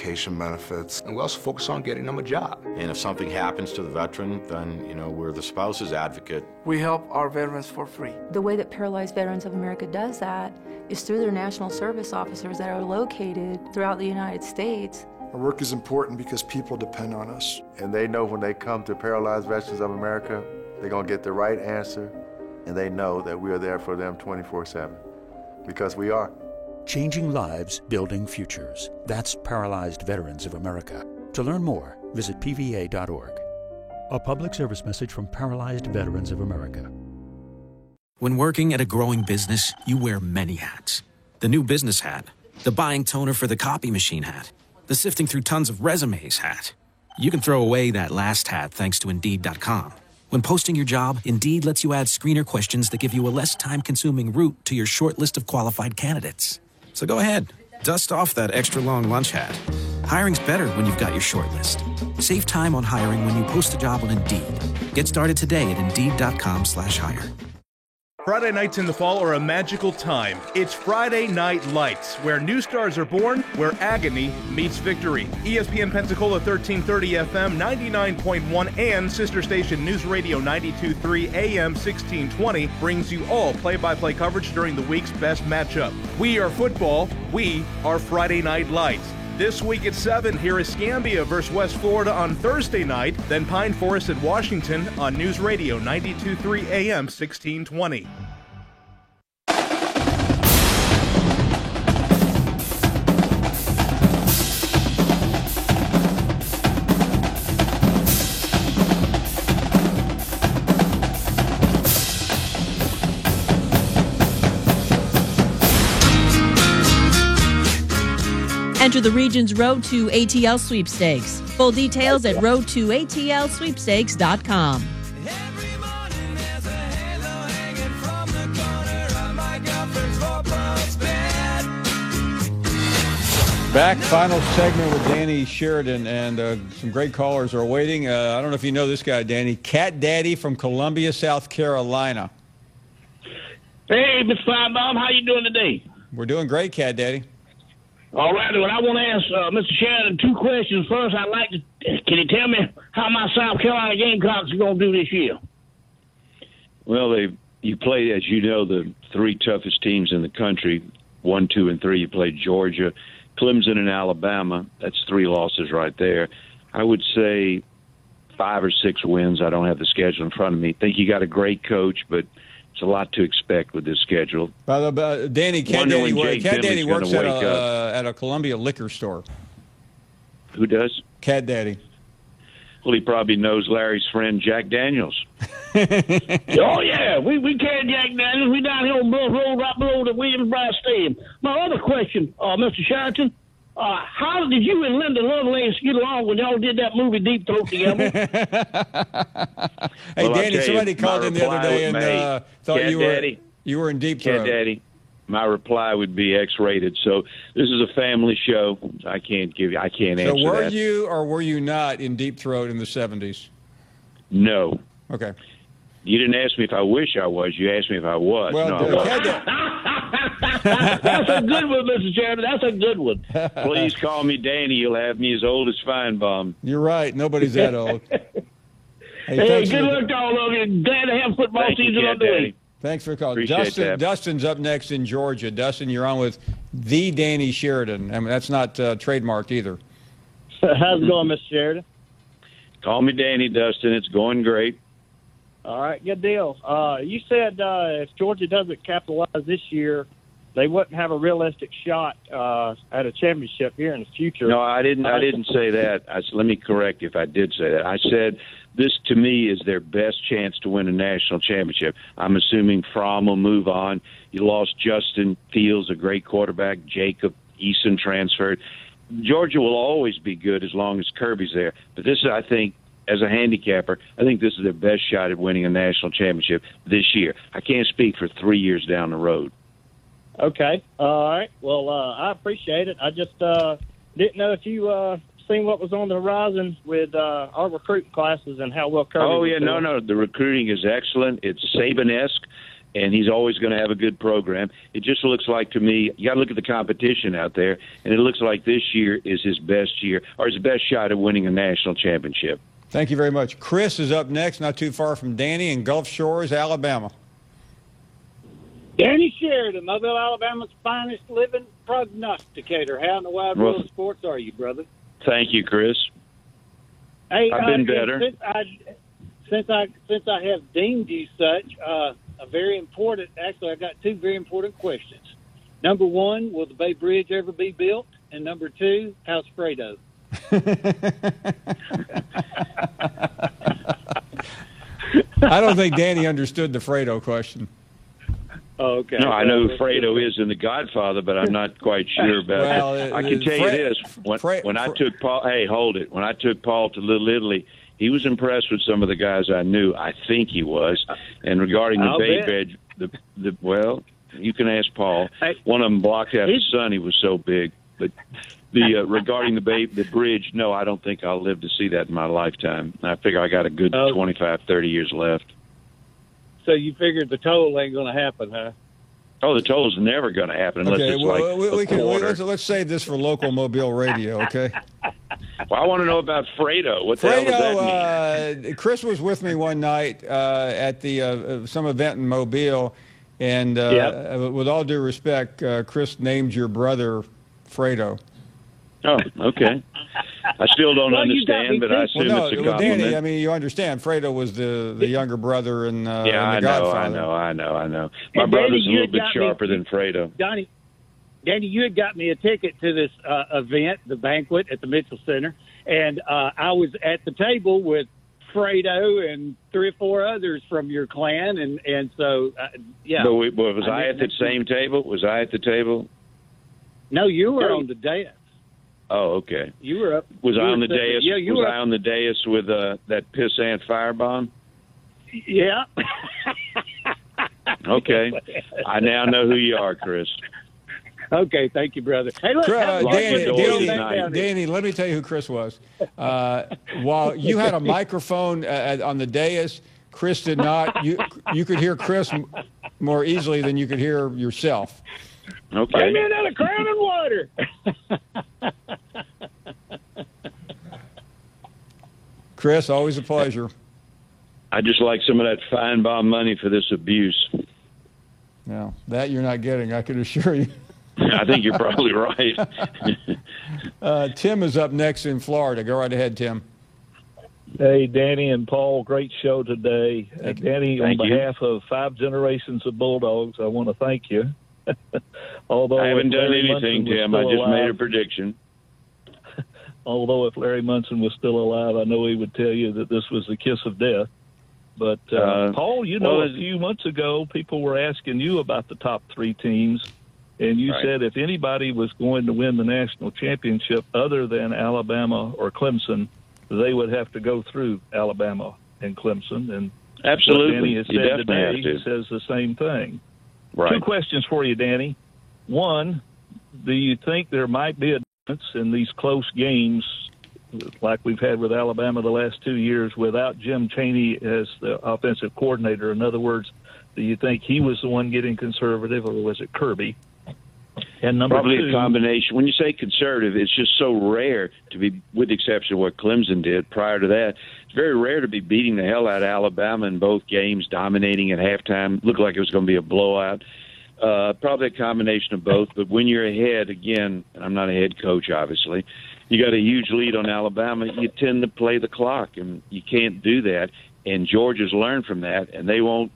vacation benefits. And we also focus on getting them a job. And if something happens to the veteran, then, we're the spouse's advocate. We help our veterans for free. The way that Paralyzed Veterans of America does that is through their national service officers that are located throughout the United States. Our work is important because people depend on us. And they know when they come to Paralyzed Veterans of America, they're going to get the right answer, and they know that we are there for them 24/7, because we are. Changing lives, building futures. That's Paralyzed Veterans of America. To learn more, visit pva.org. A public service message from Paralyzed Veterans of America. When working at a growing business, you wear many hats. The new business hat, the buying toner for the copy machine hat, the sifting through tons of resumes hat. You can throw away that last hat thanks to Indeed.com. When posting your job, Indeed lets you add screener questions that give you a less time-consuming route to your short list of qualified candidates. So go ahead, dust off that extra long lunch hat. Hiring's better when you've got your short list. Save time on hiring when you post a job on Indeed. Get started today at Indeed.com/hire. Friday nights in the fall are a magical time. It's Friday Night Lights, where new stars are born, where agony meets victory. ESPN Pensacola 1330 FM 99.1 and sister station News Radio 92.3 AM 1620 brings you all play-by-play coverage during the week's best matchup. We are football. We are Friday Night Lights. This week at 7, here is Scambia versus West Florida on Thursday night, then Pine Forest at Washington on News Radio 92.3 AM 1620. Enter the region's Road to ATL Sweepstakes. Full details at roadtoatlsweepstakes.com. Back, final segment with Danny Sheridan, and some great callers are waiting. I don't know if you know this guy, Danny. Cat Daddy from Columbia, South Carolina. Hey, Mr. Feinbaum, how you doing today? We're doing great, Cat Daddy. All right, well, I want to ask Mr. Sheridan 2 questions. First, I'd like to, can you tell me how my South Carolina Gamecocks are going to do this year? Well, you played, as you know, the 3 toughest teams in the country, 1, 2, and 3. You played Georgia, Clemson, and Alabama. That's 3 losses right there. I would say 5 or 6 wins. I don't have the schedule in front of me. I think you got a great coach, but it's a lot to expect with this schedule. Danny, Cat Daddy works at a Columbia liquor store. Who does? Cat Daddy. Well, he probably knows Larry's friend Jack Daniels. Oh, yeah. We carry Jack Daniels. We down here on Bluff Road right below the Williams-Brice Stadium. My other question, Mr. Sheridan, how did you and Linda Lovelace get along when y'all did that movie Deep Throat together? Hey, Danny, somebody called in the other day and thought you were in Deep Throat. Cat Daddy, my reply would be X-rated. So this is a family show. I can't answer that. So were you or were you not in Deep Throat in the 70s? No. Okay. You didn't ask me if I wish I was. You asked me if I was. Well, no, I wasn't. That's a good one, Mr. Chairman. That's a good one. Please call me Danny. You'll have me as old as Feinbaum. You're right. Nobody's that old. Hey, good luck to all of you. Glad to have football season underway. Thanks for calling. Dustin's up next in Georgia. Dustin, you're on with the Danny Sheridan. I mean, that's not trademarked either. How's it going, Mr. Sheridan? Call me Danny, Dustin. It's going great. All right, good deal. You said if Georgia doesn't capitalize this year, they wouldn't have a realistic shot at a championship here in the future. No, I didn't say that. Let me correct you if I did say that. I said this, to me, is their best chance to win a national championship. I'm assuming Fromm will move on. You lost Justin Fields, a great quarterback. Jacob Eason transferred. Georgia will always be good as long as Kirby's there. But this is, I think, as a handicapper, I think this is their best shot at winning a national championship this year. I can't speak for 3 years down the road. Okay. All right. Well, I appreciate it. I just didn't know if you seen what was on the horizon with our recruiting classes and how well Kirby Oh, was yeah. doing. No. The recruiting is excellent. It's Saban-esque. and he's always going to have a good program. It just looks like to me, you got to look at the competition out there, and it looks like this year is his best year, or his best shot at winning a national championship. Thank you very much. Chris is up next, not too far from Danny in Gulf Shores, Alabama. Danny Sheridan, Mobile, Alabama's finest living prognosticator. How in the wide world of sports are you, brother? Thank you, Chris. Hey, I've been better. Since I have deemed you such, a very important. Actually, I got two very important questions. Number one, will the Bay Bridge ever be built? And number two, how's Fredo? I don't think Danny understood the Fredo question. Oh, okay. No, I know who Fredo is in The Godfather, but I'm not quite sure about it. I can tell you this: when I took Paul, when I took Paul to Little Italy, he was impressed with some of the guys I knew. I think he was. And regarding the Bay Bridge, well, you can ask Paul. One of them blocked out his son. He was so big. But regarding the bridge, no, I don't think I'll live to see that in my lifetime. I figure I got a good 25, 30 years left. So you figured the toll ain't going to happen, huh? Oh, the toll's never going to happen unless it's let's save this for local Mobile radio, okay? Well, I want to know about Fredo. What the hell does that mean? Chris was with me one night at the some event in Mobile, and with all due respect, Chris named your brother Fredo. Oh, okay. I still don't understand, but I assume it's a compliment. Danny, I mean, you understand. Fredo was the younger brother in The Godfather. I know. My brother's a little bit sharper than Fredo. Danny, you had got me a ticket to this event, the banquet at the Mitchell Center, and I was at the table with Fredo and 3 or 4 others from your clan, and so, yeah. But was I at the same table? Was I at the table? No, you were on the dais. Oh, okay. You were up. Was I on the dais? Yeah, was I on the dais with that pissant firebomb? Yeah. Okay. I now know who you are, Chris. Okay, thank you, brother. Hey, look, Danny, let me tell you who Chris was. While you had a microphone on the dais, Chris did not. You could hear Chris more easily than you could hear yourself. Okay. Bring me another Crown and water. Chris, always a pleasure. I just like some of that Feinbaum money for this abuse. No, that you're not getting, I can assure you. I think you're probably right. Tim is up next in Florida. Go right ahead, Tim. Hey, Danny and Paul, great show today. Danny, on behalf of 5 generations of Bulldogs, I want to thank you. Although I haven't done anything, Tim. I just made a prediction. Although if Larry Munson was still alive, I know he would tell you that this was the kiss of death. But, Paul, a few months ago, people were asking you about the top 3 teams, and you said if anybody was going to win the national championship other than Alabama or Clemson, they would have to go through Alabama and Clemson. And absolutely, Danny has said today, he says the same thing. Right. 2 questions for you, Danny. One, do you think there might be a difference in these close games like we've had with Alabama the last 2 years without Jim Chaney as the offensive coordinator? In other words, do you think he was the one getting conservative, or was it Kirby? And number Probably 2, a combination. When you say conservative, it's just so rare to be, with the exception of what Clemson did prior to that, it's very rare to be beating the hell out of Alabama in both games, dominating at halftime. Looked like it was going to be a blowout. Probably a combination of both. But when you're ahead, again, and I'm not a head coach, obviously, you got a huge lead on Alabama, you tend to play the clock, and you can't do that. And Georgia's learned from that, and they won't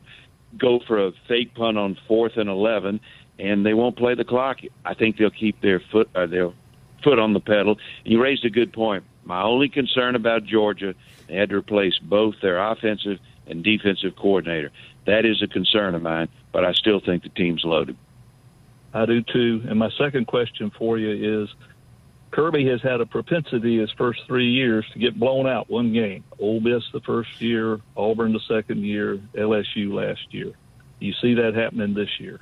go for a fake punt on 4th and 11, and they won't play the clock. I think they'll keep their foot on the pedal. And you raised a good point. My only concern about Georgia, they had to replace both their offensive and defensive coordinator. That is a concern of mine, but I still think the team's loaded. I do too. And my second question for you is, Kirby has had a propensity his first 3 years to get blown out one game. Ole Miss the first year, Auburn the second year, LSU last year. Do you see that happening this year?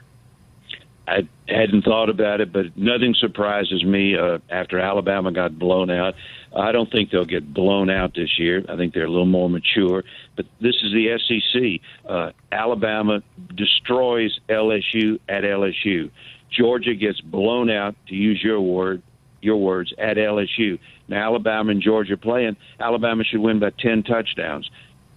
I hadn't thought about it, but nothing surprises me after Alabama got blown out. I don't think they'll get blown out this year. I think they're a little more mature. But this is the SEC. Alabama destroys LSU at LSU. Georgia gets blown out, to use your words, at LSU. Now, Alabama and Georgia playing. Alabama should win by 10 touchdowns.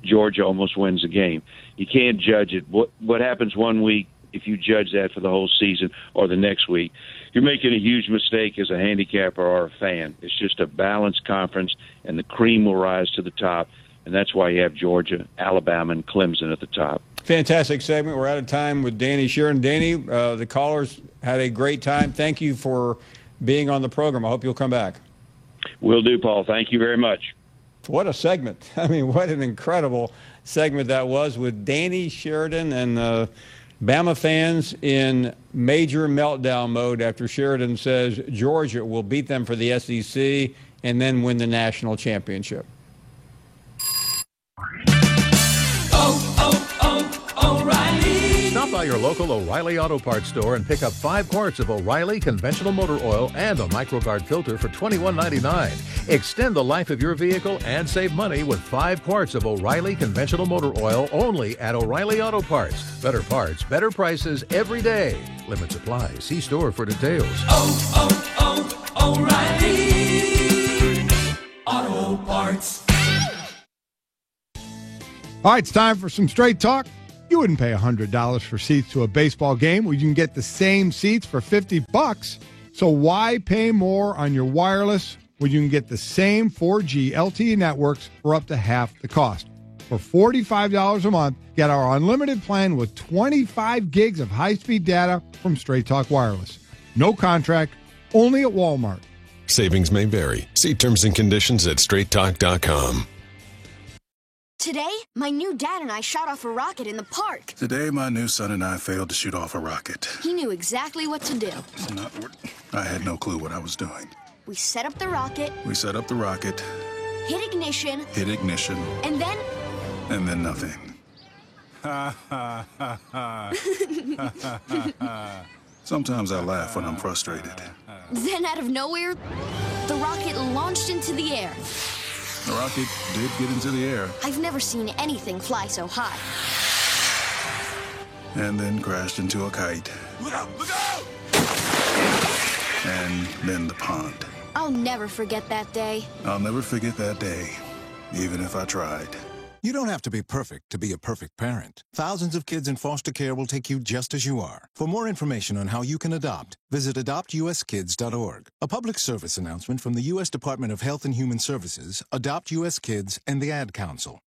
Georgia almost wins the game. You can't judge it. What happens one week, if you judge that for the whole season or the next week, you're making a huge mistake as a handicapper or a fan. It's just a balanced conference, and the cream will rise to the top, and that's why you have Georgia, Alabama, and Clemson at the top. Fantastic segment. We're out of time with Danny Sheridan. Danny, the callers had a great time. Thank you for being on the program. I hope you'll come back. Will do, Paul. Thank you very much. What a segment. I mean, what an incredible segment that was with Danny Sheridan and Bama fans in major meltdown mode after Sheridan says Georgia will beat them for the SEC and then win the national championship. Stop by your local O'Reilly Auto Parts store and pick up 5 quarts of O'Reilly conventional motor oil and a MicroGuard filter for $21.99. Extend the life of your vehicle and save money with 5 quarts of O'Reilly conventional motor oil only at O'Reilly Auto Parts. Better parts, better prices every day. Limit supply. See store for details. O'Reilly Auto Parts. All right, it's time for some straight talk. You wouldn't pay $100 for seats to a baseball game where you can get the same seats for $50. So why pay more on your wireless when you can get the same 4G LTE networks for up to half the cost? For $45 a month, get our unlimited plan with 25 gigs of high-speed data from Straight Talk Wireless. No contract, only at Walmart. Savings may vary. See terms and conditions at straighttalk.com. Today, my new dad and I shot off a rocket in the park. Today, my new son and I failed to shoot off a rocket. He knew exactly what to do. I had no clue what I was doing. We set up the rocket. Hit ignition. And then nothing. Sometimes I laugh when I'm frustrated. Then out of nowhere, the rocket launched into the air. The rocket did get into the air. I've never seen anything fly so high. And then crashed into a kite. Look out! Look out! And then the pond. I'll never forget that day. I'll never forget that day, even if I tried. You don't have to be perfect to be a perfect parent. Thousands of kids in foster care will take you just as you are. For more information on how you can adopt, visit adoptuskids.org. A public service announcement from the U.S. Department of Health and Human Services, Adopt U.S. Kids, and the Ad Council.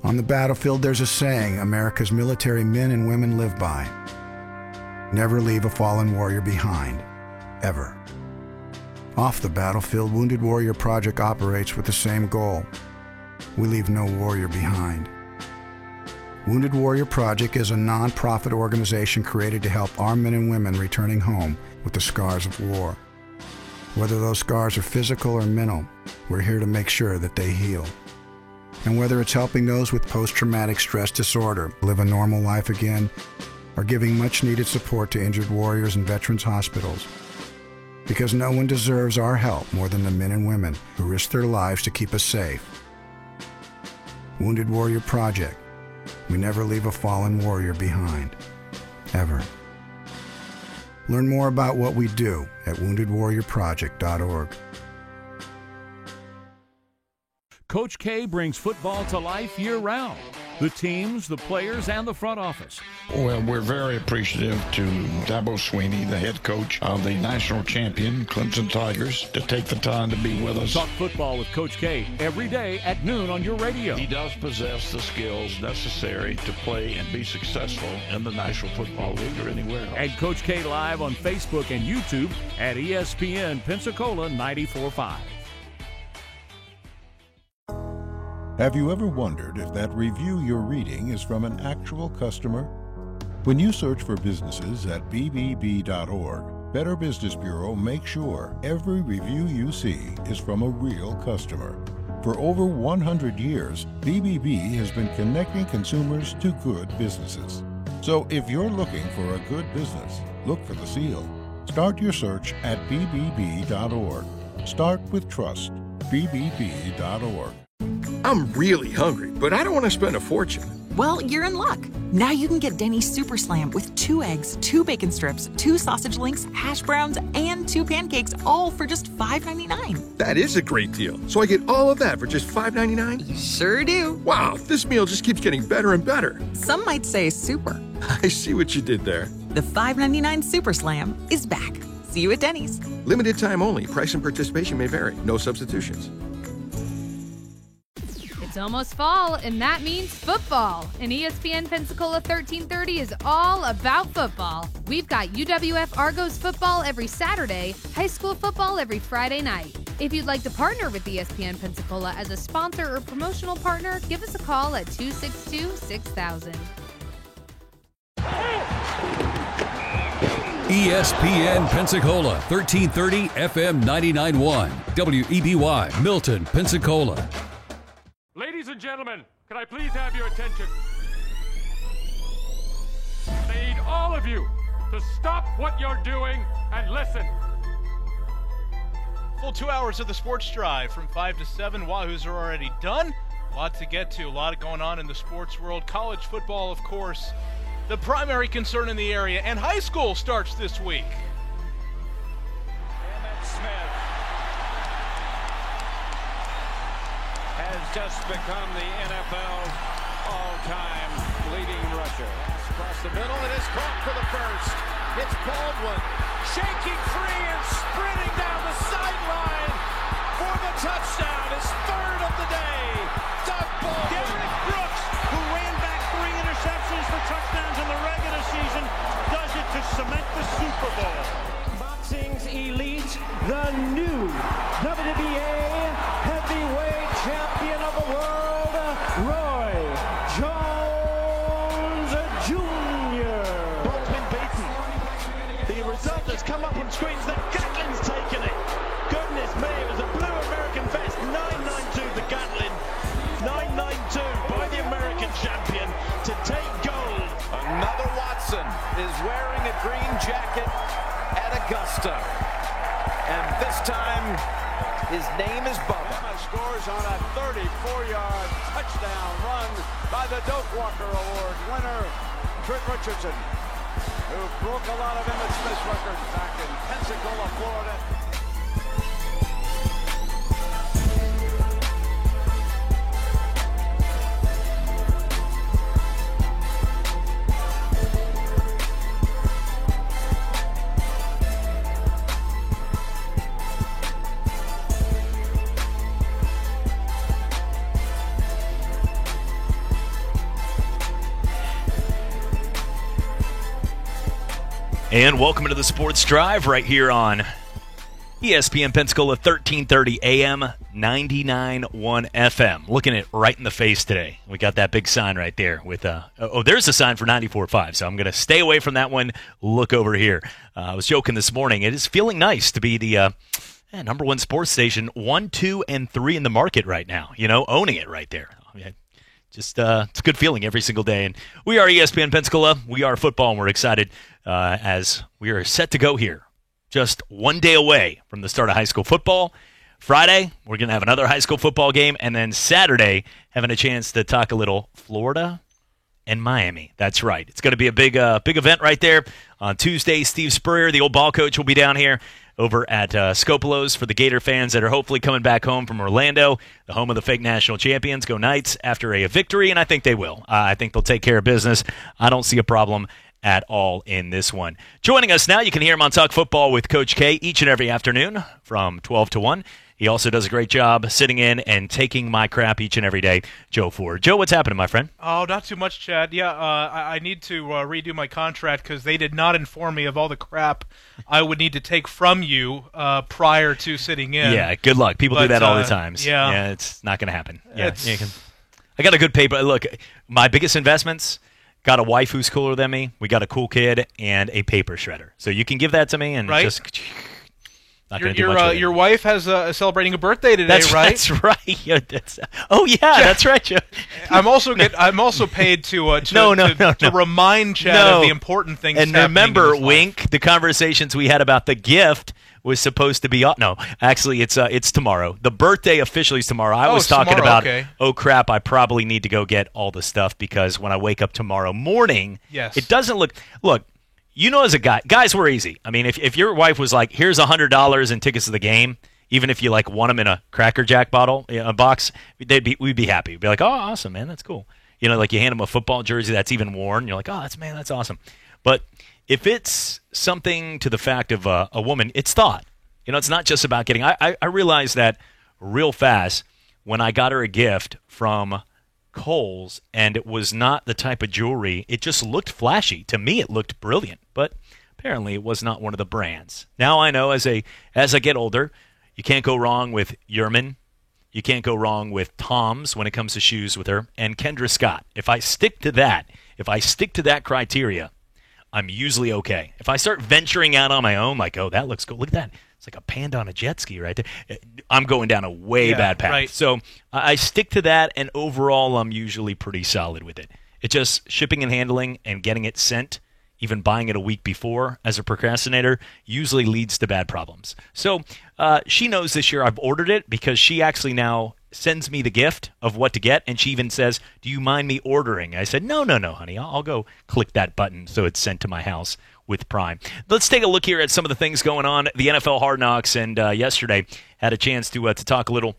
On the battlefield, there's a saying America's military men and women live by. Never leave a fallen warrior behind, ever. Off the battlefield, Wounded Warrior Project operates with the same goal. We leave no warrior behind. Wounded Warrior Project is a non-profit organization created to help our men and women returning home with the scars of war. Whether those scars are physical or mental, we're here to make sure that they heal. And whether it's helping those with post-traumatic stress disorder live a normal life again, or giving much-needed support to injured warriors in veterans' hospitals, because no one deserves our help more than the men and women who risk their lives to keep us safe. Wounded Warrior Project. We never leave a fallen warrior behind. Ever. Learn more about what we do at woundedwarriorproject.org. Coach K brings football to life year-round. The teams, the players, and the front office. Well, we're very appreciative to Dabo Swinney, the head coach of the national champion Clemson Tigers, to take the time to be with us. Talk football with Coach K every day at noon on your radio. He does possess the skills necessary to play and be successful in the National Football League or anywhere else. And Coach K live on Facebook and YouTube at ESPN Pensacola 94.5. Have you ever wondered if that review you're reading is from an actual customer? When you search for businesses at bbb.org, Better Business Bureau makes sure every review you see is from a real customer. For over 100 years, BBB has been connecting consumers to good businesses. So if you're looking for a good business, look for the seal. Start your search at bbb.org. Start with trust. bbb.org. I'm really hungry, but I don't want to spend a fortune. Well, you're in luck. Now you can get Denny's Super Slam with 2 eggs, 2 bacon strips, 2 sausage links, hash browns, and 2 pancakes, all for just $5.99. That is a great deal. So I get all of that for just $5.99? You sure do. Wow, this meal just keeps getting better and better. Some might say super. I see what you did there. The $5.99 Super Slam is back. See you at Denny's. Limited time only. Price and participation may vary. No substitutions. It's almost fall, and that means football. And ESPN Pensacola 1330 is all about football. We've got UWF Argos football every Saturday, high school football every Friday night. If you'd like to partner with ESPN Pensacola as a sponsor or promotional partner, give us a call at 262-6000. ESPN Pensacola, 1330 FM 99.1, WEBY, Milton, Pensacola. Ladies and gentlemen, can I please have your attention? I need all of you to stop what you're doing and listen. Full 2 hours of the Sports Drive from 5 to 7. Wahoos are already done. A lot to get to, a lot going on in the sports world. College football, of course, the primary concern in the area, and high school starts this week. Emmett Smith has just become the NFL's all-time leading rusher. Across the middle, it is caught for the first. It's Baldwin shaking free and sprinting down the sideline for the touchdown. His third of the day. Doug Baldwin. Derek Brooks, who ran back 3 interceptions for touchdowns in the regular season, does it to cement the Super Bowl. Boxing's elite, the new WBA heavyweight champion of the world, Roy Jones Jr. Ball's been beaten. The result has come up on screens that Gatlin's taken it. Goodness me, it was a blue American vest, 992 the Gatlin. 992 by the American champion to take gold. Another Watson is wearing a green jacket at Augusta. And this time, his name is Bubba. Emma scores on a 34-yard touchdown run by the Doak Walker Award winner, Trick Richardson, who broke a lot of Emmett Smith's records back in Pensacola, Florida. And welcome to the Sports Drive right here on ESPN Pensacola, 1330 AM, 99.1 FM. Looking it right in the face today. We got that big sign right there with there's a sign for 94.5, so I'm going to stay away from that one. Look over here. I was joking this morning. It is feeling nice to be the number one sports station, 1, 2, and 3 in the market right now. You know, owning it right there. I mean, just it's a good feeling every single day. And we are ESPN Pensacola. We are football, and we're excited as we are set to go here. Just 1 day away from the start of high school football. Friday, we're going to have another high school football game. And then Saturday, having a chance to talk a little Florida and Miami. That's right. It's going to be a big event right there. On Tuesday, Steve Spurrier, the old ball coach, will be down here over at Scopolo's for the Gator fans that are hopefully coming back home from Orlando, the home of the fake national champions. Go Knights after a victory, and I think they will. I think they'll take care of business. I don't see a problem at all in this one. Joining us now, you can hear him on Talk Football with Coach K each and every afternoon from 12 to 1. He also does a great job sitting in and taking my crap each and every day, Joe Ford. Joe, what's happening, my friend? Oh, not too much, Chad. Yeah, I need to redo my contract because they did not inform me of all the crap I would need to take from you prior to sitting in. Yeah, good luck. People do that all the time. Yeah, it's not going to happen. Yeah, I got a good paper. Look, my biggest investments, got a wife who's cooler than me. We got a cool kid and a paper shredder. So you can give that to me and just... Not going to do much with it. Your wife has celebrating a birthday today, right? That's right. Yeah, that's right. Joe. I'm also paid to remind Chad of the important things. And remember, Wink, the conversations we had about the gift was supposed to be no. Actually, it's tomorrow. The birthday officially is tomorrow. I was talking about. Okay. Oh crap! I probably need to go get all the stuff because when I wake up tomorrow morning, it doesn't look. You know, as a guy, guys were easy. I mean, if your wife was like, "Here's $100 and tickets to the game," even if you like won them in a Cracker Jack box, we'd be happy. We'd be like, "Oh, awesome, man, that's cool." You know, like you hand them a football jersey that's even worn. You're like, "Oh, that's awesome." But if it's something to the fact of a woman, it's thought. You know, it's not just about getting. I realized that real fast when I got her a gift from Kohl's, and it was not the type of jewelry. It just looked flashy. To me, it looked brilliant, but apparently it was not one of the brands. Now I know as I get older, you can't go wrong with Yerman. You can't go wrong with Tom's when it comes to shoes with her, and Kendra Scott. If I stick to that criteria, I'm usually okay. If I start venturing out on my own, like, oh, that looks cool. Look at that. It's like a panda on a jet ski right there. I'm going down a way bad path. Right. So I stick to that, and overall I'm usually pretty solid with it. It's just shipping and handling and getting it sent, even buying it a week before as a procrastinator, usually leads to bad problems. So she knows this year I've ordered it because she actually now sends me the gift of what to get, and she even says, "Do you mind me ordering?" I said, No, honey. I'll go click that button so it's sent to my house with Prime. Let's take a look here at some of the things going on. The NFL Hard Knocks, and yesterday had a chance to talk a little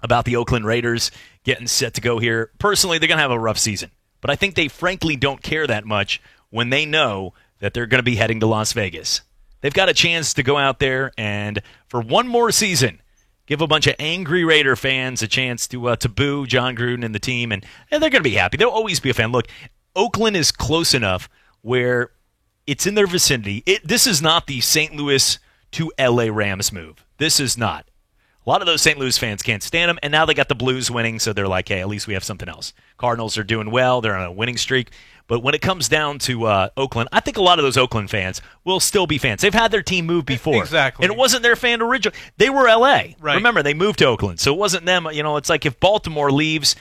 about the Oakland Raiders getting set to go here. Personally, they're going to have a rough season, but I think they frankly don't care that much when they know that they're going to be heading to Las Vegas. They've got a chance to go out there and, for one more season, give a bunch of angry Raider fans a chance to boo John Gruden and the team, and they're going to be happy. They'll always be a fan. Look, Oakland is close enough where it's in their vicinity. This is not the St. Louis to L.A. Rams move. This is not. A lot of those St. Louis fans can't stand them, and now they got the Blues winning, so they're like, hey, at least we have something else. Cardinals are doing well. They're on a winning streak. But when it comes down to Oakland, I think a lot of those Oakland fans will still be fans. They've had their team move before. Exactly. And it wasn't their fan originally. They were L.A. Right. Remember, they moved to Oakland, so it wasn't them. You know, it's like if Baltimore leaves,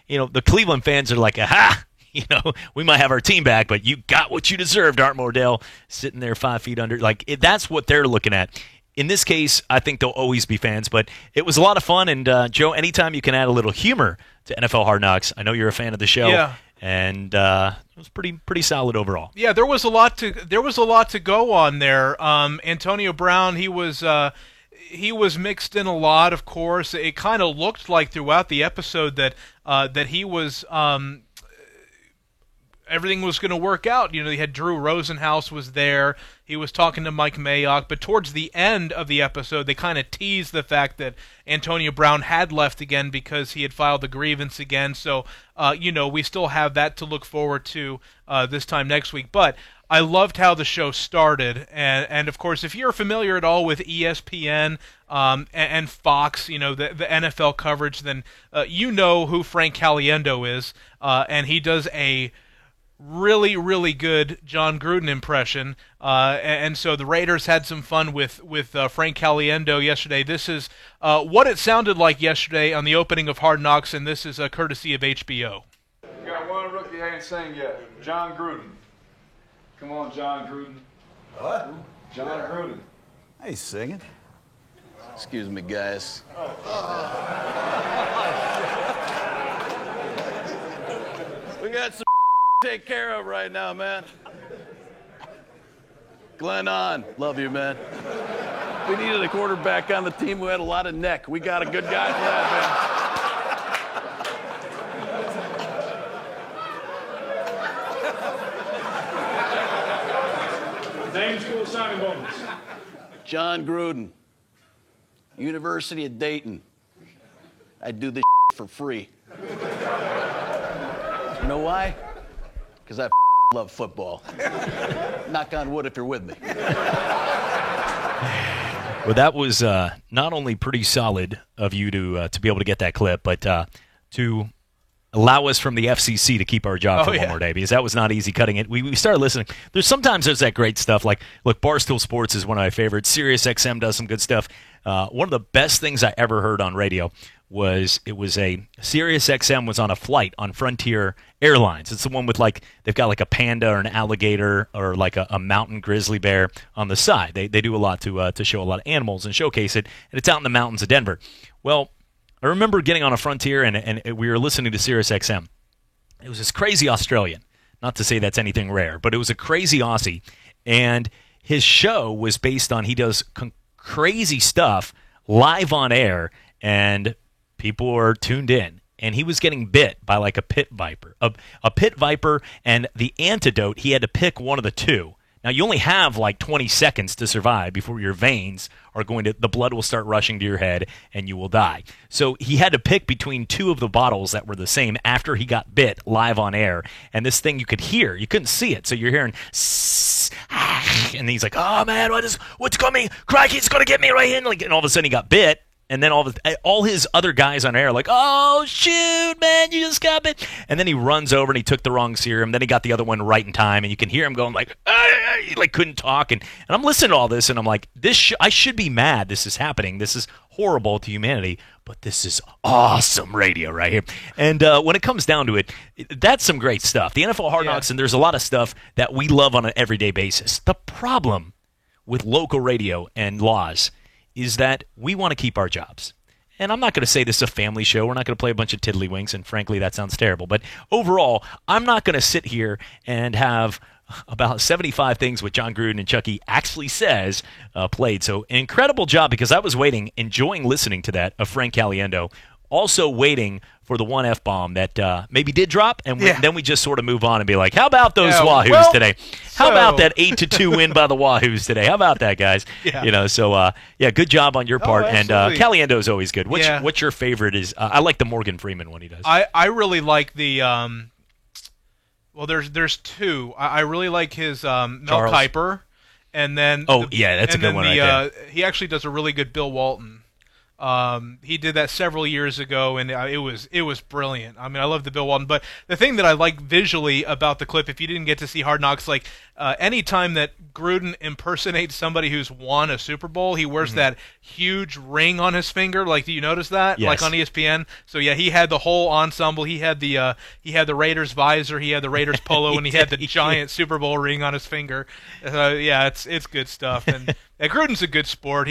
the Cleveland fans are like, aha! We might have our team back, but you got what you deserved, Art Mordell, sitting there 5 feet under. That's what they're looking at. In this case, I think they'll always be fans, but it was a lot of fun. And, Joe, anytime you can add a little humor to NFL Hard Knocks, I know you're a fan of the show. Yeah. And it was pretty solid overall. Yeah, there was a lot to go on there. Antonio Brown, he was mixed in a lot, of course. It kind of looked like throughout the episode that he was everything was going to work out. He had Drew Rosenhaus was there. He was talking to Mike Mayock. But towards the end of the episode, they kind of teased the fact that Antonio Brown had left again because he had filed the grievance again. So, we still have that to look forward to this time next week. But I loved how the show started. And of course, if you're familiar at all with ESPN and Fox, the NFL coverage, then you know who Frank Caliendo is. And he does a really, really good John Gruden impression, and so the Raiders had some fun with Frank Caliendo yesterday. This is what it sounded like yesterday on the opening of Hard Knocks, and this is a courtesy of HBO. We got one rookie ain't sang yet, John Gruden. Come on, John Gruden. What? John Gruden. Hey, singing. Excuse me, guys. We got some take care of right now, man. Glenn on. Love you, man. We needed a quarterback on the team who had a lot of neck. We got a good guy for that, man. Name, school, signing bonus. John Gruden, University of Dayton. I do this for free. You know why? Because I love football. Knock on wood if you're with me. Well, that was not only pretty solid of you to be able to get that clip, but to allow us from the FCC to keep our job for one more day, because that was not easy cutting it. We started listening. Sometimes there's that great stuff. Like, look, Barstool Sports is one of my favorites. SiriusXM does some good stuff. One of the best things I ever heard on radio was SiriusXM was on a flight on Frontier Airlines. It's the one with they've got like a panda or an alligator or like a mountain grizzly bear on the side. They do a lot to show a lot of animals and showcase it, and it's out in the mountains of Denver. Well, I remember getting on a Frontier and we were listening to SiriusXM. It was this crazy Australian. Not to say that's anything rare, but it was a crazy Aussie, and his show was based on he does crazy stuff live on air, and people are tuned in. And he was getting bit by like a pit viper. A pit viper and the antidote, he had to pick one of the two. Now, you only have like 20 seconds to survive before your veins are the blood will start rushing to your head and you will die. So he had to pick between two of the bottles that were the same after he got bit live on air. And this thing you could hear, you couldn't see it. So you're hearing, and he's like, oh man, what's coming? Crikey, it's going to get me right in. And all of a sudden he got bit. And then all his other guys on air are like, oh, shoot, man, you just got bit. And then he runs over and he took the wrong serum. Then he got the other one right in time. And you can hear him going like, he couldn't talk. And I'm listening to all this, and I'm like, I should be mad this is happening. This is horrible to humanity. But this is awesome radio right here. And when it comes down to it, that's some great stuff. The NFL Hard Knocks, and there's a lot of stuff that we love on an everyday basis. The problem with local radio and laws is that we want to keep our jobs. And I'm not going to say this is a family show. We're not going to play a bunch of tiddlywinks, and frankly, that sounds terrible. But overall, I'm not going to sit here and have about 75 things what John Gruden and Chucky actually says played. So an incredible job, because I was waiting, enjoying listening to that, of Frank Caliendo. Also waiting for the one F-bomb that maybe did drop, and then we just sort of move on and be like, how about those Wahoos today? How about that 8-2 win by the Wahoos today? How about that, guys? Good job on your part. And Caliendo is always good. What's your favorite? I like the Morgan Freeman one he does. I really like the there's two. I really like his Mel Kiper, and then that's a good one right there. He actually does a really good Bill Walton. He did that several years ago, and it was brilliant. I mean, I love the Bill Walton, but the thing that I like visually about the clip, if you didn't get to see Hard Knocks, like any time that Gruden impersonates somebody who's won a Super Bowl, he wears that huge ring on his finger. Like, do you notice that? Yes. Like on ESPN. So yeah, he had the whole ensemble. He had the Raiders visor, he had the Raiders polo, and he had the giant Super Bowl ring on his finger. It's good stuff. And Gruden's a good sport.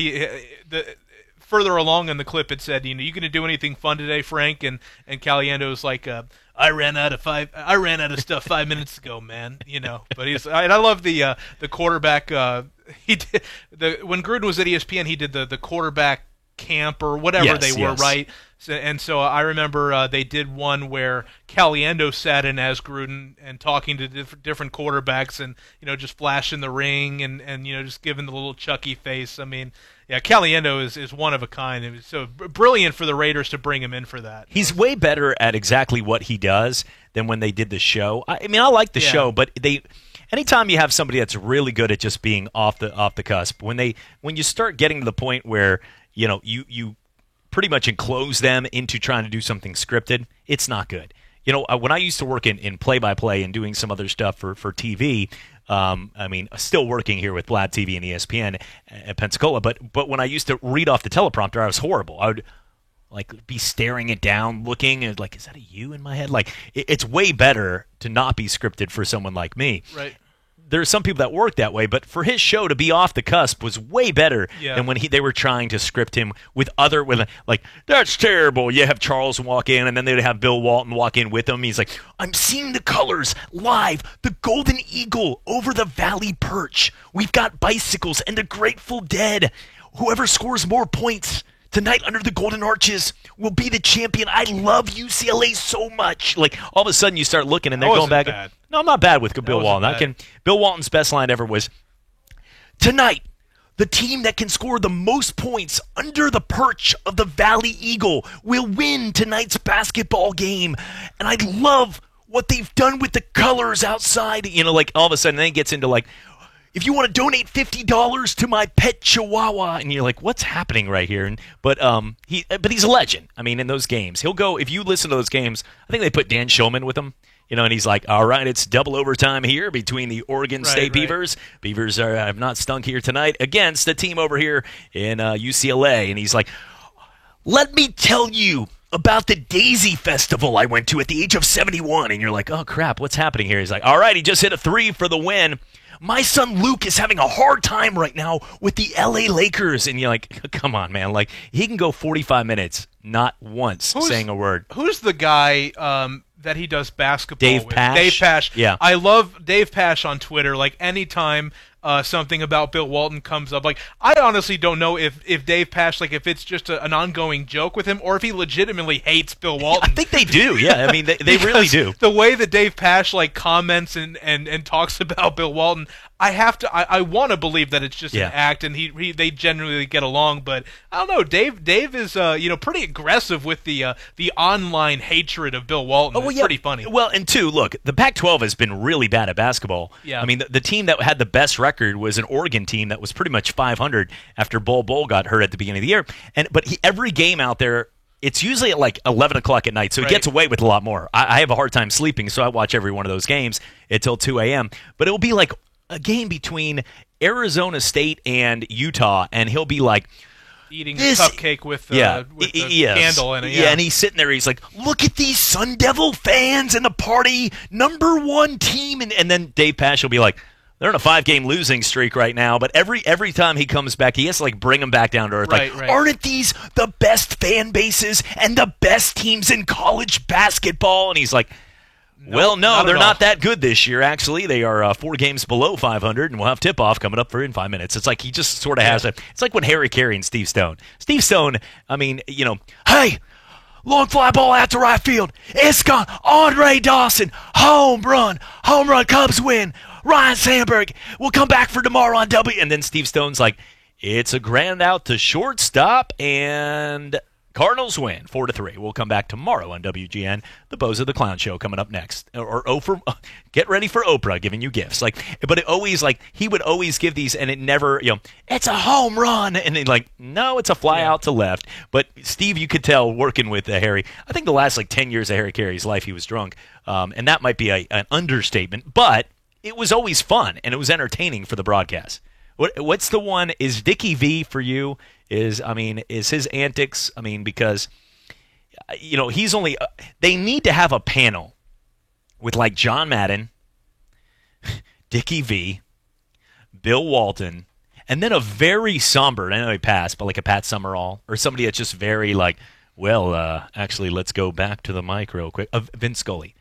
Further along in the clip, it said, you gonna do anything fun today, Frank? And Caliendo's like, I ran out of stuff 5 minutes ago, man. But I love the quarterback. He did when Gruden was at ESPN, he did the quarterback camp or whatever they were, right? So I remember they did one where Caliendo sat in as Gruden and talking to different quarterbacks, and just flashing the ring and just giving the little Chucky face. I mean, yeah, Caliendo is one of a kind. It was so brilliant for the Raiders to bring him in for that. He's way better at exactly what he does than when they did the show. I mean, I like the show, but anytime you have somebody that's really good at just being off the cusp, when you start getting to the point where you pretty much enclose them into trying to do something scripted, it's not good. When I used to work in play-by-play and doing some other stuff for TV, still working here with Vlad TV and ESPN at Pensacola, but when I used to read off the teleprompter, I was horrible. I would be staring it down, looking, and is that a you in my head? It's way better to not be scripted for someone like me. Right. There's some people that work that way, but for his show to be off the cusp was way better than when they were trying to script him with that's terrible. You have Charles walk in, and then they'd have Bill Walton walk in with him. He's like, I'm seeing the colors live. The Golden Eagle over the Valley Perch. We've got bicycles and the Grateful Dead. Whoever scores more points tonight under the Golden Arches will be the champion. I love UCLA so much. All of a sudden you start looking and they're going back. Bad. No, I'm not bad with Bill Walton. Bill Walton's best line ever was, tonight, the team that can score the most points under the perch of the Valley Eagle will win tonight's basketball game. And I love what they've done with the colors outside. All of a sudden then it gets into if you want to donate $50 to my pet chihuahua, and you're like, what's happening right here? But he's a legend. I mean, in those games, he'll go. If you listen to those games, I think they put Dan Shulman with him. And he's like, all right, it's double overtime here between the Oregon State Beavers. Beavers have not stunk here tonight against a team over here in UCLA. And he's like, let me tell you about the Daisy Festival I went to at the age of 71. And you're like, oh, crap, what's happening here? He's like, all right, he just hit a 3 for the win. My son Luke is having a hard time right now with the LA Lakers. And you're like, come on, man. Like, he can go 45 minutes, not once saying a word. Who's the guy that he does basketball with? Dave Pasch. Yeah. I love Dave Pasch on Twitter. Like, anytime something about Bill Walton comes up, like, I honestly don't know if Dave Pasch, like, if it's just an ongoing joke with him or if he legitimately hates Bill Walton. I think they do. Yeah, I mean, they really do. The way that Dave Pasch, like, comments and talks about Bill Walton, I want to believe that it's just an act and they genuinely get along, but I don't know. Dave is pretty aggressive with the online hatred of Bill Walton. It's pretty funny. Well, and two, look, the Pac-12 has been really bad at basketball. Yeah. I mean, the team that had the best record was an Oregon team that was pretty much 500 after Bol got hurt at the beginning of the year. But every game out there, it's usually at like 11 o'clock at night, so he gets away with a lot more. I have a hard time sleeping, so I watch every one of those games until 2 a.m. But it'll be like a game between Arizona State and Utah, and he'll be like, eating a cupcake with the candle in it. Yeah, and he's sitting there. He's like, look at these Sun Devil fans in the party, #1 team. And then Dave Pasch will be like, they're on a 5-game losing streak right now, but every time he comes back, he has to like bring them back down to earth. Right. Aren't these the best fan bases and the best teams in college basketball? And he's like, well, no, they're not that good this year, actually. They are 4 games below 500, and we'll have tip-off coming up in 5 minutes. It's like he just sort of has a – it's like when Harry Carey and Steve Stone. Steve Stone, I mean, hey, long fly ball out to right field. It's gone. Andre Dawson, home run, Cubs win. Ryan Sandberg will come back for tomorrow on W. And then Steve Stone's like, it's a ground out to shortstop, and – Cardinals win 4-3. We'll come back tomorrow on WGN. The Bozo the Clown Show coming up next. Get ready for Oprah giving you gifts. But it always he would always give these, and it never it's a home run, and then no, it's a fly out to left. But Steve, you could tell working with Harry. I think the last 10 years of Harry Carey's life, he was drunk, and that might be an understatement. But it was always fun and it was entertaining for the broadcast. What's the one? Is Dickie V for you? Is his antics? I mean, because he's only. They need to have a panel with John Madden, Dickie V, Bill Walton, and then a very somber. I know he passed, but a Pat Summerall or somebody that's just very actually, let's go back to the mic real quick. Vin Scully.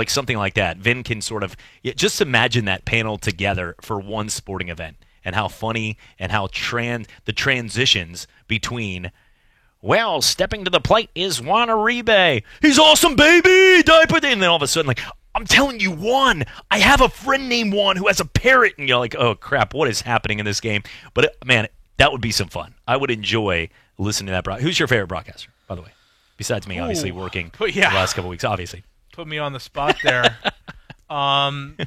Something like that. Vin can sort of just imagine that panel together for one sporting event. And how funny and how the transitions between, stepping to the plate is Juan Uribe. He's awesome, baby! Diaper. And then all of a sudden, I'm telling you, Juan, I have a friend named Juan who has a parrot. And you're like, oh, crap, what is happening in this game? But, man, that would be some fun. I would enjoy listening to that. Who's your favorite broadcaster, by the way? Besides me, obviously, working the last couple weeks, obviously. Put me on the spot there. Currently,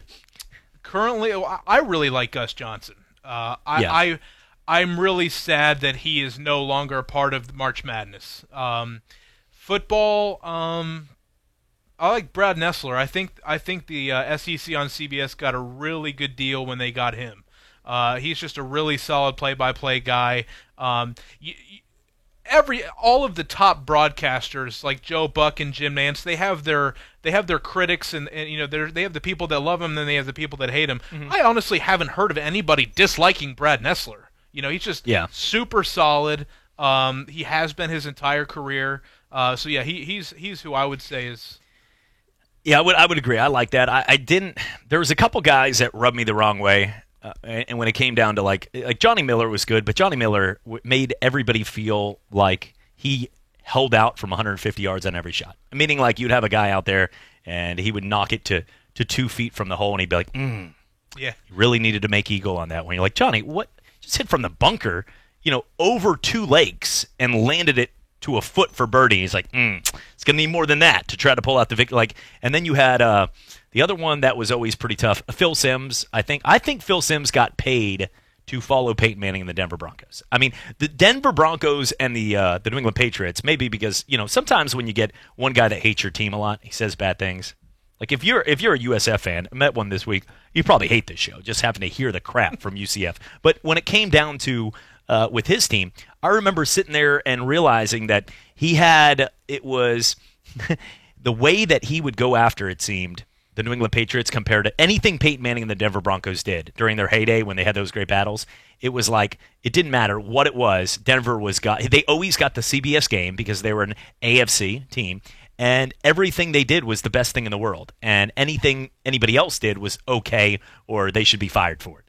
I really like Gus Johnson. I'm really sad that he is no longer a part of March Madness. Football, I like Brad Nessler. I think the SEC on CBS got a really good deal when they got him. He's just a really solid play-by-play guy. All of the top broadcasters like Joe Buck and Jim Nantz, they have their critics and they have the people that love him, and then they have the people that hate him. Mm-hmm. I honestly haven't heard of anybody disliking Brad Nessler. He's just super solid. He has been his entire career. He's who I would say is. Yeah, I would agree. I like that. I didn't. There was a couple guys that rubbed me the wrong way. And when it came down to Johnny Miller was good, but Johnny Miller made everybody feel like he held out from 150 yards on every shot. Meaning you'd have a guy out there and he would knock it to 2 feet from the hole and he'd be like, yeah, you really needed to make eagle on that one. You're like, Johnny, what? Just hit from the bunker, over 2 lakes and landed it to a foot for birdie. He's like, it's going to need more than that to try to pull out the victory. And then you had the other one that was always pretty tough, Phil Simms. I think Phil Simms got paid to follow Peyton Manning and the Denver Broncos. I mean, the Denver Broncos and the New England Patriots, maybe because, sometimes when you get one guy that hates your team a lot, he says bad things. Like if you're a USF fan, I met one this week, you probably hate this show, just having to hear the crap from UCF. But when it came down to with his team, I remember sitting there and realizing that it was the way that he would go after, it seemed, the New England Patriots compared to anything Peyton Manning and the Denver Broncos did during their heyday when they had those great battles. It was like it didn't matter what it was. Denver they always got the CBS game because they were an AFC team, and everything they did was the best thing in the world. And anything anybody else did was okay, or they should be fired for it.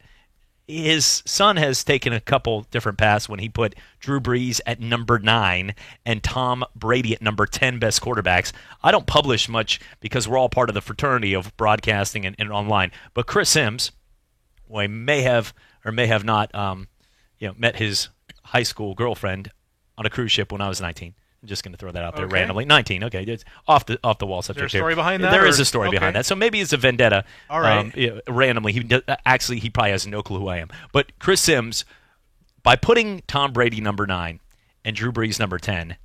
His son has taken a couple different paths when he put Drew Brees at number 9 and Tom Brady at number 10 best quarterbacks. I don't publish much because we're all part of the fraternity of broadcasting and online. But Chris Simms, who I may have or may have not met his high school girlfriend on a cruise ship when I was 19. I'm just going to throw that out there randomly. 19, okay. It's off the wall subject. Is there a story behind that? There is a story behind that. So maybe it's a vendetta. All right. Randomly. He probably has no clue who I am. But Chris Simms, by putting Tom Brady number 9 and Drew Brees number 10,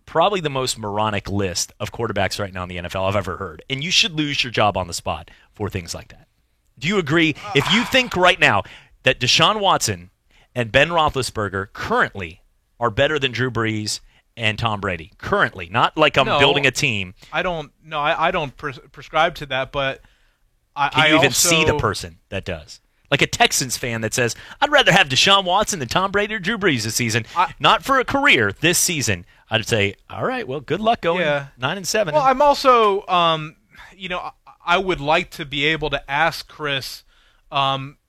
probably the most moronic list of quarterbacks right now in the NFL I've ever heard. And you should lose your job on the spot for things like that. Do you agree? If you think right now that Deshaun Watson and Ben Roethlisberger currently are better than Drew Brees and Tom Brady currently, not like I'm building a team. I don't prescribe to that, but Can you even see the person that does? Like a Texans fan that says, I'd rather have Deshaun Watson than Tom Brady or Drew Brees this season. Not for a career this season. I'd say, all right, well, good luck going 9-7. Well, I'm also, I would like to be able to ask Chris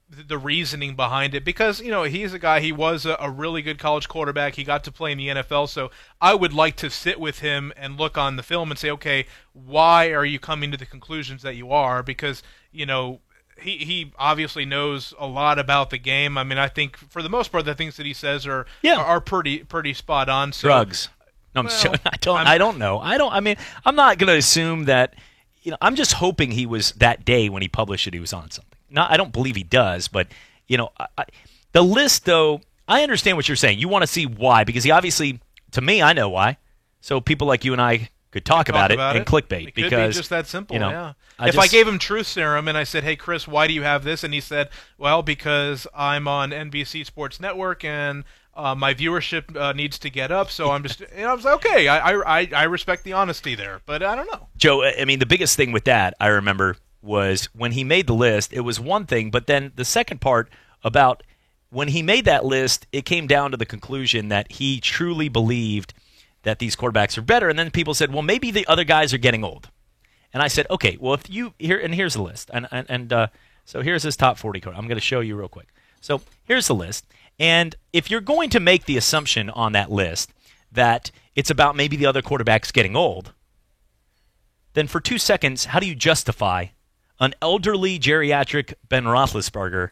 the reasoning behind it because, he's a guy, he was a really good college quarterback. He got to play in the NFL, so I would like to sit with him and look on the film and say, okay, why are you coming to the conclusions that you are? Because, he obviously knows a lot about the game. I mean, I think for the most part, the things that he says are pretty spot on. So, drugs. No, I don't know. I'm not going to assume that. I'm just hoping he was that day when he published it. He was on something. I don't believe he does, but the list though. I understand what you're saying. You want to see why because he obviously, to me, I know why. So people like you and I could talk about it and clickbait it because could be just that simple. If I gave him truth serum and I said, "Hey Chris, why do you have this?" and he said, "Well, because I'm on NBC Sports Network and my viewership needs to get up, so I'm just." I was like, "Okay, I respect the honesty there," but I don't know. Joe, I mean, the biggest thing with that I remember was when he made the list. It was one thing, but then the second part about when he made that list, it came down to the conclusion that he truly believed that these quarterbacks are better, and then people said, "Well, maybe the other guys are getting old." And I said, okay, well, if you here, and here's the list. And so here's his top 40 card. I'm going to show you real quick. So here's the list. And if you're going to make the assumption on that list that it's about maybe the other quarterbacks getting old, then for 2 seconds, how do you justify an elderly geriatric Ben Roethlisberger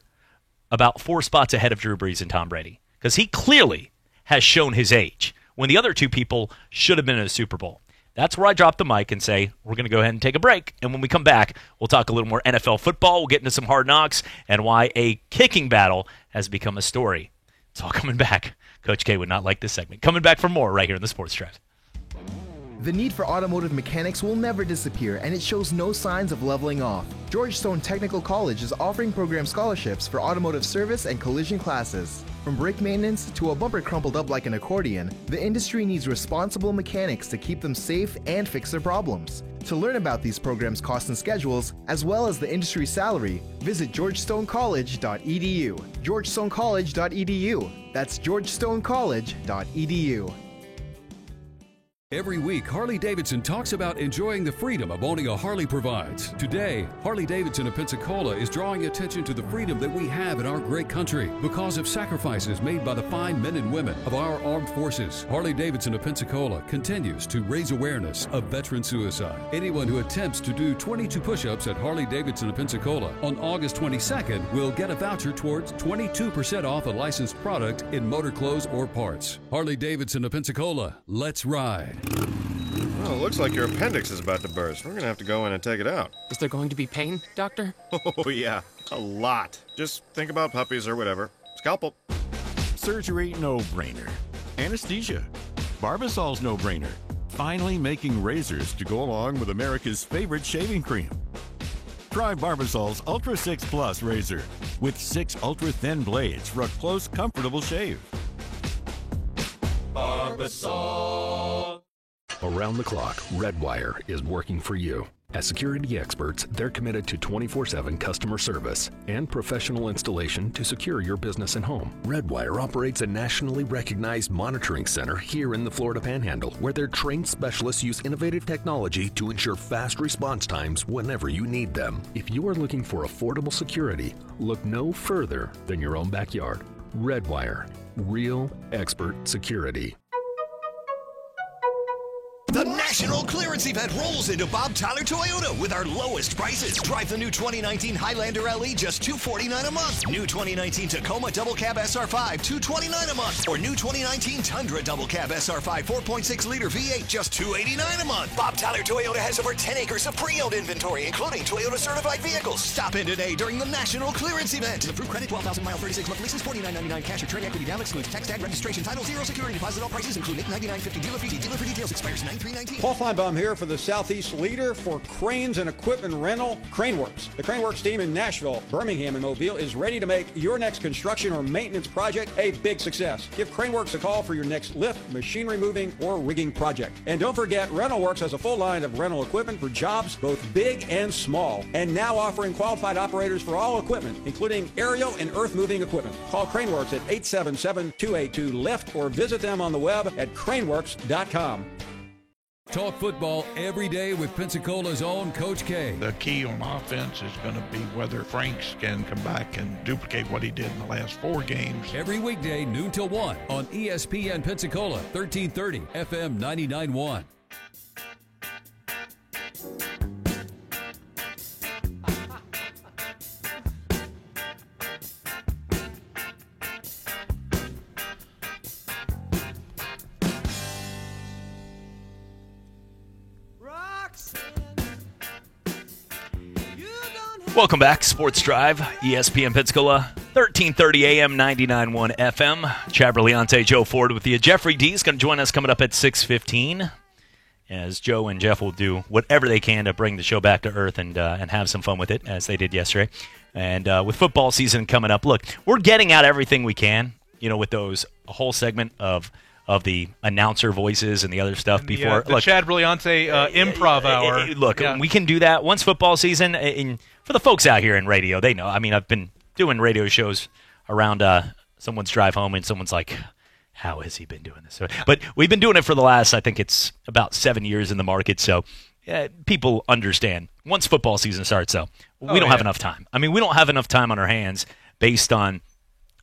about 4 spots ahead of Drew Brees and Tom Brady? Because he clearly has shown his age when the other two people should have been in a Super Bowl. That's where I drop the mic and say, we're going to go ahead and take a break. And when we come back, we'll talk a little more NFL football. We'll get into some hard knocks and why a kicking battle has become a story. It's all coming back. Coach K would not like this segment. Coming back for more right here in the Sports Drive. The need for automotive mechanics will never disappear, and it shows no signs of leveling off. George Stone Technical College is offering program scholarships for automotive service and collision classes. From brake maintenance to a bumper crumpled up like an accordion, the industry needs responsible mechanics to keep them safe and fix their problems. To learn about these programs' costs and schedules, as well as the industry salary, visit georgestonecollege.edu. georgestonecollege.edu. That's georgestonecollege.edu. Every week, Harley-Davidson talks about enjoying the freedom of owning a Harley provides. Today, Harley-Davidson of Pensacola is drawing attention to the freedom that we have in our great country because of sacrifices made by the fine men and women of our armed forces. Harley-Davidson of Pensacola continues to raise awareness of veteran suicide. Anyone who attempts to do 22 push-ups at Harley-Davidson of Pensacola on August 22nd will get a voucher towards 22% off a licensed product in motor clothes or parts. Harley-Davidson of Pensacola, let's ride. Oh, it looks like your appendix is about to burst. We're going to have to go in and take it out. Is there going to be pain, Doctor? Oh, yeah. A lot. Just think about puppies or whatever. Scalpel. Surgery, no-brainer. Anesthesia. Barbasol's no-brainer. Finally making razors to go along with America's favorite shaving cream. Try Barbasol's Ultra 6 Plus razor with 6 ultra-thin blades for a close, comfortable shave. Barbasol. Around the clock, Redwire is working for you. As security experts, they're committed to 24/7 customer service and professional installation to secure your business and home. Redwire operates a nationally recognized monitoring center here in the Florida Panhandle, where their trained specialists use innovative technology to ensure fast response times whenever you need them. If you are looking for affordable security, look no further than your own backyard. Redwire, real expert security. The National Clearance Event rolls into Bob Tyler Toyota with our lowest prices. Drive the new 2019 Highlander LE, just $249 a month. New 2019 Tacoma Double Cab SR5, $229 a month. Or new 2019 Tundra Double Cab SR5, 4.6-liter V8, just $289 a month. Bob Tyler Toyota has over 10 acres of pre-owned inventory, including Toyota-certified vehicles. Stop in today during the National Clearance Event. Approved credit, 12,000-mile, 36-month leases, $49.99 cash or trade equity down, excludes tax, tag, registration, title, 0 security deposit. All prices include $99.50 dealer fees. Dealer for details expires 9/3/19. Paul Feinbaum here for the Southeast leader for cranes and equipment rental, Craneworks. The Craneworks team in Nashville, Birmingham, and Mobile is ready to make your next construction or maintenance project a big success. Give Craneworks a call for your next lift, machinery moving, or rigging project. And don't forget, RentalWorks has a full line of rental equipment for jobs both big and small, and now offering qualified operators for all equipment, including aerial and earth-moving equipment. Call Craneworks at 877-282-LIFT or visit them on the web at craneworks.com. Talk football every day with Pensacola's own Coach K. The key on offense is going to be whether Franks can come back and duplicate what he did in the last 4 games. Every weekday, noon till 1 on ESPN Pensacola, 1330 FM 99.1. Welcome back, Sports Drive, ESPN Pensacola, 1330 AM, 99.1 FM. Chad Brillante, Joe Ford with you. Jeffrey D is going to join us coming up at 6:15, as Joe and Jeff will do whatever they can to bring the show back to earth and have some fun with it, as they did yesterday. And with football season coming up, look, we're getting out everything we can, with those whole segment of the announcer voices and the other stuff and before. The Chad Brillante improv hour. Look, we can do that once football season. For the folks out here in radio, they know. I mean, I've been doing radio shows around someone's drive home, and someone's like, how has he been doing this? But we've been doing it for the last, I think it's about 7 years in the market, so people understand. Once football season starts, though, we don't have enough time. I mean, we don't have enough time on our hands based on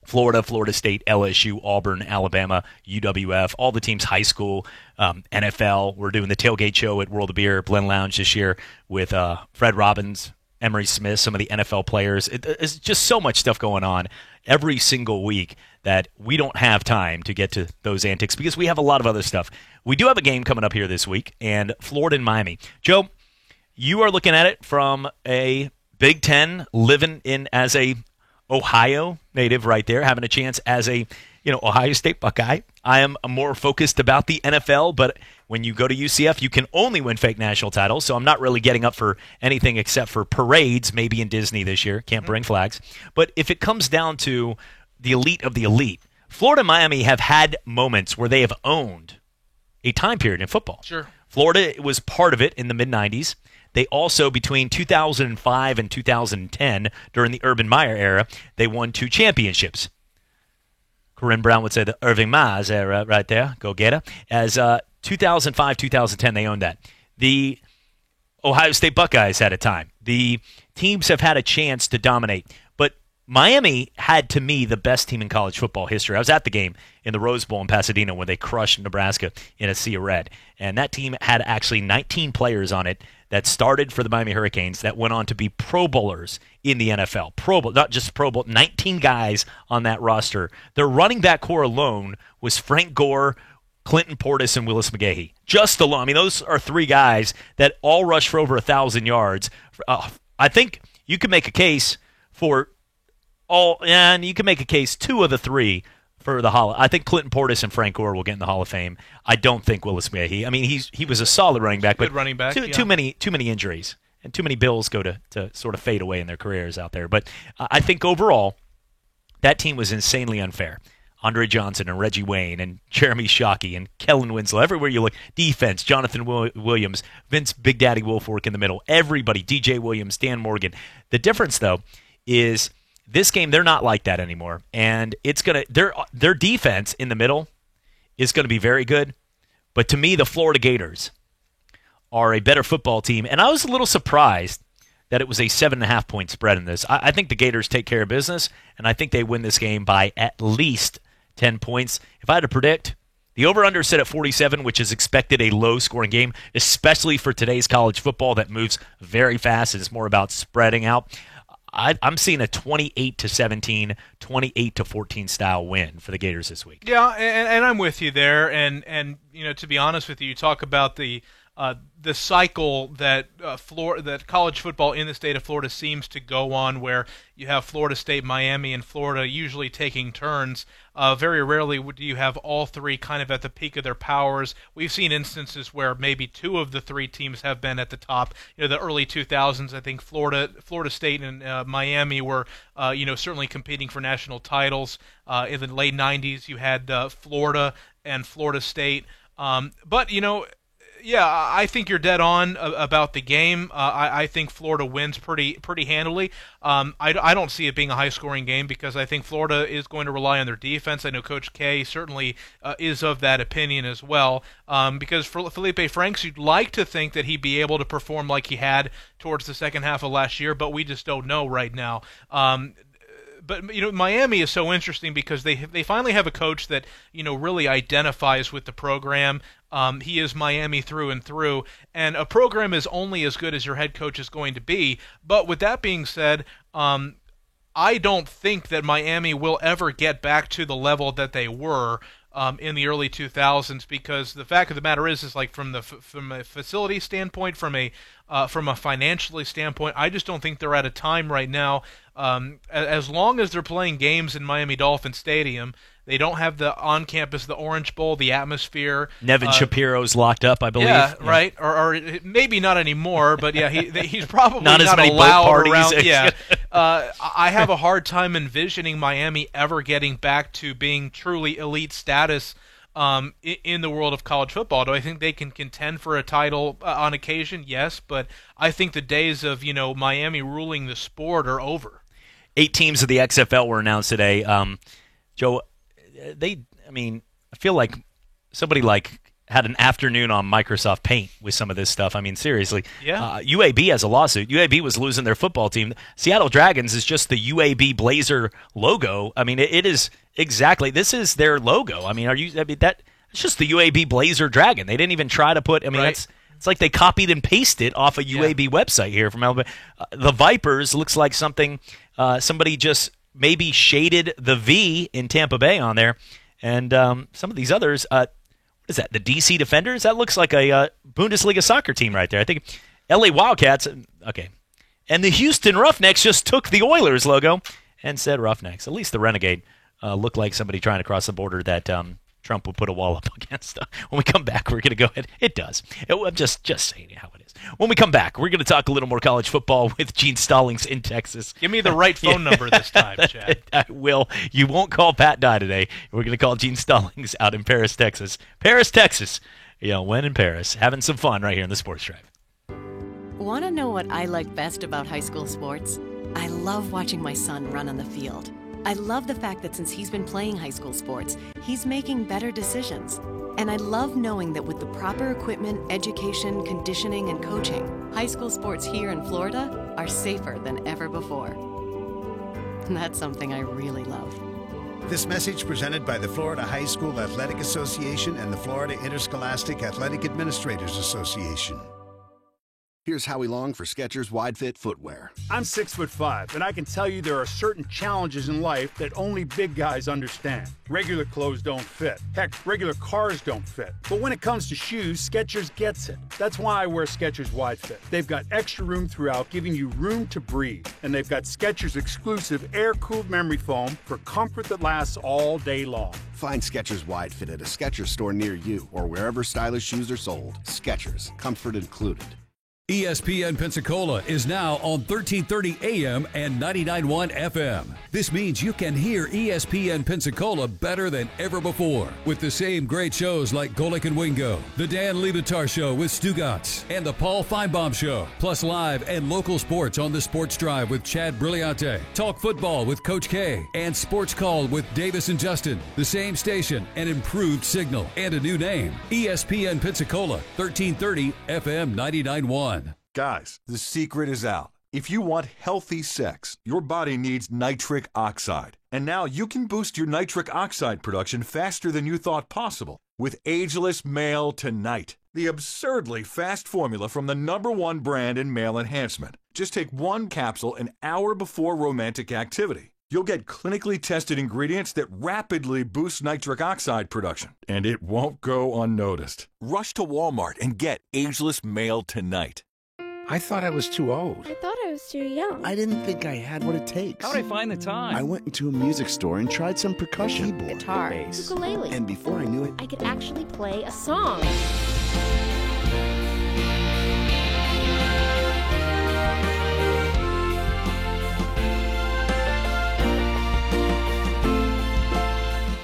Florida, Florida State, LSU, Auburn, Alabama, UWF, all the teams, high school, NFL. We're doing the tailgate show at World of Beer, Blend Lounge this year with Fred Robbins, Emery Smith, some of the NFL players. It's just so much stuff going on every single week that we don't have time to get to those antics because we have a lot of other stuff. We do have a game coming up here this week, and Florida and Miami. Joe, you are looking at it from a Big Ten, living in as a Ohio native right there, having a chance as a Ohio State Buckeye. I am more focused about the NFL, but when you go to UCF, you can only win fake national titles, so I'm not really getting up for anything except for parades, maybe in Disney this year. Can't bring flags. But if it comes down to the elite of the elite, Florida and Miami have had moments where they have owned a time period in football. Sure. Florida was part of it in the mid-'90s. They also, between 2005 and 2010, during the Urban Meyer era, they won 2 championships. Corinne Brown would say the Irving Mize era right there. Go get her. As 2005, 2010, they owned that. The Ohio State Buckeyes had a time. The teams have had a chance to dominate. But Miami had, to me, the best team in college football history. I was at the game in the Rose Bowl in Pasadena when they crushed Nebraska in a sea of red. And that team had actually 19 players on it that started for the Miami Hurricanes that went on to be Pro Bowlers in the NFL. Pro Bowl, not just Pro Bowl, 19 guys on that roster. Their running back core alone was Frank Gore, Clinton Portis and Willis McGahee. Just alone. I mean, those are three guys that all rush for over 1,000 yards. I think you can make a case for and you can make a case two of the three for the Hall. I think Clinton Portis and Frank Gore will get in the Hall of Fame. I don't think Willis McGahee. I mean, he was a solid running back, but good running back, too many injuries and too many Bills go to sort of fade away in their careers out there. But I think overall that team was insanely unfair. Andre Johnson and Reggie Wayne and Jeremy Shockey and Kellen Winslow. Everywhere you look, defense, Jonathan Williams, Vince Big Daddy Wilfork in the middle. Everybody, DJ Williams, Dan Morgan. The difference, though, is this game, they're not like that anymore. And it's going to their defense in the middle is going to be very good. But to me, the Florida Gators are a better football team. And I was a little surprised that it was a 7.5 point spread in this. I think the Gators take care of business, and I think they win this game by at least 10 points. If I had to predict, the over-under set at 47, which is expected a low-scoring game, especially for today's college football that moves very fast and is more about spreading out. I'm seeing a 28-17, 28-14 style win for the Gators this week. Yeah, and I'm with you there. And you know, to be honest with you, you talk about the cycle that that college football in the state of Florida seems to go on, where you have Florida State, Miami, and Florida usually taking turns. Very rarely do you have all three kind of at the peak of their powers. We've seen instances where maybe two of the three teams have been at the top. You know, the early 2000s, I think Florida State and Miami were, certainly competing for national titles. In the late 90s, you had Florida and Florida State. But, you know, yeah, I think you're dead on about the game. I think Florida wins pretty handily. I don't see it being a high-scoring game because I think Florida is going to rely on their defense. I know Coach K certainly is of that opinion as well. Because for Felipe Franks, you'd like to think that he'd be able to perform like he had towards the second half of last year, but we just don't know right now. But, you know, Miami is so interesting because they finally have a coach that, you know, really identifies with the program. He is Miami through and through, and a program is only as good as your head coach is going to be. But with that being said, I don't think that Miami will ever get back to the level that they were in the early 2000s, because the fact of the matter is like from a facility standpoint, from a financially standpoint, I just don't think they're at a time right now. As long as they're playing games in Miami Dolphin Stadium, they don't have the on-campus, the Orange Bowl, the atmosphere. Nevin Shapiro's locked up, I believe. Yeah, right. Or maybe not anymore, but yeah, he's probably not as many allowed boat parties. Around. Yeah, I have a hard time envisioning Miami ever getting back to being truly elite status in the world of college football. Do I think they can contend for a title on occasion? Yes, but I think the days of, you know, Miami ruling the sport are over. 8 teams of the XFL were announced today. Joe, I feel like somebody had an afternoon on Microsoft Paint with some of this stuff. I mean, seriously. Yeah. UAB has a lawsuit. UAB was losing their football team. Seattle Dragons is just the UAB Blazer logo. I mean, it is exactly. This is their logo. I mean, it's just the UAB Blazer Dragon. They didn't even try to put. I mean, right. It's like they copied and pasted off a UAB website here from Alabama. The Vipers looks like something somebody just maybe shaded the V in Tampa Bay on there. And some of these others, what is that, the DC Defenders? That looks like a Bundesliga soccer team right there. I think LA Wildcats, okay. And the Houston Roughnecks just took the Oilers logo and said Roughnecks. At least the Renegade looked like somebody trying to cross the border that Trump would put a wall up against. When we come back, we're going to go ahead. It does. I'm just saying how it is. When we come back, we're going to talk a little more college football with Gene Stallings in Texas. Give me the right phone number this time, Chad. I will. You won't call Pat Dye today. We're going to call Gene Stallings out in Paris, Texas. Paris, Texas. You know, when in Paris. Having some fun right here in the Sports Drive. Want to know what I like best about high school sports? I love watching my son run on the field. I love the fact that since he's been playing high school sports, he's making better decisions. And I love knowing that with the proper equipment, education, conditioning, and coaching, high school sports here in Florida are safer than ever before. And that's something I really love. This message presented by the Florida High School Athletic Association and the Florida Interscholastic Athletic Administrators Association. Here's Howie Long for Skechers Wide Fit Footwear. I'm 6'5", and I can tell you there are certain challenges in life that only big guys understand. Regular clothes don't fit. Heck, regular cars don't fit. But when it comes to shoes, Skechers gets it. That's why I wear Skechers Wide Fit. They've got extra room throughout, giving you room to breathe. And they've got Skechers exclusive air-cooled memory foam for comfort that lasts all day long. Find Skechers Wide Fit at a Skechers store near you or wherever stylish shoes are sold. Skechers, comfort included. ESPN Pensacola is now on 1330 AM and 99.1 FM. This means you can hear ESPN Pensacola better than ever before with the same great shows like Golick and Wingo, The Dan Levitar Show with Stugatz, and The Paul Feinbaum Show, plus live and local sports on the Sports Drive with Chad Brilliante, Talk Football with Coach K, and Sports Call with Davis and Justin. The same station, an improved signal, and a new name. ESPN Pensacola, 1330 FM 99.1. Guys, the secret is out. If you want healthy sex, your body needs nitric oxide. And now you can boost your nitric oxide production faster than you thought possible with Ageless Male Tonight, the absurdly fast formula from the #1 brand in male enhancement. Just take one capsule an hour before romantic activity. You'll get clinically tested ingredients that rapidly boost nitric oxide production, and it won't go unnoticed. Rush to Walmart and get Ageless Male Tonight. I thought I was too old. I thought I was too young. I didn't think I had what it takes. How'd I find the time? I went into a music store and tried some percussion. Keyboard, guitar, bass. ukulele. And before I knew it, I could actually play a song.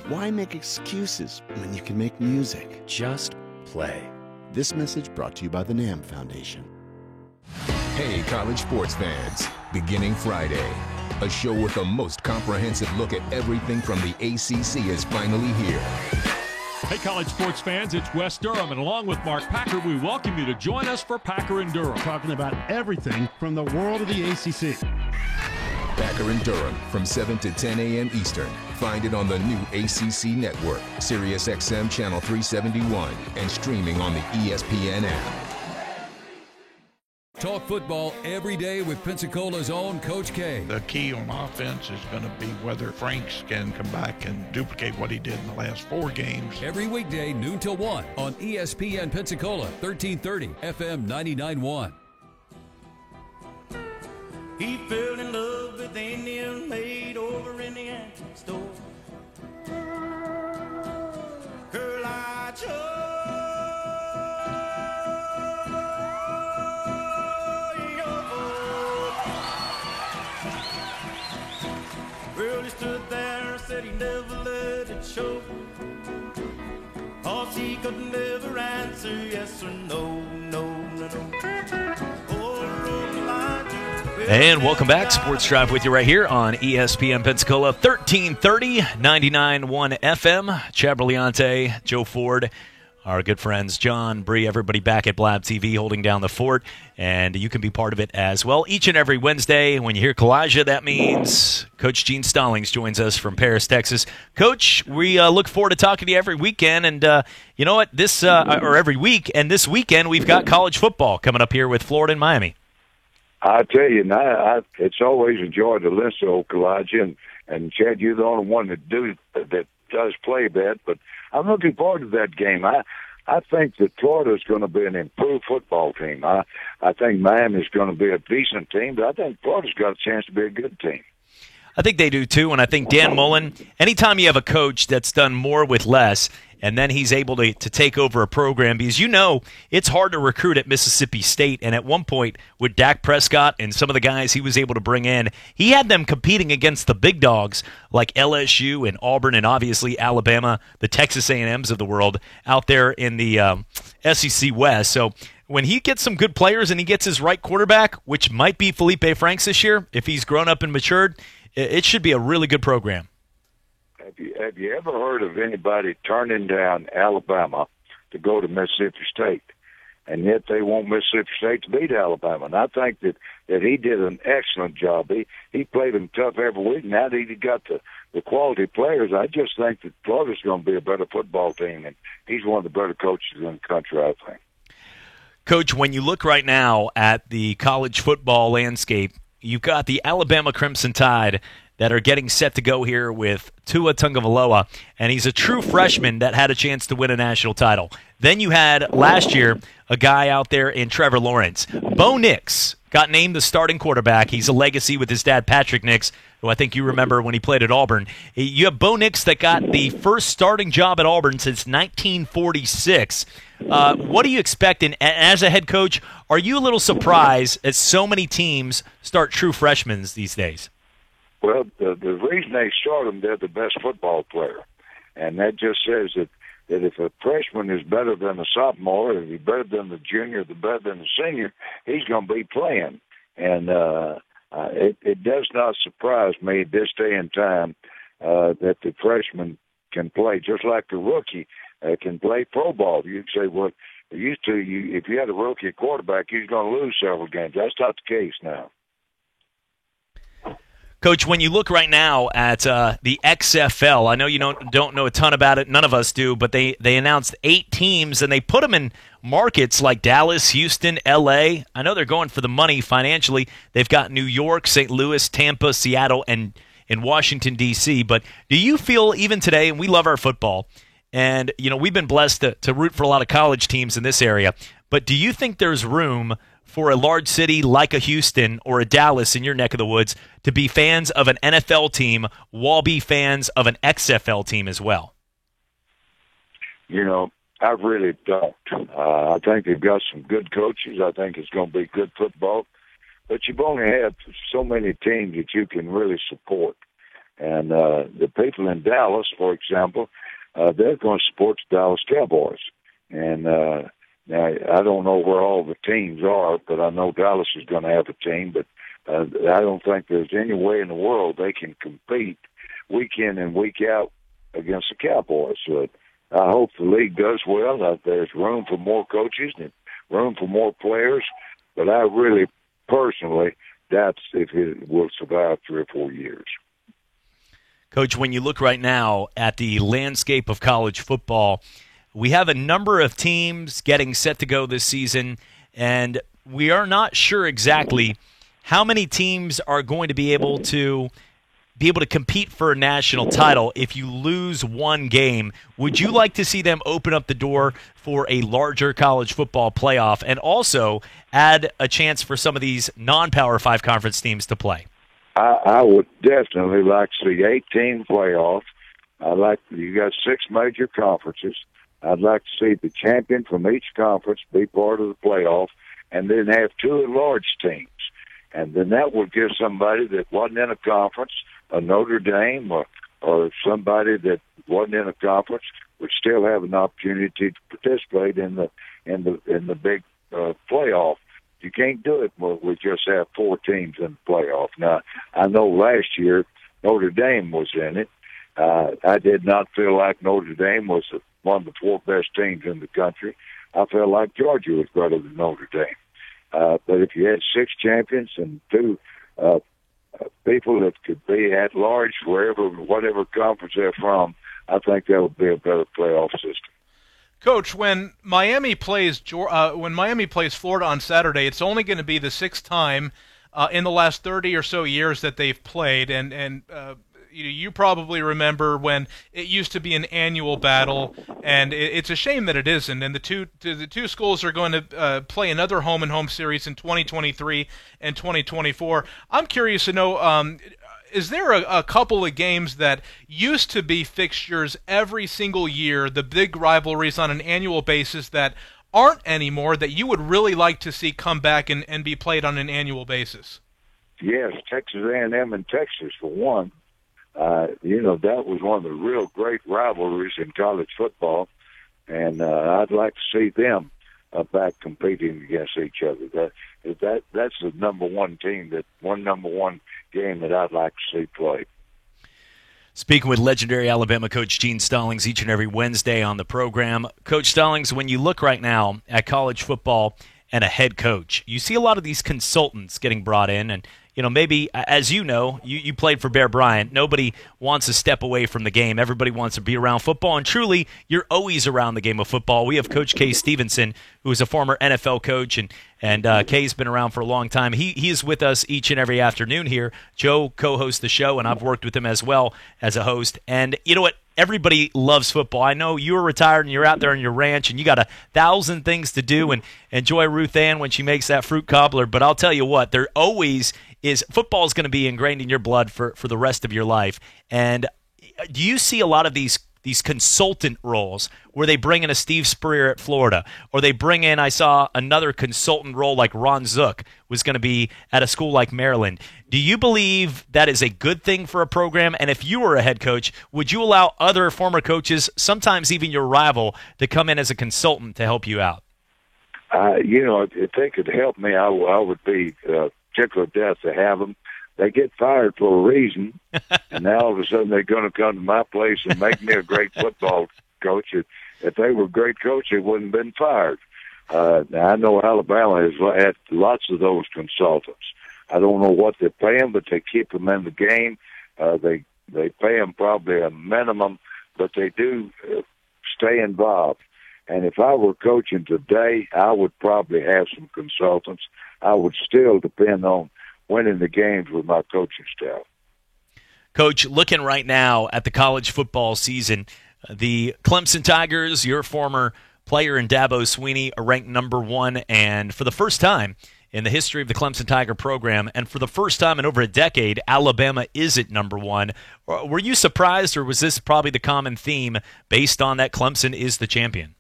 Why make excuses when you can make music? Just play. This message brought to you by the NAMM Foundation. Hey, college sports fans. Beginning Friday, a show with the most comprehensive look at everything from the ACC is finally here. Hey, college sports fans, it's Wes Durham, and along with Mark Packer, we welcome you to join us for Packer and Durham. Talking about everything from the world of the ACC. Packer and Durham from 7 to 10 a.m. Eastern. Find it on the new ACC network, SiriusXM Channel 371, and streaming on the ESPN app. Talk football every day with Pensacola's own Coach K. The key on offense is going to be whether Franks can come back and duplicate what he did in the last 4 games. Every weekday, noon till 1 on ESPN Pensacola, 1330 FM 99.1. He fell in love with the Indian maid over in the antique store. Girl, I chose. Well, he stood there and said he never let it show. Cause he could never answer yes or no, no, no, no. And welcome back. Sports Drive with you right here on ESPN Pensacola, 1330, 99.1 FM. Chad Brilliante, Joe Ford, our good friends John, Bree, everybody back at Blab TV holding down the fort. And you can be part of it as well. Each and every Wednesday, when you hear Kalijah, that means Coach Gene Stallings joins us from Paris, Texas. Coach, we look forward to talking to you every weekend. And you know what? Or every week. And this weekend, we've got college football coming up here with Florida and Miami. I tell you, now it's always a joy to listen to Kalijah, and Chad, you're the only one that does play that. But I'm looking forward to that game. I think that Florida is going to be an improved football team. I think Miami is going to be a decent team, but I think Florida's got a chance to be a good team. I think they do too, and I think Dan Mullen, anytime you have a coach that's done more with less, and then he's able to take over a program, because it's hard to recruit at Mississippi State, and at one point with Dak Prescott and some of the guys he was able to bring in, he had them competing against the big dogs like LSU and Auburn and obviously Alabama, the Texas A&Ms of the world out there in the SEC West. So when he gets some good players and he gets his right quarterback, which might be Felipe Franks this year, if he's grown up and matured, it should be a really good program. Have you ever heard of anybody turning down Alabama to go to Mississippi State, and yet they want Mississippi State to beat Alabama? And I think that he did an excellent job. He played them tough every week. Now that he got the quality players, I just think that Florida's going to be a better football team, and he's one of the better coaches in the country, I think. Coach, when you look right now at the college football landscape, you've got the Alabama Crimson Tide that are getting set to go here with Tua Tagovailoa, and he's a true freshman that had a chance to win a national title. Then you had last year a guy out there in Trevor Lawrence. Bo Nix got named the starting quarterback. He's a legacy with his dad, Patrick Nix, who I think you remember when he played at Auburn. You have Bo Nix that got the first starting job at Auburn since 1946. What do you expect? And as a head coach, are you a little surprised as so many teams start true freshmen these days? Well, the reason they start them, they're the best football player. And that just says that if a freshman is better than a sophomore, if he's better than the junior, better than the senior, he's going to be playing. And it does not surprise me at this day and time that the freshman can play just like the rookie can play pro ball. You say, well, if you had a rookie quarterback, he's going to lose several games. That's not the case now. Coach, when you look right now at the XFL, I know you don't know a ton about it. None of us do, but they announced 8 teams, and they put them in markets like Dallas, Houston, L.A. I know they're going for the money financially. They've got New York, St. Louis, Tampa, Seattle, and in Washington, D.C. But do you feel even today, and we love our football, and we've been blessed to root for a lot of college teams in this area, but do you think there's room for a large city like a Houston or a Dallas in your neck of the woods to be fans of an NFL team while be fans of an XFL team as well? I really don't. I think they've got some good coaches. I think it's going to be good football. But you've only had so many teams that you can really support. And the people in Dallas, for example, they're going to support the Dallas Cowboys. And now, I don't know where all the teams are, but I know Dallas is going to have a team. But I don't think there's any way in the world they can compete week in and week out against the Cowboys. So I hope the league does well. There's room for more coaches and room for more players. But I really, personally, doubt if it will survive 3 or 4 years. Coach, when you look right now at the landscape of college football, we have a number of teams getting set to go this season, and we are not sure exactly how many teams are going to be able to compete for a national title if you lose one game. Would you like to see them open up the door for a larger college football playoff and also add a chance for some of these non-Power 5 conference teams to play? I would definitely like to see 8-team playoff. You got 6 major conferences. I'd like to see the champion from each conference be part of the playoff and then have 2 large teams. And then that would give somebody that wasn't in a conference, a Notre Dame or somebody that wasn't in a conference, would still have an opportunity to participate in the big playoff. You can't do it with just have 4 teams in the playoff. Now, I know last year Notre Dame was in it. I did not feel like Notre Dame was one of the 4 best teams in the country. I felt like Georgia was better than Notre Dame. But if you had 6 champions and 2 people that could be at large whatever conference they're from, I think that would be a better playoff system. Coach, when Miami plays Florida on Saturday, it's only going to be the 6th time in the last 30 or so years that they've played, and you probably remember when it used to be an annual battle, and it's a shame that it isn't. And the two schools are going to play another home-and-home series in 2023 and 2024. I'm curious to know, is there a couple of games that used to be fixtures every single year, the big rivalries on an annual basis that aren't anymore, that you would really like to see come back and be played on an annual basis? Yes, Texas A&M and Texas, for one. That was one of the real great rivalries in college football, and I'd like to see them back competing against each other. That's the number one game that I'd like to see play. Speaking with legendary Alabama coach Gene Stallings each and every Wednesday on the program. Coach Stallings, when you look right now at college football and a head coach, you see a lot of these consultants getting brought in, and maybe, as you know, you played for Bear Bryant. Nobody wants to step away from the game. Everybody wants to be around football, and truly, you're always around the game of football. We have Coach Kay Stevenson, who is a former NFL coach, and Kay's been around for a long time. He is with us each and every afternoon here. Joe co-hosts the show, and I've worked with him as well as a host. And you know what? Everybody loves football. I know you were retired and you're out there on your ranch and you got 1,000 things to do and enjoy Ruth Ann when she makes that fruit cobbler. But I'll tell you what, there always is – football is going to be ingrained in your blood for the rest of your life. And do you see a lot of these consultant roles where they bring in a Steve Spurrier at Florida, or they bring in, I saw another consultant role like Ron Zook was going to be at a school like Maryland. Do you believe that is a good thing for a program? And if you were a head coach, would you allow other former coaches, sometimes even your rival, to come in as a consultant to help you out? If they could help me, I would be tickled to death to have them. They get fired for a reason, and now all of a sudden they're going to come to my place and make me a great football coach. If they were a great coach, they wouldn't have been fired. Now, I know Alabama has had lots of those consultants. I don't know what they pay them, but they keep them in the game. They pay them probably a minimum, but they do stay involved. And if I were coaching today, I would probably have some consultants. I would still depend on winning the games with my coaching staff. Coach, looking right now at the college football season, the Clemson Tigers, your former player in Dabo Swinney, are ranked number 1, and for the first time in the history of the Clemson Tiger program, and for the first time in over a decade, Alabama is at number 1. Were you surprised, or was this probably the common theme based on that Clemson is the champion?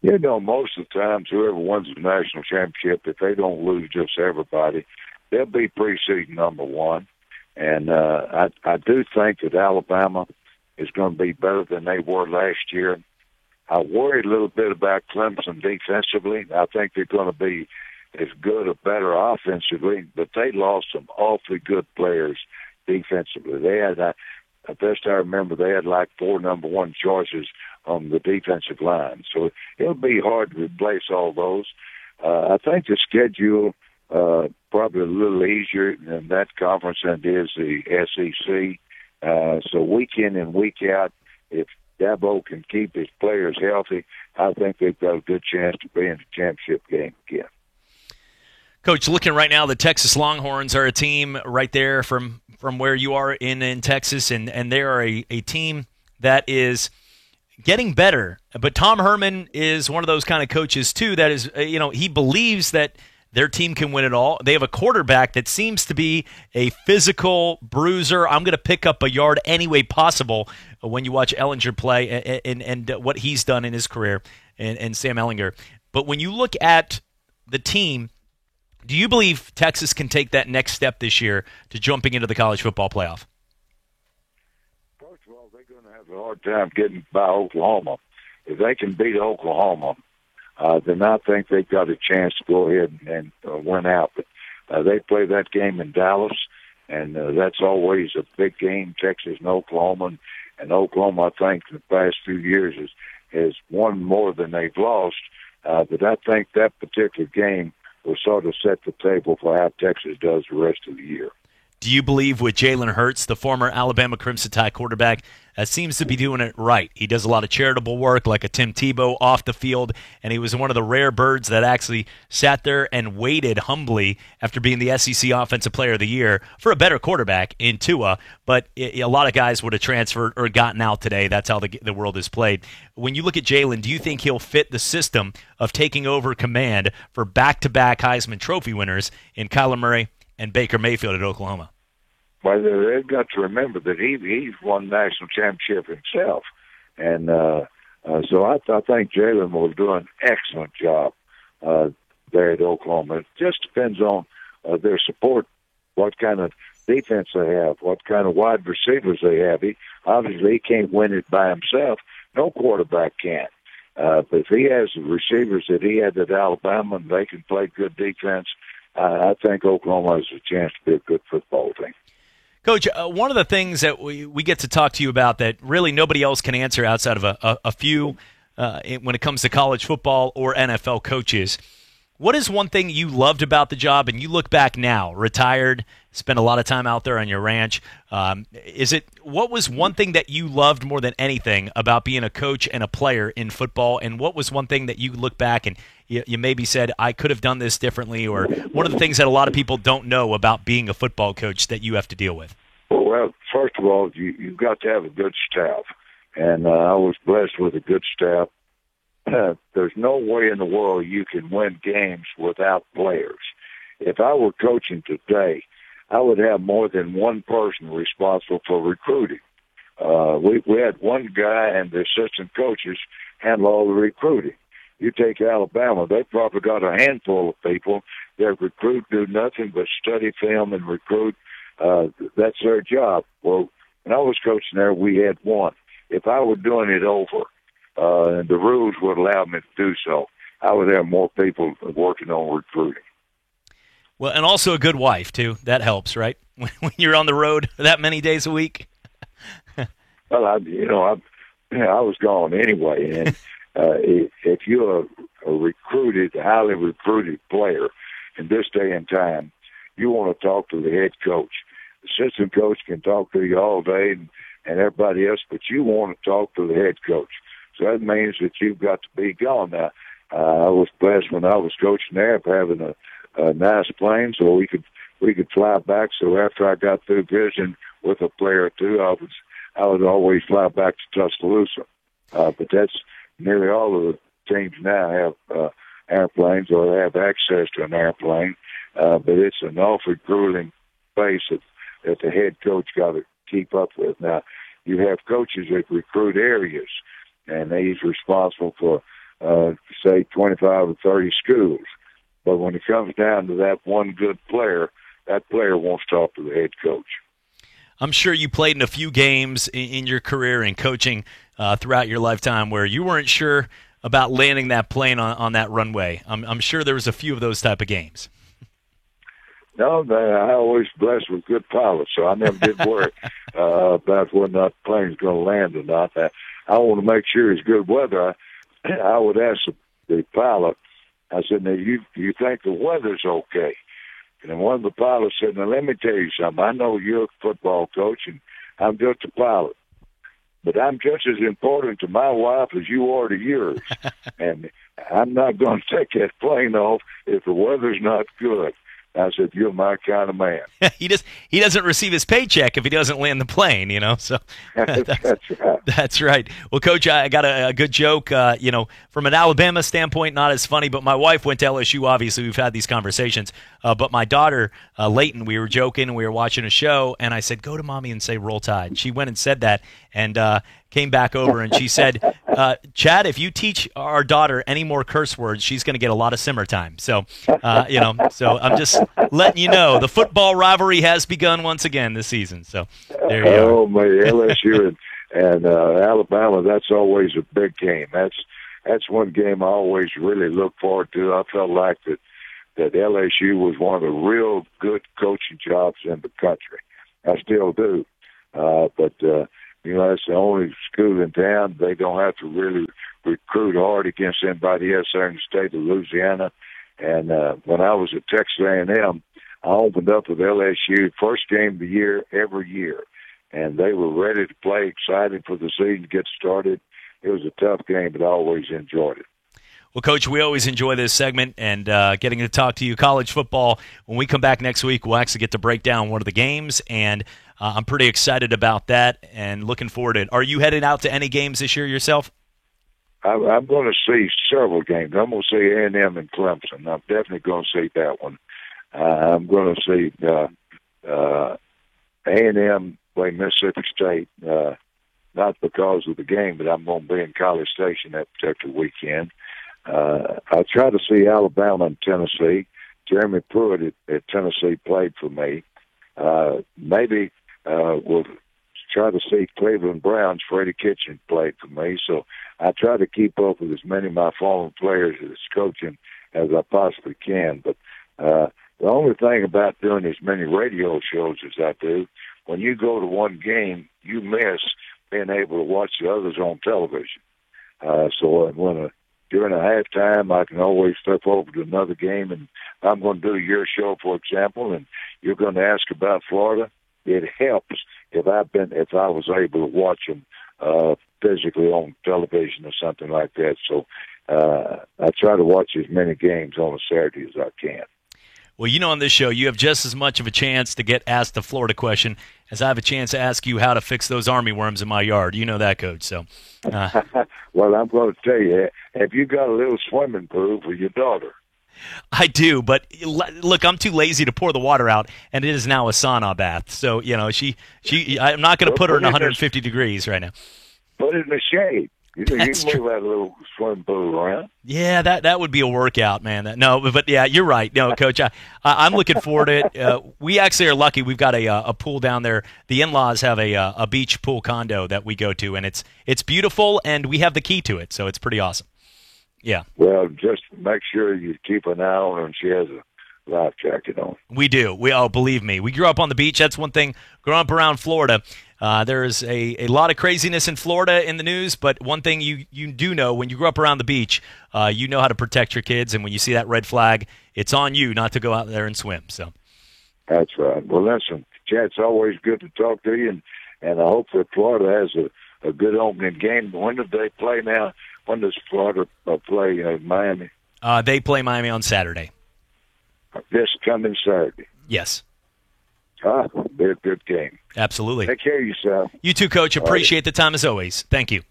Most of the times, whoever wins the national championship, if they don't lose just everybody, they'll be preseason number 1. And I do think that Alabama is going to be better than they were last year. I worried a little bit about Clemson defensively. I think they're going to be as good or better offensively, but they lost some awfully good players defensively. They had, best I remember, they had like 4 number 1 choices on the defensive line. So it'll be hard to replace all those. I think the schedule probably a little easier in that conference than it is the SEC. So week in and week out, if Dabo can keep his players healthy, I think they've got a good chance to be in the championship game again. Coach, looking right now, the Texas Longhorns are a team right there from where you are in Texas, and they are a team that is getting better. But Tom Herman is one of those kind of coaches, too, that is, he believes that their team can win it all. They have a quarterback that seems to be a physical bruiser. I'm going to pick up a yard any way possible when you watch Ehlinger play and what he's done in his career, and Sam Ehlinger. But when you look at the team, do you believe Texas can take that next step this year to jumping into the college football playoff? First of all, they're going to have a hard time getting by Oklahoma. If they can beat Oklahoma, then I think they've got a chance to go ahead and win out. But they play that game in Dallas, and that's always a big game, Texas and Oklahoma. And Oklahoma, I think, in the past few years has won more than they've lost. But I think that particular game will sort of set the table for how Texas does the rest of the year. Do you believe with Jalen Hurts, the former Alabama Crimson Tide quarterback, seems to be doing it right? He does a lot of charitable work like a Tim Tebow off the field, and he was one of the rare birds that actually sat there and waited humbly after being the SEC Offensive Player of the Year for a better quarterback in Tua, but a lot of guys would have transferred or gotten out today. That's how the world is played. When you look at Jalen, do you think he'll fit the system of taking over command for back-to-back Heisman Trophy winners in Kyler Murray and Baker Mayfield at Oklahoma? Well, they've got to remember that he's won national championship himself. And so I think Jalen will do an excellent job there at Oklahoma. It just depends on their support, what kind of defense they have, what kind of wide receivers they have. Obviously, he can't win it by himself. No quarterback can. But if he has the receivers that he had at Alabama and they can play good defense, I think Oklahoma has a chance to be a good football team. Coach, one of the things that we get to talk to you about that really nobody else can answer outside of a few when it comes to college football or NFL coaches, What is one thing you loved about the job, and you look back now, retired, spent a lot of time out there on your ranch? What was one thing that you loved more than anything about being a coach and a player in football, and what was one thing that you look back and you maybe said, I could have done this differently, or one of the things that a lot of people don't know about being a football coach that you have to deal with? Well, first of all, you've got to have a good staff, and I was blessed with a good staff. There's no way in the world you can win games without players. If I were coaching today, I would have more than one person responsible for recruiting. We had one guy and the assistant coaches handle all the recruiting. You take Alabama, they probably got a handful of people that recruit, do nothing but study film and recruit. That's their job. Well, when I was coaching there, we had one. If I were doing it over, and the rules would allow me to do so, I would have more people working on recruiting. Well, and also a good wife, too. That helps, right? When you're on the road that many days a week. Well, I was gone anyway, and if you're a highly recruited player in this day and time, you want to talk to the head coach. The assistant coach can talk to you all day and everybody else, but you want to talk to the head coach. So that means that you've got to be gone. Now, I was blessed when I was coaching there of having a nice plane so we could fly back. So after I got through visiting with a player or two, I would always fly back to Tuscaloosa. But that's nearly all of the teams now have airplanes or have access to an airplane. But it's an awfully grueling place that the head coach got to keep up with. Now, you have coaches that recruit areas, and he's responsible for, say, 25 or 30 schools. But when it comes down to that one good player, that player wants to talk to the head coach. I'm sure you played in a few games in your career and coaching throughout your lifetime where you weren't sure about landing that plane on that runway. I'm sure there was a few of those type of games. No, I always blessed with good pilots, so I never did worry about whether or not the plane's going to land or not. I want to make sure it's good weather. I would ask the pilot, I said, now, you think the weather's okay? And then one of the pilots said, now, let me tell you something. I know you're a football coach, and I'm just a pilot. But I'm just as important to my wife as you are to yours. And I'm not going to take that plane off if the weather's not good. I said, you're my kind of man. He doesn't receive his paycheck if he doesn't land the plane, So that's right. That's right. Well, Coach, I got a good joke. From an Alabama standpoint, not as funny, but my wife went to LSU. Obviously, we've had these conversations. But my daughter, Leighton, we were joking and we were watching a show, and I said, go to mommy and say Roll Tide. She went and said that, and came back over and she said, Chad, if you teach our daughter any more curse words, she's going to get a lot of simmer time. So, so I'm just letting you know the football rivalry has begun once again this season. So there you go. Oh, my LSU and Alabama, that's always a big game. That's one game I always really look forward to. I felt like that LSU was one of the real good coaching jobs in the country. I still do. But that's the only school in town. They don't have to really recruit hard against anybody else there in the state of Louisiana. And when I was at Texas A&M, I opened up with LSU, first game of the year, every year. And they were ready to play, excited for the season to get started. It was a tough game, but I always enjoyed it. Well, Coach, we always enjoy this segment and getting to talk to you college football. When we come back next week, we'll actually get to break down one of the games, and I'm pretty excited about that and looking forward to it. Are you headed out to any games this year yourself? I'm going to see several games. I'm going to see A&M and Clemson. I'm definitely going to see that one. I'm going to see A&M play Mississippi State, not because of the game, but I'm going to be in College Station that particular weekend. I'll try to see Alabama and Tennessee. Jeremy Pruitt at Tennessee played for me. Maybe we'll try to see Cleveland Browns. Freddie Kitchen played for me. So I try to keep up with as many of my former players as coaching as I possibly can. But the only thing about doing as many radio shows as I do, when you go to one game, you miss being able to watch the others on television. So when a during a halftime, I can always flip over to another game, and I'm going to do your show, for example, and you're going to ask about Florida. It helps if I was able to watch them physically on television or something like that. So I try to watch as many games on a Saturday as I can. Well, you know, on this show, you have just as much of a chance to get asked the Florida question as I have a chance to ask you how to fix those army worms in my yard. You know that, Coach. So, well, I'm going to tell you, have you got a little swimming pool for your daughter? I do, but look, I'm too lazy to pour the water out, and it is now a sauna bath. So, you know, I'm not going to put her in 150 degrees right now. Put it in the shade. You can move that little swimming pool around. Yeah, that would be a workout, man. But yeah, you're right. No, Coach, I'm looking forward to it. We actually are lucky. We've got a pool down there. The in-laws have a beach pool condo that we go to, and it's beautiful, and we have the key to it, so it's pretty awesome. Yeah. Well, just make sure you keep an eye on her, and she has a life jacket on. We do. Believe me. We grew up on the beach. That's one thing. Growing up around Florida, there's a lot of craziness in Florida in the news, but one thing you do know, when you grow up around the beach, you know how to protect your kids, and when you see that red flag, it's on you not to go out there and swim. So. That's right. Well, listen, Chad, it's always good to talk to you, and I hope that Florida has a good opening game. When do they play now? When does Florida play Miami? They play Miami on Saturday. This coming Saturday? Yes. They're a good game. Absolutely. Take care of yourself. You too, Coach. Appreciate the time as always. Thank you.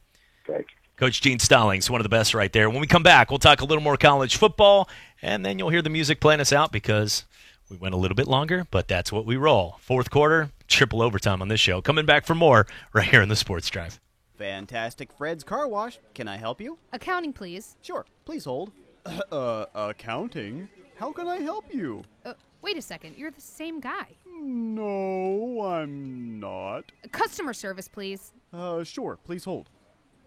Thank you. Coach Gene Stallings, one of the best right there. When we come back, we'll talk a little more college football, and then you'll hear the music playing us out because we went a little bit longer, but that's what we roll. Fourth quarter, triple overtime on this show. Coming back for more right here in the Sports Drive. Fantastic Fred's Car Wash. Can I help you? Accounting, please. Sure. Please hold. Accounting? How can I help you? Wait a second. You're the same guy. No, I'm not. Customer service, please. Sure. Please hold.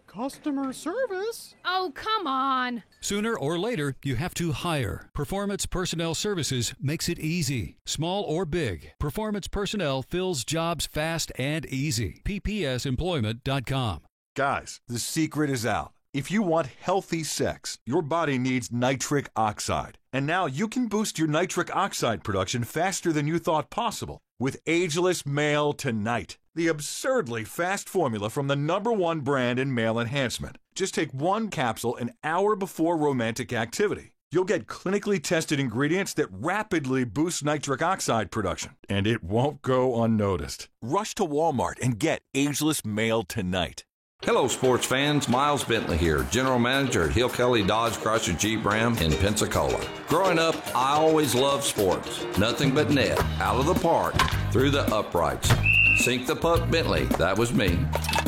Customer service? Oh, come on. Sooner or later, you have to hire. Performance Personnel Services makes it easy. Small or big, Performance Personnel fills jobs fast and easy. PPSemployment.com. Guys, the secret is out. If you want healthy sex, your body needs nitric oxide. And now you can boost your nitric oxide production faster than you thought possible with Ageless Male Tonight, the absurdly fast formula from the #1 brand in male enhancement. Just take one capsule an hour before romantic activity. You'll get clinically tested ingredients that rapidly boost nitric oxide production, and it won't go unnoticed. Rush to Walmart and get Ageless Male Tonight. Hello, sports fans. Miles Bentley here, General Manager at Hill Kelly Dodge Chrysler Jeep Ram in Pensacola. Growing up, I always loved sports. Nothing but net, out of the park, through the uprights. Sink the puck Bentley, that was me.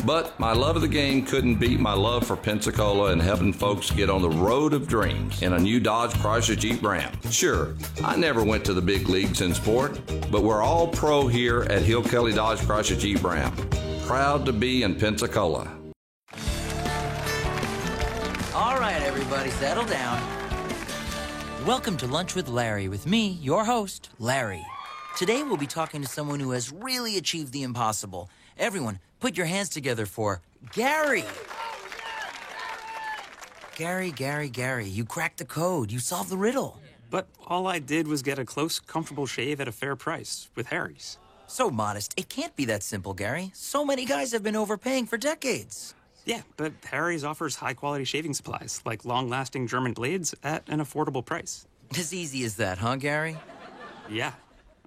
But my love of the game couldn't beat my love for Pensacola and helping folks get on the road of dreams in a new Dodge Chrysler Jeep Ram. Sure, I never went to the big leagues in sport, but we're all pro here at Hill Kelly Dodge Chrysler Jeep Ram. Proud to be in Pensacola. All right, everybody, settle down. Welcome to Lunch with Larry with me, your host, Larry. Today we'll be talking to someone who has really achieved the impossible. Everyone, put your hands together for Gary. Gary, you cracked the code. You solved the riddle. But all I did was get a close, comfortable shave at a fair price with Harry's. So modest. It can't be that simple, Gary. So many guys have been overpaying for decades. Yeah, but Harry's offers high-quality shaving supplies, like long-lasting German blades, at an affordable price. As easy as that, huh, Gary? Yeah.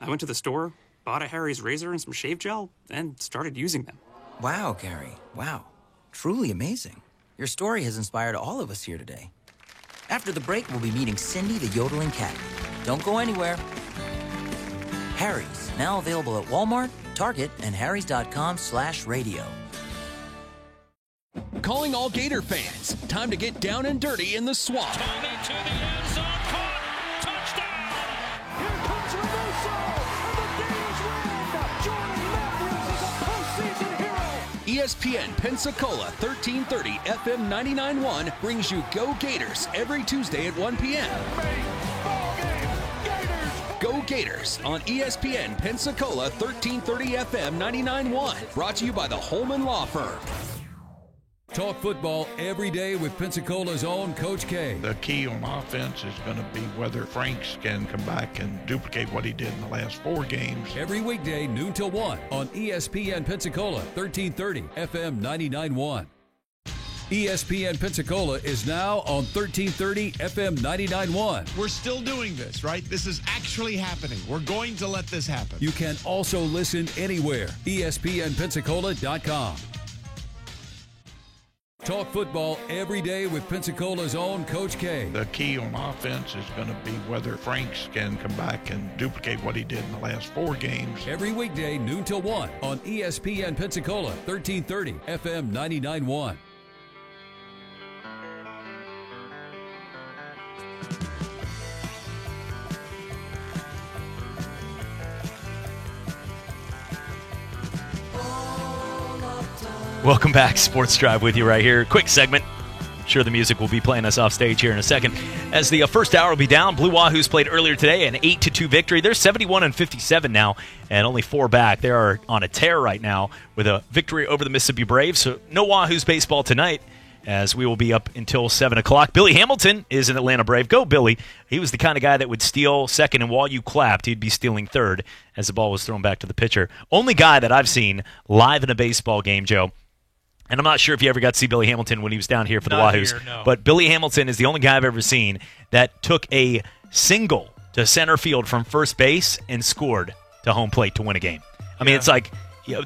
I went to the store, bought a Harry's razor and some shave gel, and started using them. Wow, Gary. Wow. Truly amazing. Your story has inspired all of us here today. After the break, we'll be meeting Cindy the Yodeling Cat. Don't go anywhere. Harry's, now available at Walmart, Target, and harrys.com/radio. Calling all Gator fans. Time to get down and dirty in the swamp. Tony to the end zone, caught, touchdown! Here comes Russo, and the Gators win! Jordan Matthews is a postseason hero! ESPN Pensacola 1330 FM 99.1 brings you Go Gators every Tuesday at 1 p.m. Go Gators on ESPN Pensacola 1330 FM 99.1. Brought to you by the Holman Law Firm. Talk football every day with Pensacola's own Coach K. The key on offense is going to be whether Franks can come back and duplicate what he did in the last 4 games. Every weekday, noon till 1 on ESPN Pensacola, 1330 FM 99.1. ESPN Pensacola is now on 1330 FM 99.1. We're still doing this, right? This is actually happening. We're going to let this happen. You can also listen anywhere. ESPNPensacola.com. Talk football every day with Pensacola's own Coach K. The key on offense is going to be whether Franks can come back and duplicate what he did in the last 4 games. Every weekday, noon till 1 on ESPN Pensacola, 1330 FM 99.1. Welcome back. Sports Drive with you right here. Quick segment. I'm sure the music will be playing us off stage here in a second. As the first hour will be down, Blue Wahoos played earlier today, an 8-2 victory. They're 71-57 now, and only 4 back. They are on a tear right now with a victory over the Mississippi Braves. So no Wahoos baseball tonight, as we will be up until 7 o'clock. Billy Hamilton is an Atlanta Brave. Go, Billy. He was the kind of guy that would steal second, and while you clapped, he'd be stealing third as the ball was thrown back to the pitcher. Only guy that I've seen live in a baseball game, Joe. And I'm not sure if you ever got to see Billy Hamilton when he was down here for the Wahoos. Here, no. But Billy Hamilton is the only guy I've ever seen that took a single to center field from first base and scored to home plate to win a game. I mean, it's like, you know,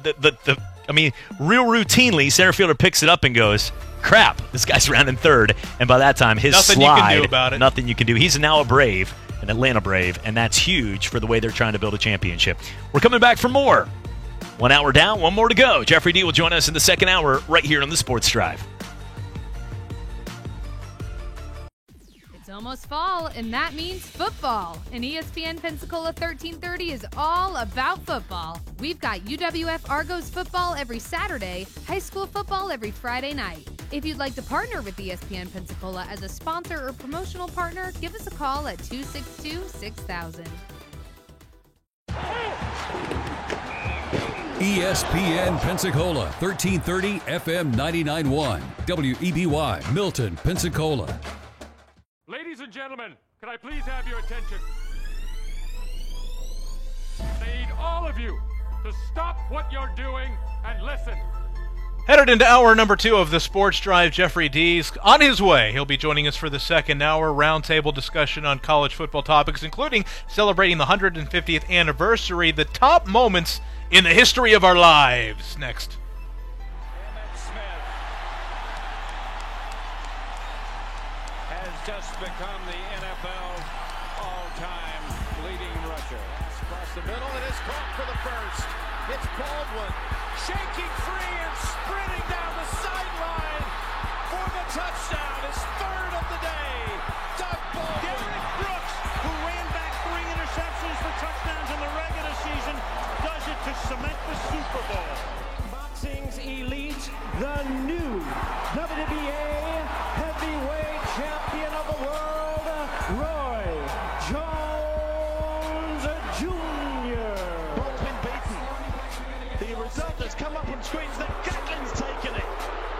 real routinely, center fielder picks it up and goes, crap, this guy's rounding third. And by that time, his nothing slide, you can do about it. Nothing you can do. He's now a Brave, an Atlanta Brave, and that's huge for the way they're trying to build a championship. We're coming back for more. 1 hour down, 1 more to go. Jeffrey D will join us in the second hour right here on the Sports Drive. It's almost fall, and that means football. And ESPN Pensacola 1330 is all about football. We've got UWF Argos football every Saturday, high school football every Friday night. If you'd like to partner with ESPN Pensacola as a sponsor or promotional partner, give us a call at 262-6000. ESPN Pensacola, 1330 FM 99.1. WEBY, Milton, Pensacola. Ladies and gentlemen, can I please have your attention? I need all of you to stop what you're doing and listen. Headed into hour number 2 of the Sports Drive, Jeffrey D's on his way. He'll be joining us for the second hour roundtable discussion on college football topics, including celebrating the 150th anniversary, the top moments in the history of our lives. Next. Emmitt Smith has just become the NFL's all-time leading rusher. Across the middle, it is caught for the first. It's Baldwin shaking free and sprinting down the sideline for the touchdown. His third of the day. Doug Baldwin. Derek Brooks, who ran back 3 interceptions for touchdowns in the regular season, does it to cement the Super Bowl. Boxing's elite, the new WBA heavyweight champion of the world, Roy Jones Jr. Both been beaten. The result has come up on screens that Gatlin's taken it.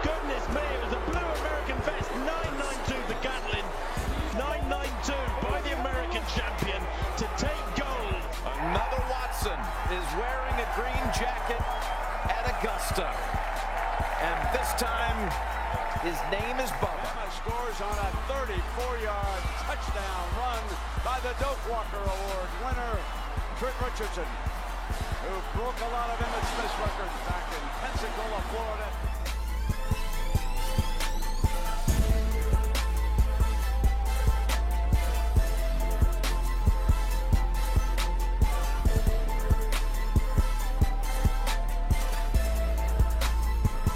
Goodness me, it was a blue American vest, 992 the Gatlin. 992 by the American champion to take gold. Another Watson is wearing a green jacket at Augusta. And this time, his name is Bubba. Emma scores on a 34-yard touchdown run by the Doak Walker Award winner, Trick Richardson, who broke a lot of Emmitt Smith's records back in Pensacola, Florida.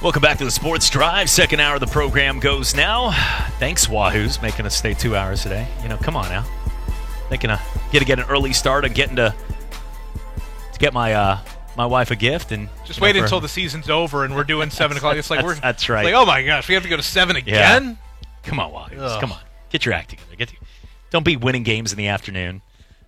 Welcome back to the Sports Drive. Second hour of the program goes now. Thanks, Wahoos, making us stay 2 hours today. You know, come on now. Thinking get an early start and getting to get my my wife a gift and just wait until the season's over and we're doing 7 o'clock. It's like that's right. It's like, oh my gosh, we have to go to 7 again. Yeah. Come on, Wahoos. Come on, get your act together. Don't be winning games in the afternoon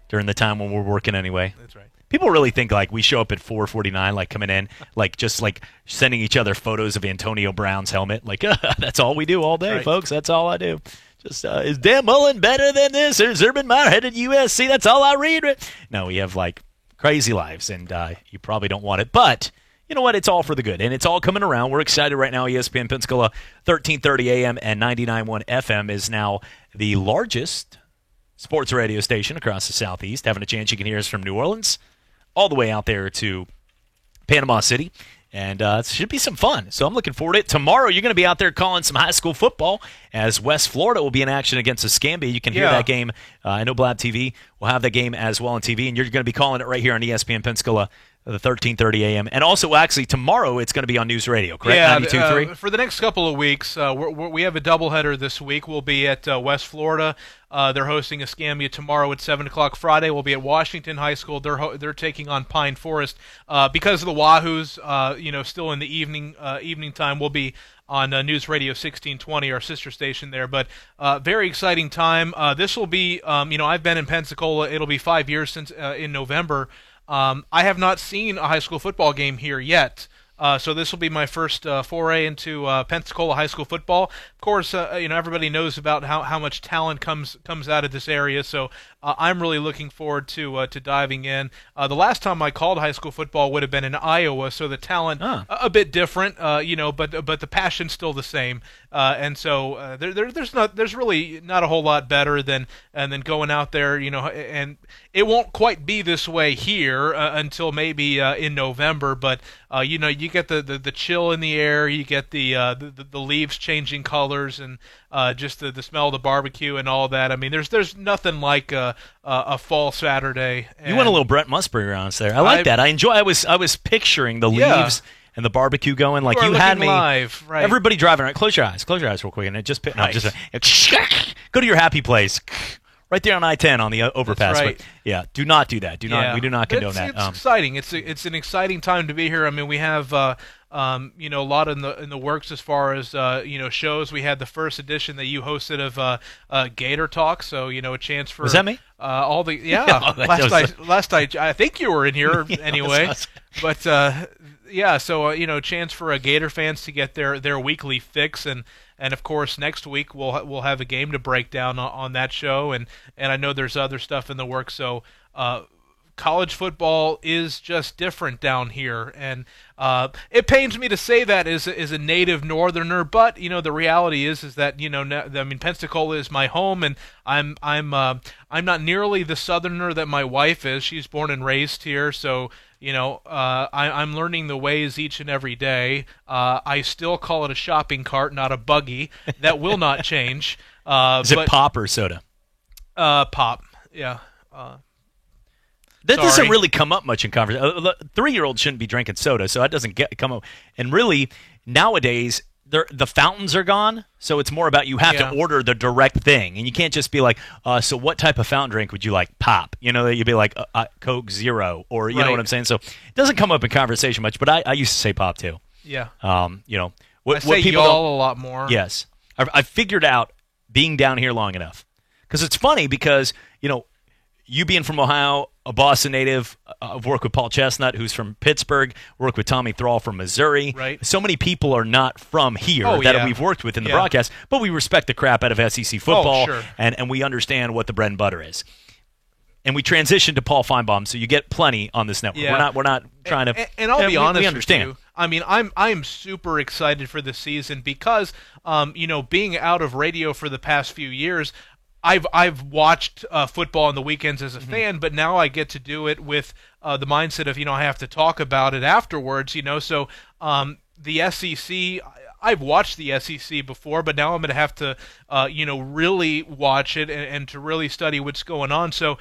during the time when we're working anyway. That's right. People really think like we show up at 4:49, like coming in, like just like sending each other photos of Antonio Brown's helmet. Like that's all we do all day, Right. folks. That's all I do. Just is Dan Mullen better than this? Or is Urban Meyer headed USC? That's all I read. No, we have like crazy lives, and you probably don't want it. But you know what? It's all for the good, and it's all coming around. We're excited right now. ESPN Pensacola, 1330 AM and 99.1 FM is now the largest sports radio station across the Southeast. Having a chance, you can hear us from New Orleans all the way out there to Panama City. And it should be some fun. So I'm looking forward to it. Tomorrow, you're going to be out there calling some high school football as West Florida will be in action against Escambia. You can hear that game. I know Blab TV will have that game as well on TV. And you're going to be calling it right here on ESPN Pensacola, the 1330 AM. And also, actually, tomorrow it's going to be on News Radio, correct? Yeah, 92.3? For the next couple of weeks, we have a doubleheader this week. We'll be at West Florida. They're hosting Escambia tomorrow at 7 o'clock. Friday, we'll be at Washington High School. They're taking on Pine Forest. Because of the Wahoos, still in the evening time, we'll be on News Radio 1620, our sister station there. But very exciting time. This will be, I've been in Pensacola. It'll be 5 years since in November. I have not seen a high school football game here yet. So this will be my first foray into Pensacola high school football. Of course, everybody knows about how much talent comes out of this area. So I'm really looking forward to diving in. The last time I called high school football would have been in Iowa, so the talent a bit different, but the passion's still the same. And so there's really not a whole lot better than going out there, and it won't quite be this way here until maybe in November. But you get the chill in the air, you get the leaves changing colors, and just the smell of the barbecue and all that. I mean, there's nothing like a fall Saturday. You went a little Brent Musburger on us there. I like that. I enjoy. I was picturing the leaves and the barbecue going like you had me. Live, right. Everybody driving. Right, close your eyes real quick, and it just go to your happy place. Right there on I-10 on the overpass. That's right. But yeah, do not do that. We do not condone that. It's exciting. It's an exciting time to be here. I mean, we have a lot in the works as far as shows. We had the first edition that you hosted of Gator Talk, so a chance for was that me? All the last I think you were in here anyway, but so chance for Gator fans to get their weekly fix. And of course, next week we'll have a game to break down on that show, and I know there's other stuff in the works. So college football is just different down here, and it pains me to say that as a native Northerner, but the reality is that Pensacola is my home, and I'm not nearly the Southerner that my wife is. She's born and raised here, so. I'm learning the ways each and every day. I still call it a shopping cart, not a buggy. That will not change. Is it pop or soda? Pop, yeah. That doesn't really come up much in conversation. 3-year-olds shouldn't be drinking soda, so that doesn't come up. And really, nowadays, the fountains are gone, so it's more about you have to order the direct thing, and you can't just be like, so what type of fountain drink would you like? Pop. You'd be like Coke Zero, or you know what I'm saying? So it doesn't come up in conversation much, but I used to say pop too. Yeah. What I say people y'all a lot more. Yes. I've figured out being down here long enough. Because it's funny because, you being from Ohio, a Boston native, I've worked with Paul Chestnut, who's from Pittsburgh, worked with Tommy Thrall from Missouri. Right. So many people are not from here that we've worked with in the broadcast, but we respect the crap out of SEC football, sure. and we understand what the bread and butter is. And we transitioned to Paul Feinbaum, so you get plenty on this network. Yeah. We're not trying to. And I'll be honest we understand. with you. I mean, I'm super excited for the season because, being out of radio for the past few years, I've watched football on the weekends as a fan, but now I get to do it with the mindset of I have to talk about it afterwards. So the SEC. I've watched the SEC before, but now I'm going to have to, really watch it and to really study what's going on. So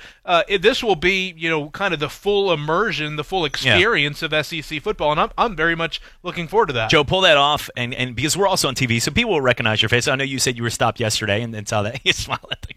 this will be, kind of the full immersion, the full experience of SEC football, and I'm very much looking forward to that. Joe, pull that off, and because we're also on TV, so people will recognize your face. I know you said you were stopped yesterday and saw that. You smile at the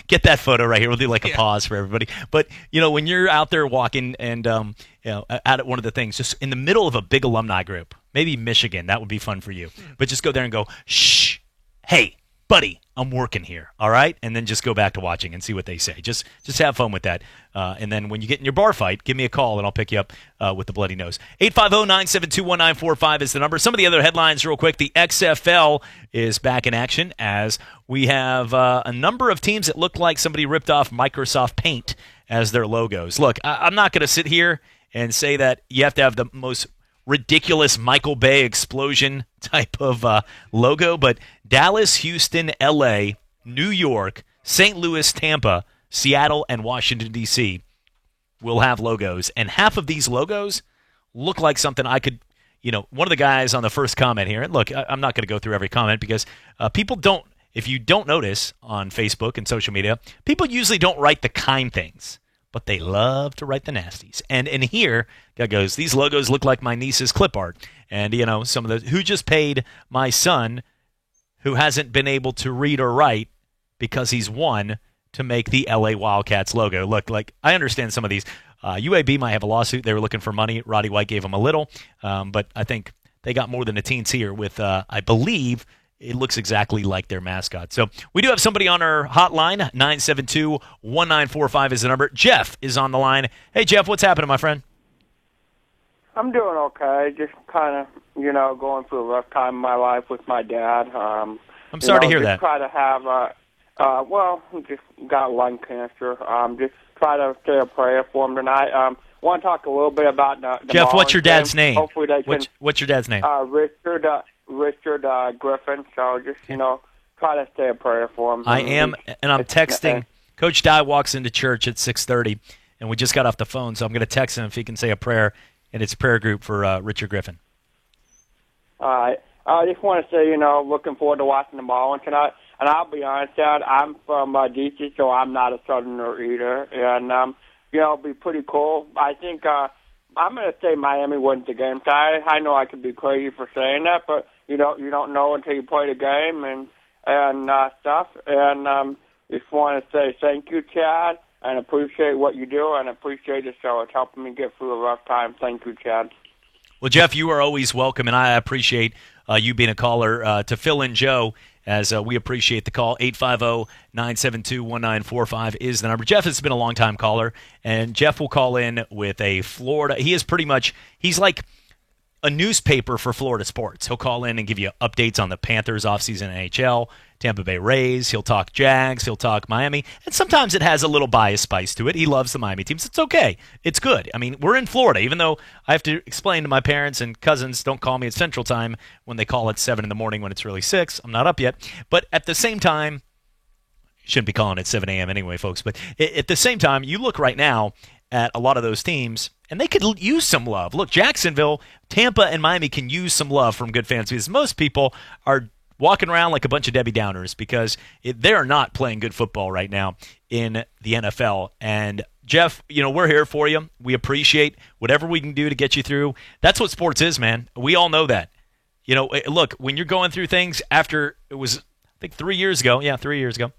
get that photo right here. We'll do like a pause for everybody. But when you're out there walking and at one of the things, just in the middle of a big alumni group. Maybe Michigan, that would be fun for you. But just go there and go, shh, hey, buddy, I'm working here, all right? And then just go back to watching and see what they say. Just have fun with that. And then when you get in your bar fight, give me a call, and I'll pick you up with the bloody nose. 850-972-1945 is the number. Some of the other headlines real quick. The XFL is back in action as we have a number of teams that look like somebody ripped off Microsoft Paint as their logos. Look, I'm not going to sit here and say that you have to have the most ridiculous Michael Bay explosion type of logo, but Dallas, Houston, LA, New York, St. Louis, Tampa, Seattle, and Washington, D.C. will have logos. And half of these logos look like something I could, one of the guys on the first comment here, and look, I'm not going to go through every comment because people don't, if you don't notice on Facebook and social media, people usually don't write the kind things, but they love to write the nasties. And in here, guy goes, these logos look like my niece's clip art. And, some of the, who just paid my son, who hasn't been able to read or write because he's won, to make the LA Wildcats logo. Look, like, I understand some of these. UAB might have a lawsuit. They were looking for money. Roddy White gave them a little. But I think they got more than a teens here with, I believe, it looks exactly like their mascot. So we do have somebody on our hotline. 972-1945 is the number. Jeff is on the line. Hey, Jeff, what's happening, my friend? I'm doing okay. Just kind of, going through a rough time in my life with my dad. I'm sorry to hear that. Try to have, just got lung cancer. Just try to say a prayer for him tonight. Want to talk a little bit about the Jeff, Marlins what's your dad's name? Hopefully they can. What's your dad's name? Richard Griffin. So just, try to say a prayer for him. I am, and I'm texting. Coach Dye walks into church at 6:30, and we just got off the phone, so I'm going to text him if he can say a prayer, and it's a prayer group for Richard Griffin. All right. I just want to say, looking forward to watching the Marlins tonight. And I'll be honest, Dad, I'm from D.C., so I'm not a Southerner either. And, it'll be pretty cool. I think I'm going to say Miami wins the game. So I know I could be crazy for saying that, but you don't know until you play the game and stuff. And just want to say thank you, Chad, and appreciate what you do, and appreciate the show. It's helping me get through a rough time. Thank you, Chad. Well, Jeff, you are always welcome, and I appreciate you being a caller to fill in Joe, as we appreciate the call. 850-972-1945 is the number. Jeff has been a long-time caller, and Jeff will call in with a Florida. He is pretty much – he's like a newspaper for Florida sports. He'll call in and give you updates on the Panthers offseason NHL, Tampa Bay Rays. He'll talk Jags. He'll talk Miami. And sometimes it has a little bias spice to it. He loves the Miami teams. It's okay. It's good. I mean, we're in Florida, even though I have to explain to my parents and cousins, don't call me at Central Time when they call at 7 in the morning when it's really 6. I'm not up yet. But at the same time, shouldn't be calling at 7 a.m. anyway, folks. But at the same time, you look right now at a lot of those teams, and they could use some love. Look, Jacksonville, Tampa, and Miami can use some love from good fans because most people are walking around like a bunch of Debbie Downers because they are not playing good football right now in the NFL. And, Jeff, we're here for you. We appreciate whatever we can do to get you through. That's what sports is, man. We all know that. Look, when you're going through things after it was, I think 3 years ago. Yeah, 3 years ago.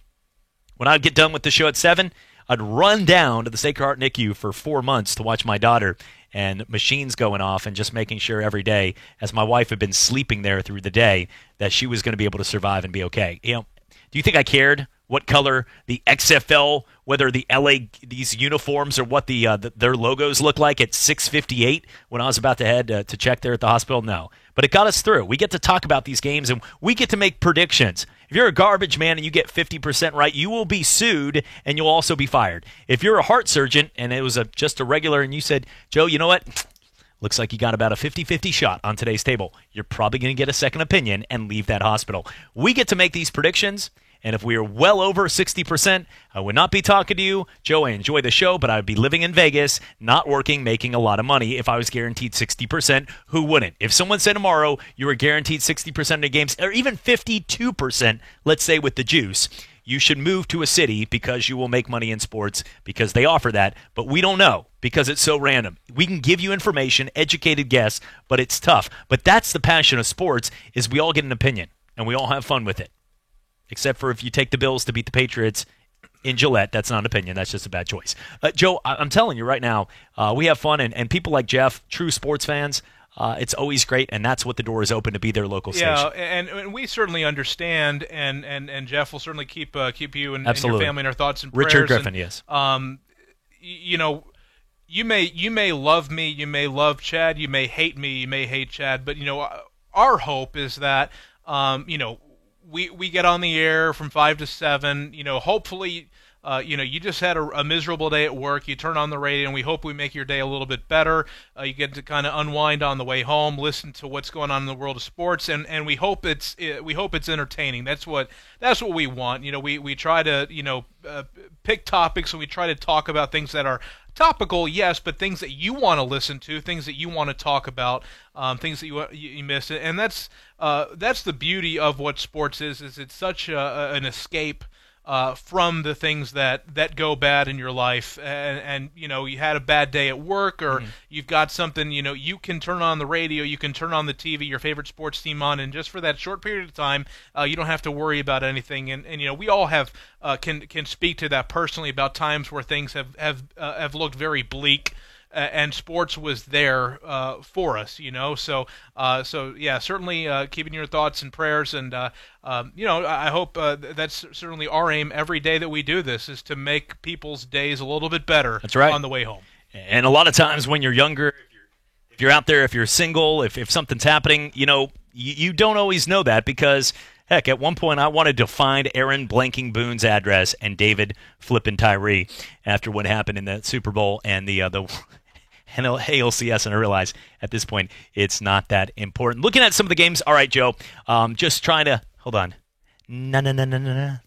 When I'd get done with the show at 7, I'd run down to the Sacred Heart NICU for 4 months to watch my daughter and machines going off and just making sure every day, as my wife had been sleeping there through the day, that she was going to be able to survive and be okay. Do you think I cared what color the XFL, whether the LA, these uniforms or what their logos look like at 6:58 when I was about to head to check there at the hospital? No. But it got us through. We get to talk about these games, and we get to make predictions. If you're a garbage man and you get 50% right, you will be sued, and you'll also be fired. If you're a heart surgeon and it was just a regular and you said, Joe, you know what? Looks like you got about a 50-50 shot on today's table. You're probably going to get a second opinion and leave that hospital. We get to make these predictions. And if we are well over 60%, I would not be talking to you. Joe, I enjoy the show, but I would be living in Vegas, not working, making a lot of money if I was guaranteed 60%. Who wouldn't? If someone said tomorrow you were guaranteed 60% of the games, or even 52%, let's say with the juice, you should move to a city because you will make money in sports because they offer that. But we don't know because it's so random. We can give you information, educated guess, but it's tough. But that's the passion of sports, is we all get an opinion, and we all have fun with it. Except for if you take the Bills to beat the Patriots in Gillette, that's not an opinion. That's just a bad choice. Joe, I'm telling you right now, we have fun, and people like Jeff, true sports fans, it's always great, and that's what the door is open to be their local station. Yeah, and we certainly understand, and Jeff will certainly keep you and your family in our thoughts and prayers. Richard Griffin, and, yes. You know, you may love me, you may love Chad, you may hate me, you may hate Chad, but our hope is that we get on the air from 5 to 7. Hopefully. You just had a miserable day at work. You turn on the radio, and we hope we make your day a little bit better. You get to kind of unwind on the way home, listen to what's going on in the world of sports, and we hope it's entertaining. That's what we want. We try to pick topics, and we try to talk about things that are topical, yes, but things that you want to listen to, things that you want to talk about, things that you miss, and that's the beauty of what sports is it's such an escape from the things that go bad in your life, and you had a bad day at work, or you've got something, you can turn on the radio, you can turn on the TV, your favorite sports team on, and just for that short period of time, you don't have to worry about anything, and we all have can speak to that personally about times where things have looked very bleak. And sports was there for us, So yeah, certainly keeping your thoughts and prayers, and I hope that's certainly our aim every day that we do this, is to make people's days a little bit better. That's right. On the way home. And a lot of times when you're younger, if you're out there, if you're single, if something's happening, you don't always know that, because heck, at one point I wanted to find Aaron Blanking Boone's address and David Flippin' Tyree after what happened in the Super Bowl and the ALCS, and I realize at this point it's not that important. Looking at some of the games, all right, Joe, just trying to – hold on. No.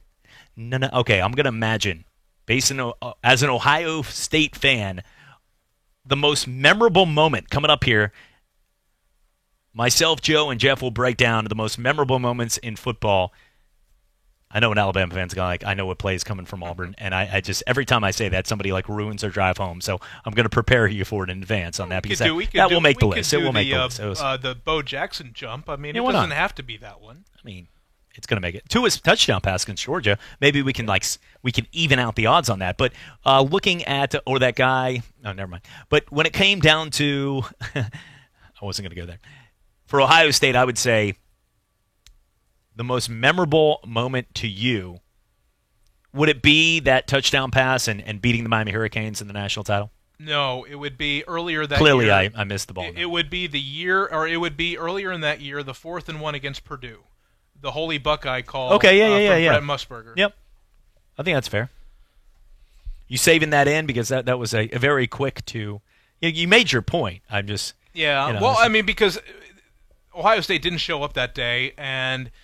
Okay, I'm going to imagine, as an Ohio State fan, the most memorable moment coming up here. Myself, Joe, and Jeff will break down the most memorable moments in football. I know an Alabama fan's going I know what play is coming from Auburn, and I just, every time I say that, somebody ruins their drive home. So I'm going to prepare you for it in advance on that, because that will make the list. It will make the list. The Bo Jackson jump. I mean, it doesn't have to be that one. I mean, it's going to make it. Tua's touchdown pass against Georgia. Maybe we can even out the odds on that. But looking at that guy. Oh, never mind. But when it came down to, I wasn't going to go there. For Ohio State, I would say, the most memorable moment to you, would it be that touchdown pass and beating the Miami Hurricanes in the national title? No, it would be earlier that Clearly, year. I missed the ball. It would be it would be earlier in that year, the 4th and 1 against Purdue. The Holy Buckeye call from Brett Musburger. Yep. I think that's fair. You saving that in because that was a very quick to – you made your point. I'm just – Yeah, well, I mean, because Ohio State didn't show up that day, and –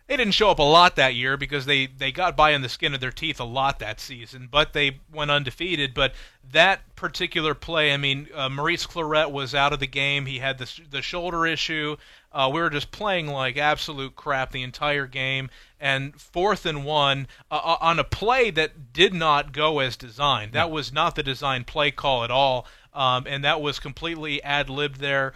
they didn't show up a lot that year because they got by on the skin of their teeth a lot that season, but they went undefeated. But that particular play, I mean, Maurice Clarett was out of the game. He had the shoulder issue. We were just playing like absolute crap the entire game. And 4th and 1 on a play that did not go as designed. That was not the design play call at all, and that was completely ad-libbed there.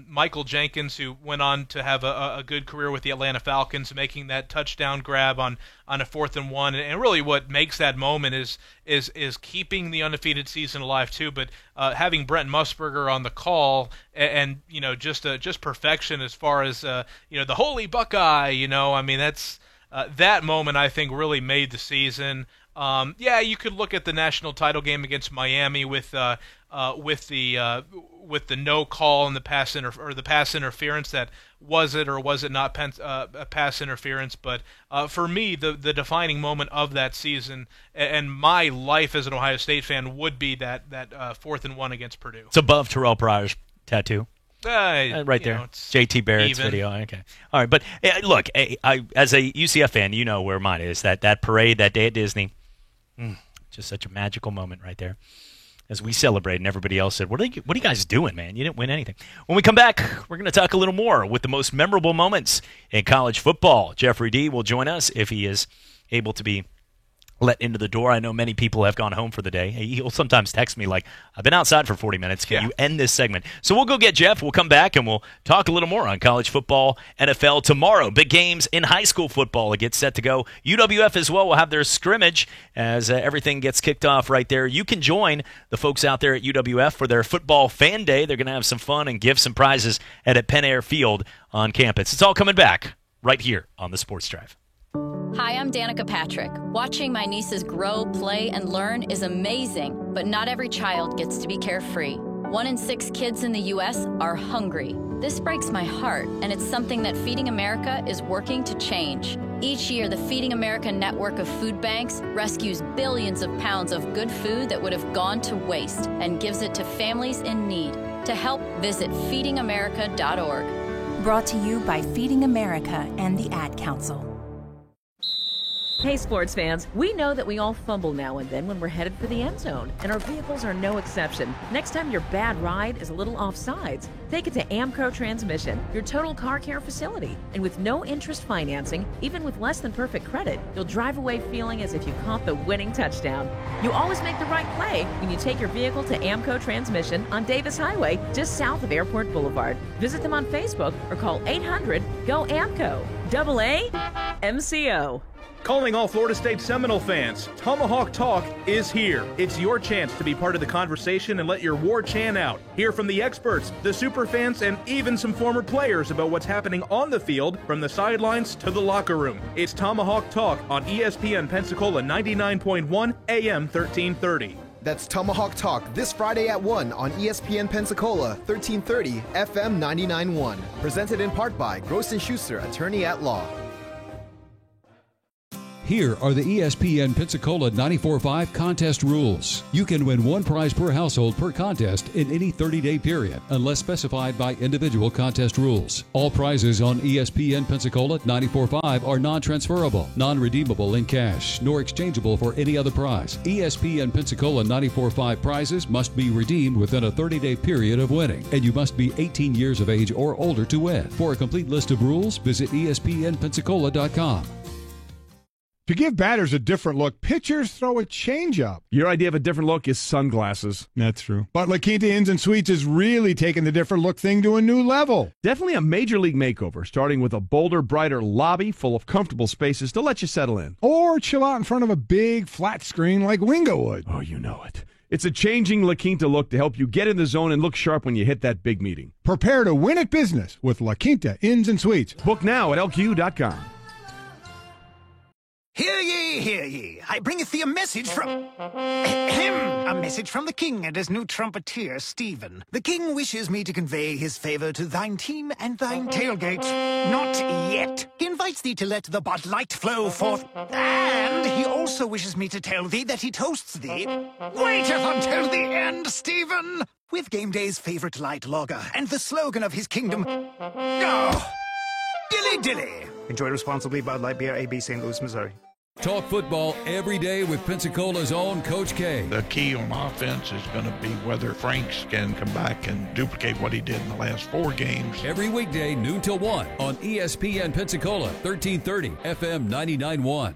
Michael Jenkins, who went on to have a good career with the Atlanta Falcons, making that touchdown grab on a 4th and 1, and really what makes that moment is keeping the undefeated season alive too. But having Brent Musburger on the call, and just perfection as far as the Holy Buckeye. I mean, that's that moment I think really made the season. You could look at the national title game against Miami with the no call and the pass interference. That was it or was it not a pass interference? But for me, the defining moment of that season and my life as an Ohio State fan would be that 4th and 1 against Purdue. It's above Terrell Pryor's tattoo. Right there, JT Barrett's even. video. Okay, all right, but look, I as a UCF fan, you know where mine is. That parade that day at Disney. Just such a magical moment right there as we celebrate, and everybody else said, what are you guys doing, man? You didn't win anything. When we come back, we're going to talk a little more with the most memorable moments in college football. Jeffrey D. will join us if he is able to be let into the door. I know many people have gone home for the day. He'll sometimes text me like, I've been outside for 40 minutes. Can you end this segment? So we'll go get Jeff. We'll come back and we'll talk a little more on college football, NFL tomorrow. Big games in high school football. It gets set to go. UWF as well will have their scrimmage as everything gets kicked off right there. You can join the folks out there at UWF for their football fan day. They're going to have some fun and give some prizes at Penn Air Field on campus. It's all coming back right here on the Sports Drive. Hi, I'm Danica Patrick. Watching my nieces grow, play, and learn is amazing, but not every child gets to be carefree. 1 in 6 kids in the U.S. are hungry. This breaks my heart, and it's something that Feeding America is working to change. Each year, the Feeding America network of food banks rescues billions of pounds of good food that would have gone to waste and gives it to families in need. To help, visit feedingamerica.org. Brought to you by Feeding America and the Ad Council. Hey sports fans, we know that we all fumble now and then when we're headed for the end zone, and our vehicles are no exception. Next time your bad ride is a little off sides, take it to Amco Transmission, your total car care facility. And with no interest financing, even with less than perfect credit, you'll drive away feeling as if you caught the winning touchdown. You always make the right play when you take your vehicle to Amco Transmission on Davis Highway, just south of Airport Boulevard. Visit them on Facebook or call 800-GO-AMCO. AA-MCO. Calling all Florida State Seminole fans, Tomahawk Talk is here. It's your chance to be part of the conversation and let your war chant out. Hear from the experts, the super fans, and even some former players about what's happening on the field from the sidelines to the locker room. It's Tomahawk Talk on ESPN Pensacola 99.1 AM 1330. That's Tomahawk Talk this Friday at 1 on ESPN Pensacola 1330 FM 99.1. Presented in part by Gross & Schuster, Attorney at Law. Here are the ESPN Pensacola 94.5 contest rules. You can win one prize per household per contest in any 30-day period, unless specified by individual contest rules. All prizes on ESPN Pensacola 94.5 are non-transferable, non-redeemable in cash, nor exchangeable for any other prize. ESPN Pensacola 94.5 prizes must be redeemed within a 30-day period of winning, and you must be 18 years of age or older to win. For a complete list of rules, visit ESPNPensacola.com. To give batters a different look, pitchers throw a changeup. Your idea of a different look is sunglasses. That's true. But La Quinta Inns and Suites is really taking the different look thing to a new level. Definitely a major league makeover, starting with a bolder, brighter lobby full of comfortable spaces to let you settle in. Or chill out in front of a big flat screen like Wingo would. Oh, you know it. It's a changing La Quinta look to help you get in the zone and look sharp when you hit that big meeting. Prepare to win at business with La Quinta Inns and Suites. Book now at LQ.com. Hear ye, hear ye. I bringeth thee a message from a message from the king and his new trumpeter, Stephen. The king wishes me to convey his favor to thine team and thine tailgate. Not yet. He invites thee to let the Bud Light flow forth. And he also wishes me to tell thee that he toasts thee. Waiteth until the end, Stephen! With game day's favorite light lager and the slogan of his kingdom. Oh, dilly dilly. Enjoy responsibly. Bud Light Beer, AB, St. Louis, Missouri. Talk football every day with Pensacola's own Coach K. The key on offense is going to be whether Franks can come back and duplicate what he did in the last 4 games. Every weekday, noon till 1 on ESPN Pensacola, 1330 FM 99.1.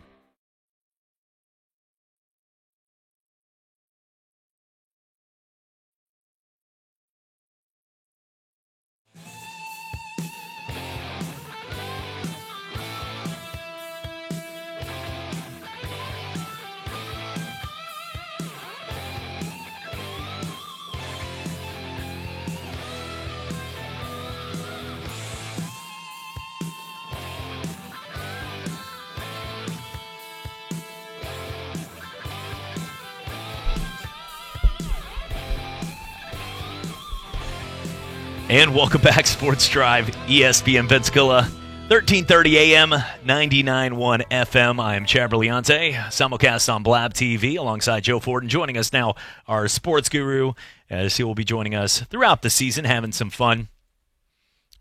And welcome back, Sports Drive, ESPN Pensacola, 1330 AM, 99.1 FM. I am Chad Berliante, simulcast on Blab TV alongside Joe Ford. And joining us now, our sports guru, as he will be joining us throughout the season, having some fun.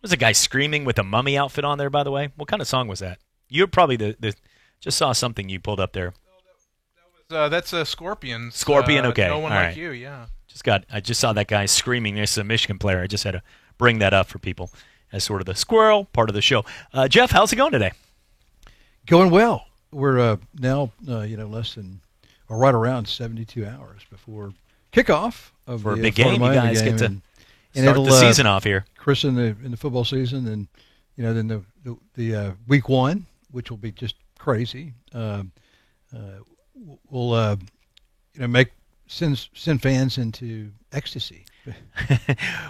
Was a guy screaming with a mummy outfit on there, by the way? What kind of song was that? You're probably just saw something you pulled up there. That's a Scorpion. Scorpion, okay. No One All Like right. You, yeah. I just saw that guy screaming. This is a Michigan player. I just had to bring that up for people as sort of the squirrel part of the show. Jeff, how's it going today? Going well. we're now less than or right around 72 hours before kickoff of for the a big game. You guys get to start the season off here. Chris, in the football season, and then the week one, which will be just crazy. Will send fans into ecstasy.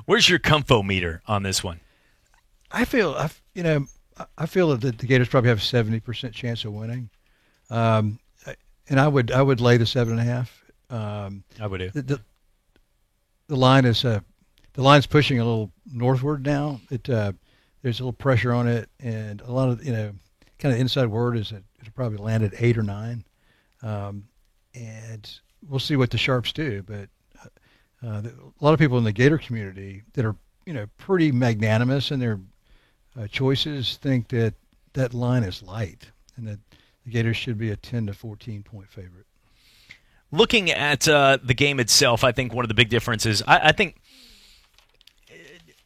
Where's your comfo meter on this one? I feel that the Gators probably have a 70% chance of winning, and I would lay the 7.5. I would do. The line's pushing a little northward now. There's a little pressure on it, and a lot of kind of inside word is that it'll probably land at 8 or 9, and we'll see what the Sharps do. But a lot of people in the Gator community that are pretty magnanimous in their choices think that line is light, and that the Gators should be a 10 to 14 point favorite. Looking at the game itself, I think one of the big differences, I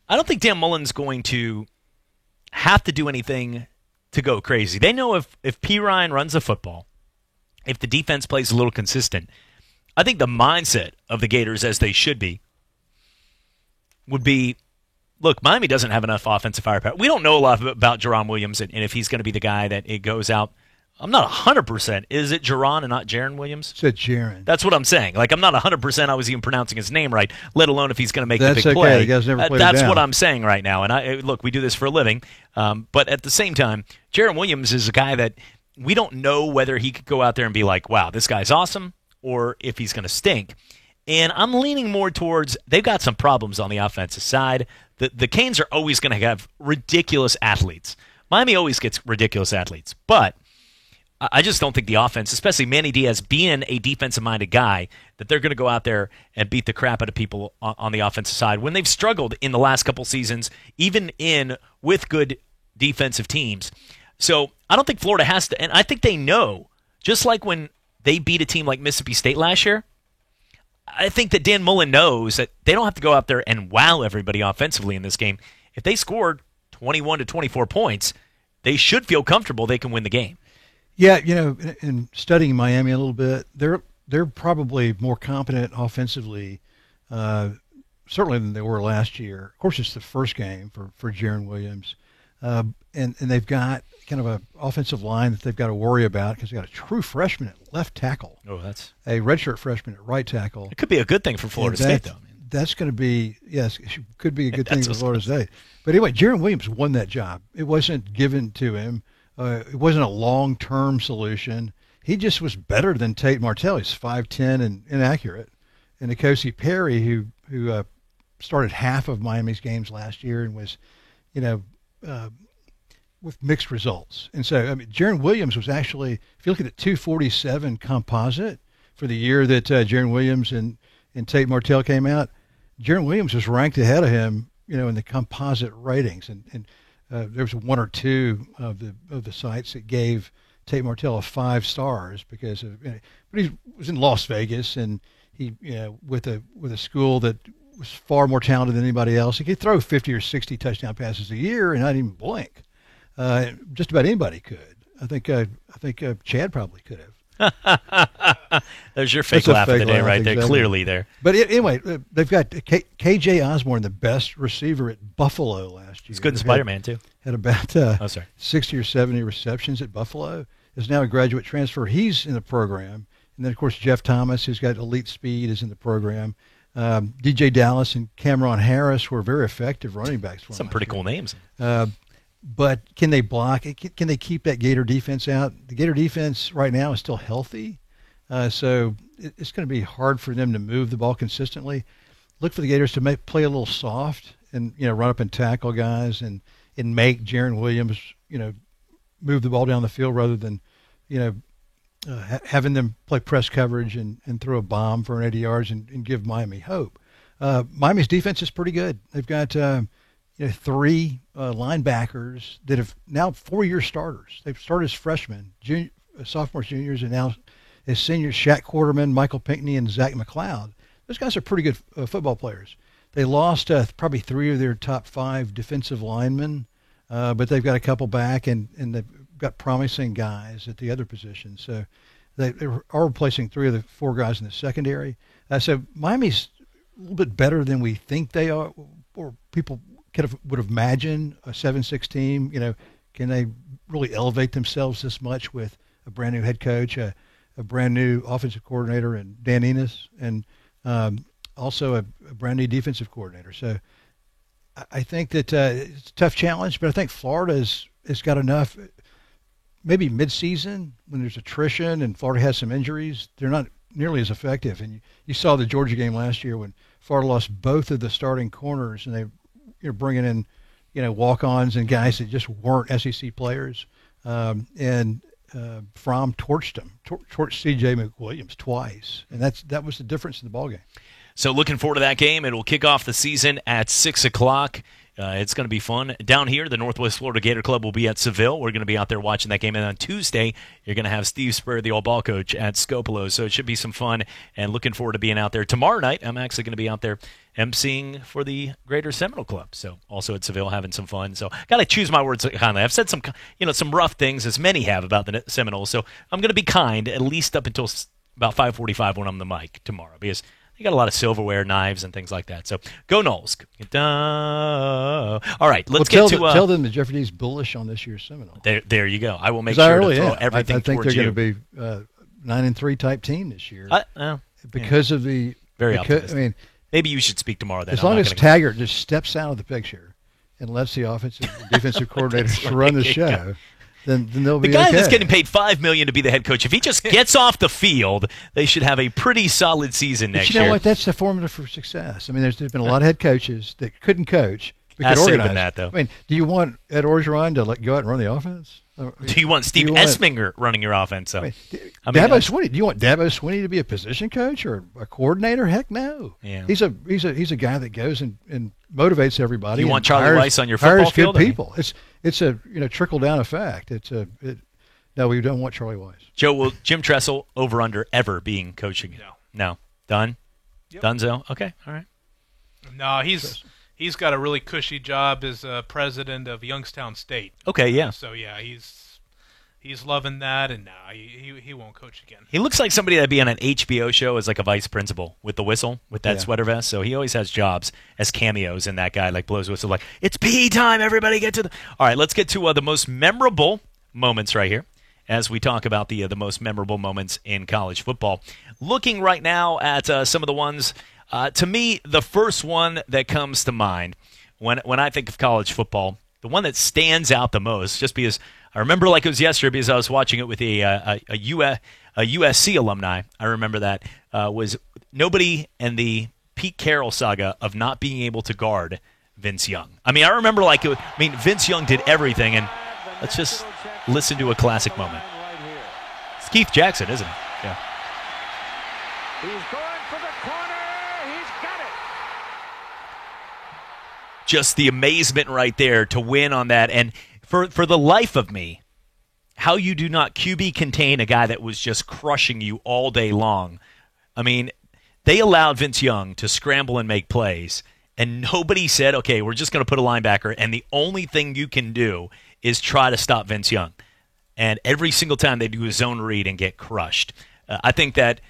don't think Dan Mullen's going to have to do anything to go crazy. They know if P. Ryan runs the football, if the defense plays a little consistent, I think the mindset of the Gators, as they should be, would be, look, Miami doesn't have enough offensive firepower. We don't know a lot about Jerron Williams and if he's going to be the guy that it goes out. I'm not 100%. Is it Jerron and not Jaron Williams? It's Jaron. That's what I'm saying. Like, I'm not 100% I was even pronouncing his name right, let alone if he's going to make the big okay. play. You guys never played That's it down. what I'm saying right now. And look, we do this for a living. But at the same time, Jaron Williams is a guy that we don't know whether he could go out there and be like, wow, this guy's awesome, or if he's going to stink. And I'm leaning more towards they've got some problems on the offensive side. The Canes are always going to have ridiculous athletes. Miami always gets ridiculous athletes. But I just don't think the offense, especially Manny Diaz being a defensive-minded guy, that they're going to go out there and beat the crap out of people on the offensive side when they've struggled in the last couple seasons, even with good defensive teams. So I don't think Florida has to, and I think they know, just like when they beat a team like Mississippi State last year, I think that Dan Mullen knows that they don't have to go out there and wow everybody offensively in this game. If they scored 21 to 24 points, they should feel comfortable they can win the game. Yeah, in studying Miami a little bit, they're probably more competent offensively, certainly than they were last year. Of course, it's the first game for Jaron Williams, and they've got kind of an offensive line that they've got to worry about because they've got a true freshman at left tackle. Oh, that's a redshirt freshman at right tackle. It could be a good thing for Florida State, though. That's going to be, yes, it could be a good thing for Florida State. But anyway, Jaron Williams won that job. It wasn't given to him. It wasn't a long-term solution. He just was better than Tate Martell. He's 5'10" and inaccurate. And N'Kosi Perry, who started half of Miami's games last year and was, with mixed results. And so, Jaron Williams was actually, if you look at the 247 composite for the year that Jaron Williams and Tate Martell came out, Jaron Williams was ranked ahead of him, in the composite ratings. And there was one or two of the sites that gave Tate Martell 5 stars because of, but he was in Las Vegas and he, with a school that was far more talented than anybody else. He could throw 50 or 60 touchdown passes a year and not even blink. Just about anybody could. I think Chad probably could have. There's your fake laugh of the day right there, exactly. Clearly there. But anyway, they've got KJ Osborne, the best receiver at Buffalo last year. He's good in Spider-Man, too. Had about 60 or 70 receptions at Buffalo. Is now a graduate transfer. He's in the program. And then, of course, Jeff Thomas, who's got elite speed, is in the program. DJ Dallas and Cameron Harris were very effective running backs for him. Some pretty cool names. But can they block? Can they keep that Gator defense out? The Gator defense right now is still healthy, so it's going to be hard for them to move the ball consistently. Look for the Gators to play a little soft and run up and tackle guys and make Jaron Williams move the ball down the field rather than having them play press coverage and throw a bomb for 80 yards and give Miami hope. Miami's defense is pretty good. They've got 3 linebackers that have now 4-year starters. They've started as freshmen, sophomores, juniors, and now as seniors, Shaq Quarterman, Michael Pinckney, and Zach McLeod. Those guys are pretty good football players. They lost probably 3 of their top 5 defensive linemen, but they've got a couple back, and got promising guys at the other positions. So they are replacing 3 of the 4 guys in the secondary. So Miami's a little bit better than we think they are, or people would have imagined a 7-6 team. Can they really elevate themselves this much with a brand new head coach, a brand new offensive coordinator, and Dan Enos, and also a brand new defensive coordinator? So I think that it's a tough challenge, but I think Florida has got enough. Maybe mid-season when there's attrition and Florida has some injuries, they're not nearly as effective. And you saw the Georgia game last year when Florida lost both of the starting corners, and they bringing in walk-ons and guys that just weren't SEC players. And Fromm torched them, torched C.J. McWilliams twice, and that was the difference in the ballgame. So looking forward to that game. It will kick off the season at 6 o'clock. It's going to be fun. Down here, the Northwest Florida Gator Club will be at Seville. We're going to be out there watching that game. And on Tuesday, you're going to have Steve Spurrier, the old ball coach, at Scopolo. So it should be some fun, and looking forward to being out there. Tomorrow night, I'm actually going to be out there emceeing for the Greater Seminole Club. So also at Seville, having some fun. So got to choose my words kindly. I've said some rough things, as many have, about the Seminoles. So I'm going to be kind, at least up until about 5:45 when I'm on the mic tomorrow, because you got a lot of silverware, knives, and things like that. So go Noles. All right, let's get to tell them that Jeffrey D's bullish on this year's Seminole. There you go. I will make sure to throw everything I think towards they're you. going to be 9-3 type team this year because of the very optimistic. I mean, maybe you should speak tomorrow. Then as long as Taggart just steps out of the picture and lets the offensive defensive coordinators run the show. Then they'll be the guy okay. that's getting paid $5 million to be the head coach. If he just gets off the field, they should have a pretty solid season next year. You know what? That's the formula for success. I mean, there's been a lot of head coaches that couldn't coach, but could organize. That, though. I mean, do you want Ed Orgeron to go out and run the offense? Do you want Steve Esminger running your offense? So, Dabo Swinney. Do you want Dabo Swinney to be a position coach or a coordinator? Heck no. Yeah. He's a guy that goes and motivates everybody. Do you want Charlie Weiss on your football field? Hires good people. It's a trickle down effect. No, we don't want Charlie Weiss. Joe, will Jim Tressel over under ever being coaching? No. Done? Yep. Dunzo? Okay, all right. No, he's got a really cushy job as president of Youngstown State. Okay, yeah. So yeah, he's loving that, and he won't coach again. He looks like somebody that'd be on an HBO show as like a vice principal with the whistle, with that sweater vest. So he always has jobs as cameos, and that guy like blows whistle like, it's PE time, everybody get to the... All right, let's get to the most memorable moments right here as we talk about the most memorable moments in college football. Looking right now at some of the ones, to me, the first one that comes to mind when I think of college football, the one that stands out the most, just because I remember like it was yesterday because I was watching it with a USC alumni. I remember that was nobody and the Pete Carroll saga of not being able to guard Vince Young. I mean, I remember Vince Young did everything, and let's just listen to a classic moment. It's Keith Jackson, isn't it? Yeah. He's going for the corner. He's got it. Just the amazement right there to win on that. And for the life of me, how you do not QB contain a guy that was just crushing you all day long. I mean, they allowed Vince Young to scramble and make plays, and nobody said, okay, we're just going to put a linebacker, and the only thing you can do is try to stop Vince Young. And every single time they do a zone read and get crushed. I think that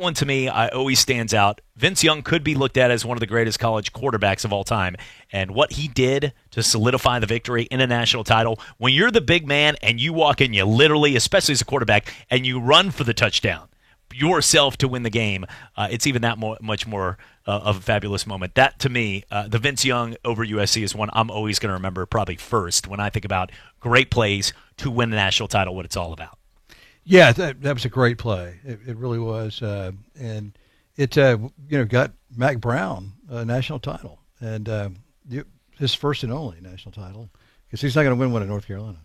one to me always stands out. Vince Young could be looked at as one of the greatest college quarterbacks of all time. And what he did to solidify the victory in a national title, when you're the big man and you walk in, you literally, especially as a quarterback, and you run for the touchdown yourself to win the game, it's even that much more of a fabulous moment. That, to me, the Vince Young over USC is one I'm always going to remember probably first when I think about great plays to win the national title, what it's all about. Yeah, that was a great play. It really was. And it got Mack Brown a national title, and his first and only national title, because he's not going to win one in North Carolina.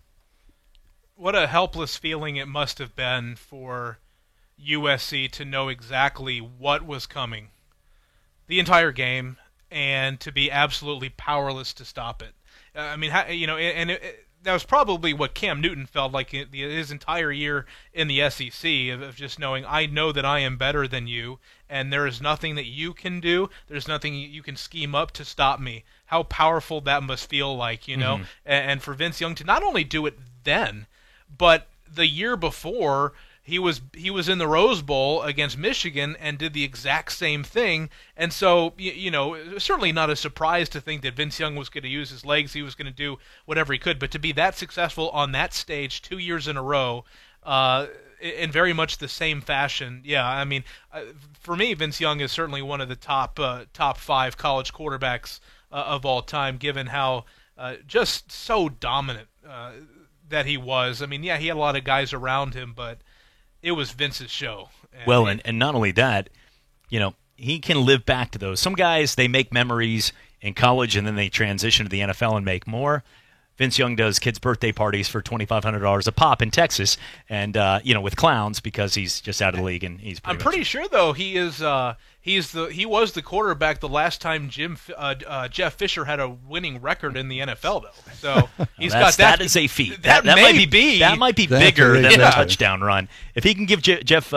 What a helpless feeling it must have been for USC to know exactly what was coming the entire game and to be absolutely powerless to stop it. That was probably what Cam Newton felt like his entire year in the SEC, of just knowing, I know that I am better than you, and there is nothing that you can do. There's nothing you can scheme up to stop me. How powerful that must feel like, you know? Mm-hmm. And for Vince Young to not only do it then, but the year before, he was in the Rose Bowl against Michigan and did the exact same thing. And so, certainly not a surprise to think that Vince Young was going to use his legs. He was going to do whatever he could. But to be that successful on that stage 2 years in a row, in very much the same fashion, for me, Vince Young is certainly one of the top 5 college quarterbacks of all time, given how just so dominant that he was. I mean, he had a lot of guys around him, but it was Vince's show. And not only that, he can live back to those. Some guys, they make memories in college and then they transition to the NFL and make more. Vince Young does kids' birthday parties for $2,500 a pop in Texas, and with clowns because he's just out of the league and he's. I'm pretty sure though he is. He was the quarterback the last time Jeff Fisher had a winning record in the NFL though. So he's got that. That is a feat. That might be bigger than the touchdown run. If he can give Jeff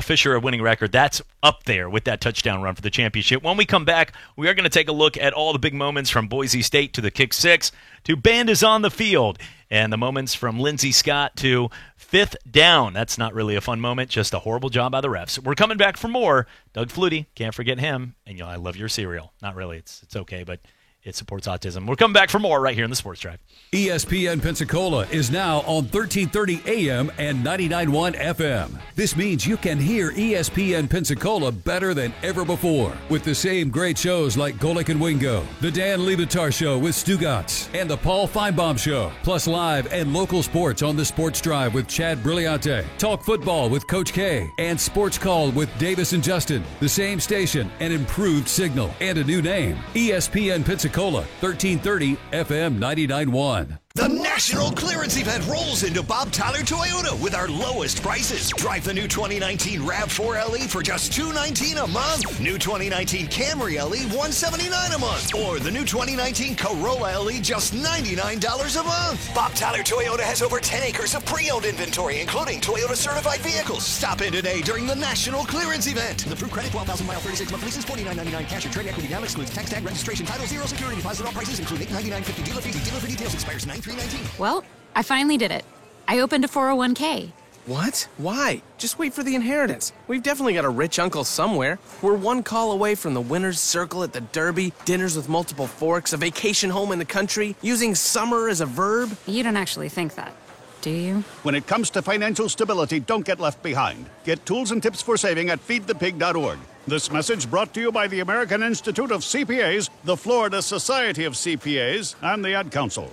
Fisher a winning record, that's up there with that touchdown run for the championship. When we come back, we are going to take a look at all the big moments from Boise State to the kick six to Band is on the field, and the moments from Lindsey Scott to 5th down. That's not really a fun moment, just a horrible job by the refs. We're coming back for more. Doug Flutie, can't forget him. And I love your cereal. Not really. It's okay, but it supports autism. We're coming back for more right here in the Sports Drive. ESPN Pensacola is now on 1330 AM and 99.1 FM. This means you can hear ESPN Pensacola better than ever before with the same great shows like Golick and Wingo, the Dan Levitar Show with Stugatz, and the Paul Feinbaum Show, plus live and local sports on the Sports Drive with Chad Brilliante, Talk Football with Coach K, and Sports Call with Davis and Justin. The same station, an improved signal, and a new name. ESPN Pensacola, 1330 FM 99.1. The national clearance event rolls into Bob Tyler Toyota with our lowest prices. Drive the new 2019 RAV4 LE for just $219 a month. New 2019 Camry LE, $179 a month. Or the new 2019 Corolla LE, just $99 a month. Bob Tyler Toyota has over 10 acres of pre-owned inventory, including Toyota certified vehicles. Stop in today during the national clearance event. The approved credit, 12,000 mile, 36-month leases, $49.99 cash or trade equity now excludes tax tag, registration, title, zero security deposit. All prices include $899.50 dealer fees. Dealer for details expires 9/3/19. Well, I finally did it. I opened a 401k. What? Why? Just wait for the inheritance. We've definitely got a rich uncle somewhere. We're one call away from the winner's circle at the Derby, dinners with multiple forks, a vacation home in the country, using summer as a verb. You don't actually think that, do you? When it comes to financial stability, don't get left behind. Get tools and tips for saving at feedthepig.org. This message brought to you by the American Institute of CPAs, the Florida Society of CPAs, and the Ad Council.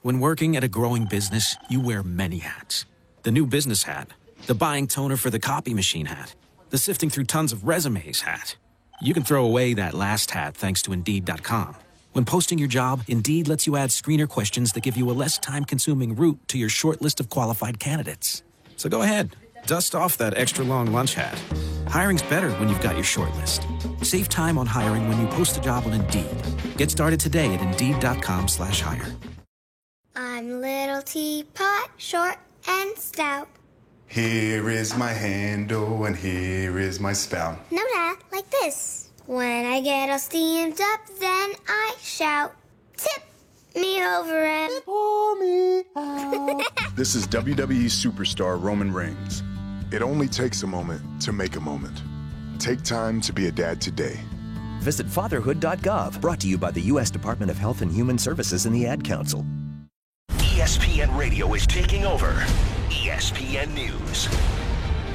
When working at a growing business, you wear many hats. The new business hat, the buying toner for the copy machine hat, the sifting through tons of resumes hat. You can throw away that last hat thanks to Indeed.com. When posting your job, Indeed lets you add screener questions that give you a less time-consuming route to your short list of qualified candidates. So go ahead, dust off that extra long lunch hat. Hiring's better when you've got your short list. Save time on hiring when you post a job on Indeed. Get started today at Indeed.com/hire. I'm Little Teapot, short and stout. Here is my handle and here is my spout. No, Dad, like this. When I get all steamed up, then I shout, tip me over and pour me out. This is WWE superstar Roman Reigns. It only takes a moment to make a moment. Take time to be a dad today. Visit fatherhood.gov, brought to you by the U.S. Department of Health and Human Services and the Ad Council. ESPN Radio is taking over ESPN News.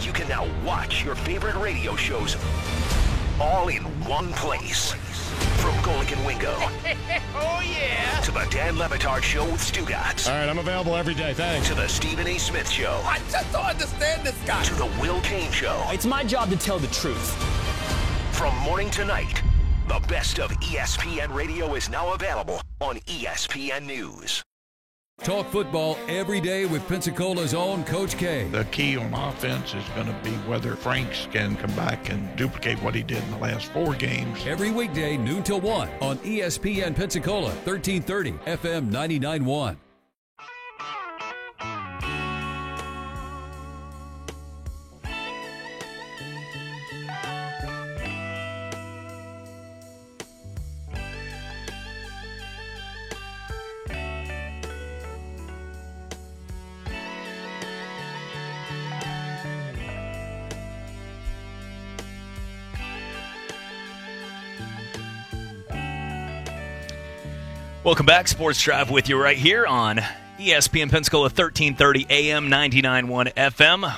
You can now watch your favorite radio shows all in one place. From Golick and Wingo. Oh, yeah. To the Dan Levitar Show with Stugatz. All right, I'm available every day, thanks. To the Stephen A. Smith Show. I just don't understand this guy. To the Will Kane Show. It's my job to tell the truth. From morning to night, the best of ESPN Radio is now available on ESPN News. Talk football every day with Pensacola's own Coach K. The key on offense is going to be whether Franks can come back and duplicate what he did in the last 4 games. Every weekday, noon till 1 on ESPN Pensacola, 1330 FM 99.1. Welcome back. Sports Drive with you right here on ESPN Pensacola, 1330 AM, 99.1 FM.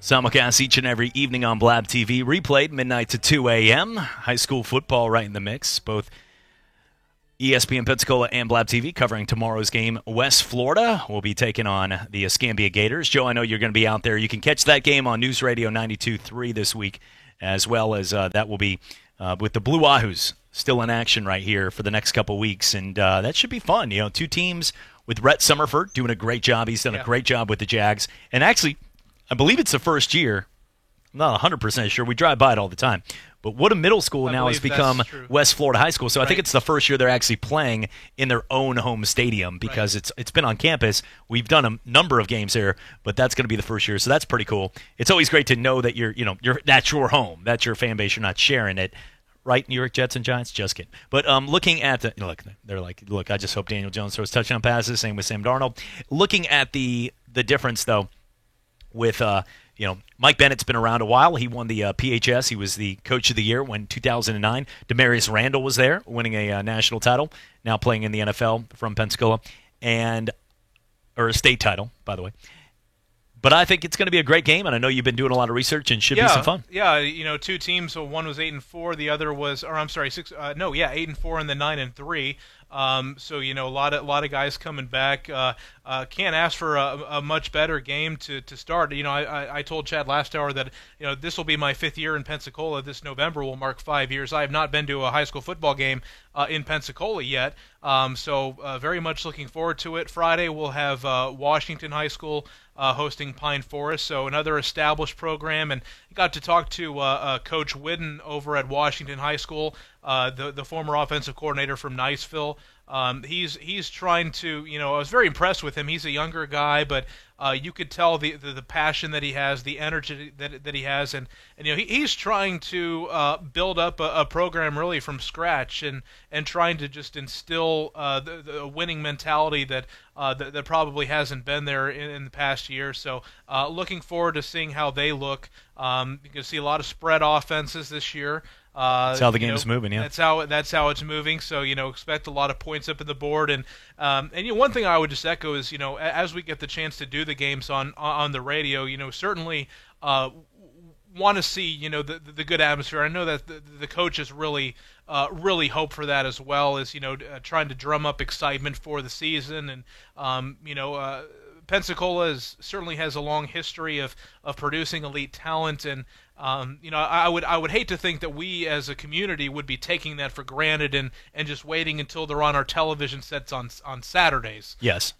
Simulcast each and every evening on Blab TV. Replayed midnight to 2 a.m. High school football right in the mix. Both ESPN Pensacola and Blab TV covering tomorrow's game. West Florida will be taking on the Escambia Gators. Joe, I know you're going to be out there. You can catch that game on News Radio 92.3 this week, as well as that will be with the Blue Wahoos still in action right here for the next couple weeks, and that should be fun. You know, two teams with Rhett Summerford doing a great job. He's done a great job with the Jags, and actually, I believe it's the first year. I'm not 100% sure. We drive by it all the time. But what a middle school now has become West Florida High School. So I think it's the first year they're actually playing in their own home stadium because it's been on campus. We've done a number of games there, but that's going to be the first year. So that's pretty cool. It's always great to know that that's your home. That's your fan base. You're not sharing it. Right, New York Jets and Giants? Just kidding. But looking at look, I just hope Daniel Jones throws touchdown passes. Same with Sam Darnold. Looking at the difference, though, with Mike Bennett's been around a while. He won the PHS. He was the coach of the year when 2009. Demarius Randall was there, winning a national title. Now playing in the NFL from Pensacola, or a state title, by the way. But I think it's going to be a great game, and I know you've been doing a lot of research, and should be some fun. Yeah, two teams. So one was 8-4, the other was, 8-4, and then 9-3. So a lot of guys coming back. Can't ask for a much better game to start. I told Chad last hour that this will be my 5th year in Pensacola. This November will mark 5 years. I have not been to a high school football game in Pensacola yet. So very much looking forward to it. Friday we'll have Washington High School hosting Pine Forest, so another established program, and got to talk to Coach Whidden over at Washington High School, the former offensive coordinator from Niceville. He's trying to, I was very impressed with him. He's a younger guy, but you could tell the passion that he has, the energy that he has, and he's trying to build up a program really from scratch and trying to just instill the winning mentality that probably hasn't been there in the past year. So looking forward to seeing how they look. You can see a lot of spread offenses this year. That's how the game's moving, yeah. That's how it's moving. So expect a lot of points up in the board, and one thing I would just echo is as we get the chance to do the games on the radio, certainly want to see the good atmosphere. I know that the coaches really hope for that as well, as trying to drum up excitement for the season, and Pensacola certainly has a long history of producing elite talent, and I would hate to think that we as a community would be taking that for granted and just waiting until they're on our television sets on Saturdays. Yes.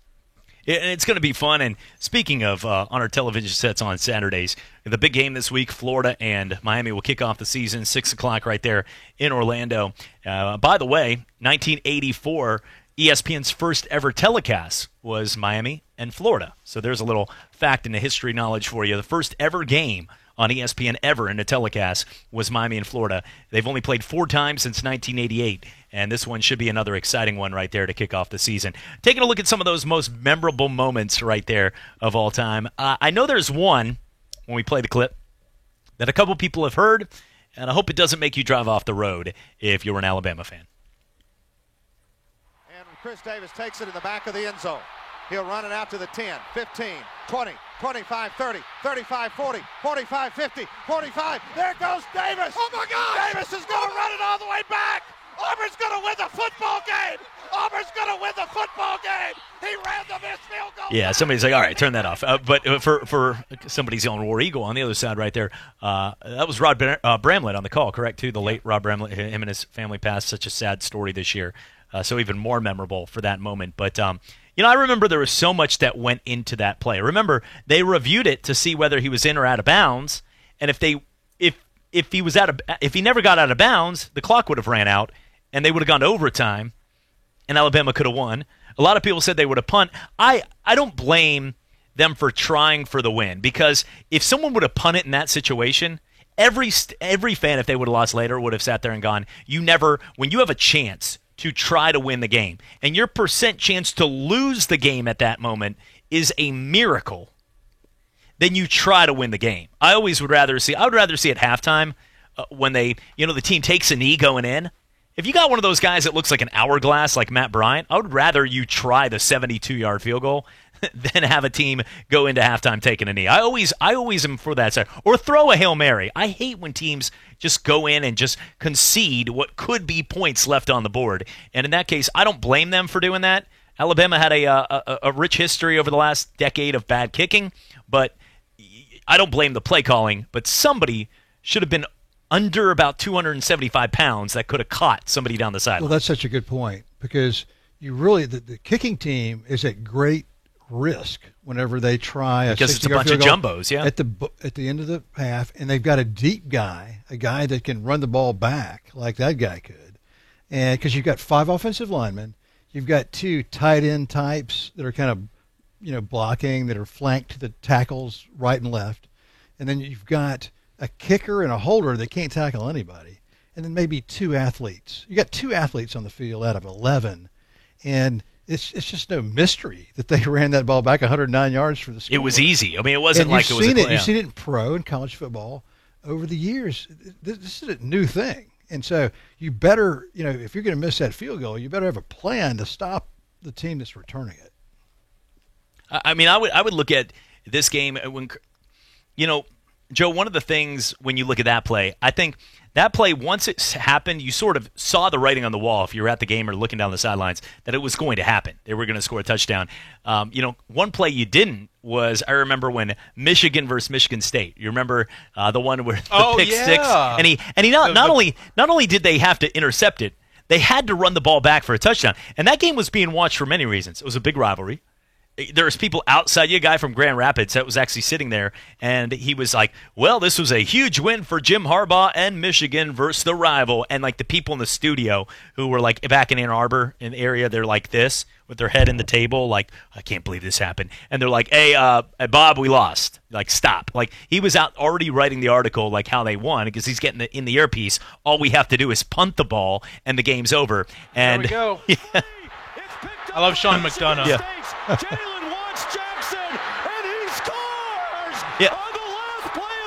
And it's going to be fun. And speaking of on our television sets on Saturdays, the big game this week, Florida and Miami will kick off the season, 6 o'clock right there in Orlando. By the way, 1984, ESPN's first ever telecast was Miami and Florida. So there's a little fact in the history knowledge for you. The first ever game on ESPN ever in a telecast was Miami and Florida. They've only played 4 times since 1988, and this one should be another exciting one right there to kick off the season. Taking a look at some of those most memorable moments right there of all time. I know there's one, when we play the clip, that a couple people have heard, and I hope it doesn't make you drive off the road if you're an Alabama fan. And Chris Davis takes it in the back of the end zone. He'll run it out to the 10, 15, 20, 25, 30, 35, 40, 45, 50, 45. There goes Davis. Oh, my God. Davis is going to run it all the way back. Auburn's going to win the football game. Auburn's going to win the football game. He ran the missed field goal. Yeah, somebody's like, all right, turn that off. But for somebody's on War Eagle on the other side right there, that was Rod Bramlett on the call, correct, too? The late Rod Bramlett, him and his family passed. Such a sad story this year. So even more memorable for that moment. But, I remember there was so much that went into that play. Remember, they reviewed it to see whether he was in or out of bounds, and if he never got out of bounds, the clock would have ran out, and they would have gone to overtime, and Alabama could have won. A lot of people said they would have punt. I don't blame them for trying for the win, because if someone would have punted in that situation, every fan, if they would have lost later, would have sat there and gone, when you have a chance to try to win the game, and your percent chance to lose the game at that moment is a miracle, then you try to win the game. I would rather see at halftime when the team takes a knee going in. if you got one of those guys that looks like an hourglass like Matt Bryant, I would rather you try the 72-yard field goal than have a team go into halftime taking a knee. I always am for that side. Or throw a Hail Mary. I hate when teams just go in and just concede what could be points left on the board. And in that case, I don't blame them for doing that. Alabama had a rich history over the last decade of bad kicking, but I don't blame the play calling. But somebody should have been under about 275 pounds that could have caught somebody down the sideline. Well, that's such a good point, because you really the kicking team is at great risk whenever they try because it's a bunch of jumbos, yeah. At the end of the half, and they've got a deep guy, a guy that can run the ball back like that guy could, and because you've got 5 offensive linemen, you've got 2 tight end types that are kind of blocking, that are flanked to the tackles right and left, and then you've got a kicker and a holder that can't tackle anybody, and then maybe 2 athletes. You got 2 athletes on the field out of 11, and it's just no mystery that they ran that ball back 109 yards for the score. It was easy. I mean, it wasn't like it was You've seen it in pro and college football over the years. This is a new thing. And so you better, if you're going to miss that field goal, you better have a plan to stop the team that's returning it. I mean, I would look at this game when, Joe, one of the things when you look at that play, I think that play, once it happened, you sort of saw the writing on the wall if you were at the game or looking down the sidelines that it was going to happen. They were going to score a touchdown. One play you didn't was, I remember when Michigan versus Michigan State. You remember the one where the pick sticks? And he not only did they have to intercept it, they had to run the ball back for a touchdown. And that game was being watched for many reasons. It was a big rivalry. There was people outside. A guy from Grand Rapids that was actually sitting there, and he was like, well, this was a huge win for Jim Harbaugh and Michigan versus the rival. And like the people in the studio who were like back in Ann Arbor in the area, they're like this with their head in the table, like, I can't believe this happened. And they're like, hey, Bob, we lost. Like, stop. Like, he was out already writing the article like how they won because he's getting in the earpiece. All we have to do is punt the ball, and the game's over. And there we go. Yeah. I love Sean McDonough. Yeah. Jalen Watts Jackson, and he scores! Yeah.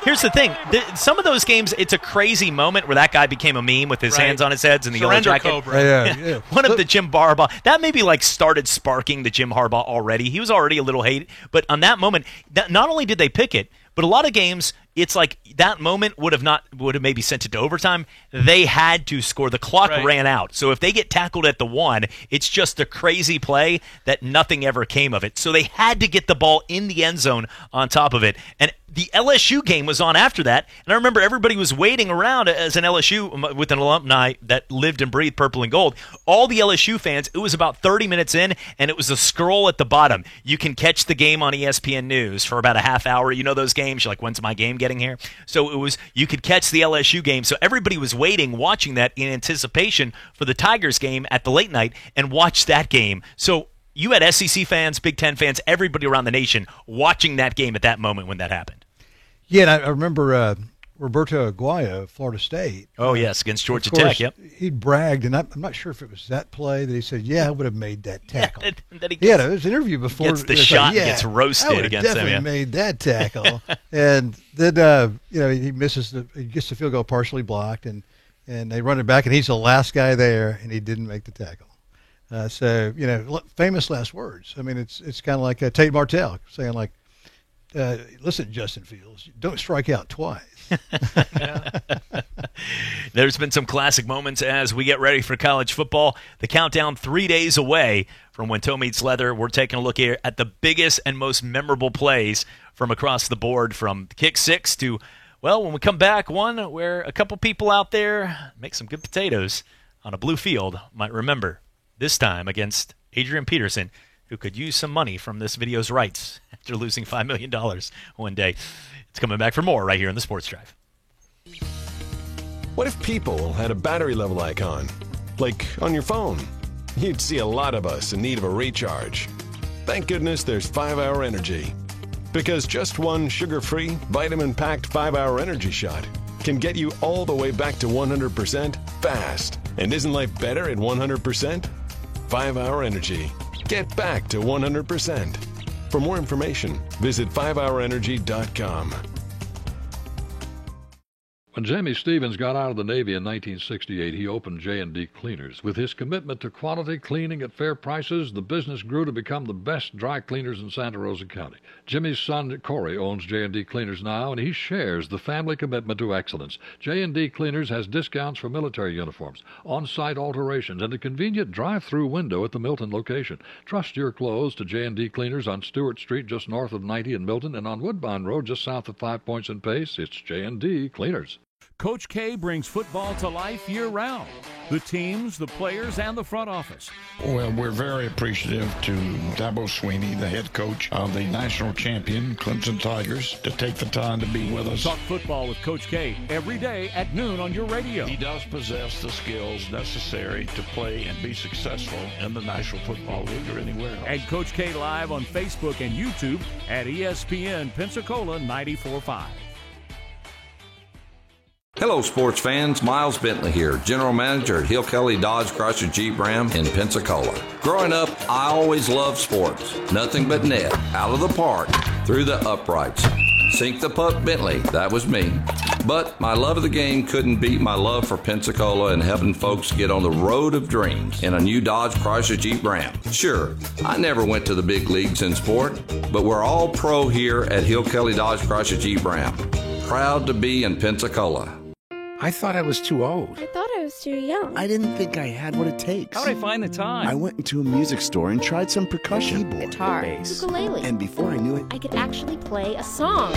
Here's the thing. Some of those games, it's a crazy moment where that guy became a meme with his hands on his heads and the yellow jacket. Cobra. Yeah. One of the Jim Harbaugh. That maybe like started sparking the Jim Harbaugh already. He was already a little hated. But on that moment, not only did they pick it, but a lot of games, it's like that moment would have maybe sent it to overtime. They had to score. The clock ran out. So if they get tackled at the 1, it's just a crazy play that nothing ever came of it. So they had to get the ball in the end zone on top of it. And the LSU game was on after that. And I remember everybody was waiting around as an LSU with an alumni that lived and breathed purple and gold. All the LSU fans, it was about 30 minutes in, and it was a scroll at the bottom. You can catch the game on ESPN News for about a half hour. You know those games? You're like, when's my game getting here? So you could catch the LSU game. So everybody was waiting, watching that in anticipation for the Tigers game at the late night and watch that game. So you had SEC fans, Big Ten fans, everybody around the nation watching that game at that moment when that happened. Yeah, and I remember Roberto Aguayo, Florida State. Oh, yes, against Georgia Tech, yep. He bragged, and I'm not sure if it was that play that he said, I would have made that tackle. Yeah, there was an interview before. Gets the shot, gets roasted against him. I would have definitely made that tackle. And then, he misses he gets the field goal partially blocked, and they run it back, and he's the last guy there, and he didn't make the tackle. So, famous last words. I mean, it's kind of like Tate Martell saying, like, listen, Justin Fields, don't strike out twice. There's been some classic moments as we get ready for college football. The countdown 3 days away from when toe meets leather. We're taking a look here at the biggest and most memorable plays from across the board, from kick six to, well, when we come back, one where a couple people out there make some good potatoes on a blue field might remember, this time against Adrian Peterson, who could use some money from this video's rights after losing $5 million one day. It's coming back for more right here in the Sports Drive. What if people had a battery level icon? Like on your phone. You'd see a lot of us in need of a recharge. Thank goodness there's 5-Hour Energy. Because just one sugar-free, vitamin-packed 5-Hour Energy shot can get you all the way back to 100% fast. And isn't life better at 100%? 5-Hour Energy. Get back to 100%. For more information, visit 5hourenergy.com. When Jamie Stevens got out of the Navy in 1968, he opened J&D Cleaners. With his commitment to quality cleaning at fair prices, the business grew to become the best dry cleaners in Santa Rosa County. Jimmy's son, Corey, owns J&D Cleaners now, and he shares the family commitment to excellence. J&D Cleaners has discounts for military uniforms, on-site alterations, and a convenient drive-through window at the Milton location. Trust your clothes to J&D Cleaners on Stewart Street, just north of 90 in Milton, and on Woodbine Road, just south of 5 Points and Pace. It's J&D Cleaners. Coach K brings football to life year-round. The teams, the players, and the front office. Well, we're very appreciative to Dabo Swinney, the head coach of the national champion Clemson Tigers, to take the time to be with us. Talk football with Coach K every day at noon on your radio. He does possess the skills necessary to play and be successful in the National Football League or anywhere else. And Coach K live on Facebook and YouTube at ESPN Pensacola 94.5. Hello, sports fans. Miles Bentley here, General Manager at Hill Kelly Dodge Chrysler Jeep Ram in Pensacola. Growing up, I always loved sports. Nothing but net, out of the park, through the uprights. Sink the puck Bentley, that was me. But my love of the game couldn't beat my love for Pensacola and helping folks get on the road of dreams in a new Dodge Chrysler Jeep Ram. Sure, I never went to the big leagues in sport, but we're all pro here at Hill Kelly Dodge Chrysler Jeep Ram. Proud to be in Pensacola. I thought I was too old. I thought I was too young. I didn't think I had what it takes. How'd I find the time? I went into a music store and tried some percussion. Keyboard, guitar, bass. ukulele. And before I knew it, I could actually play a song.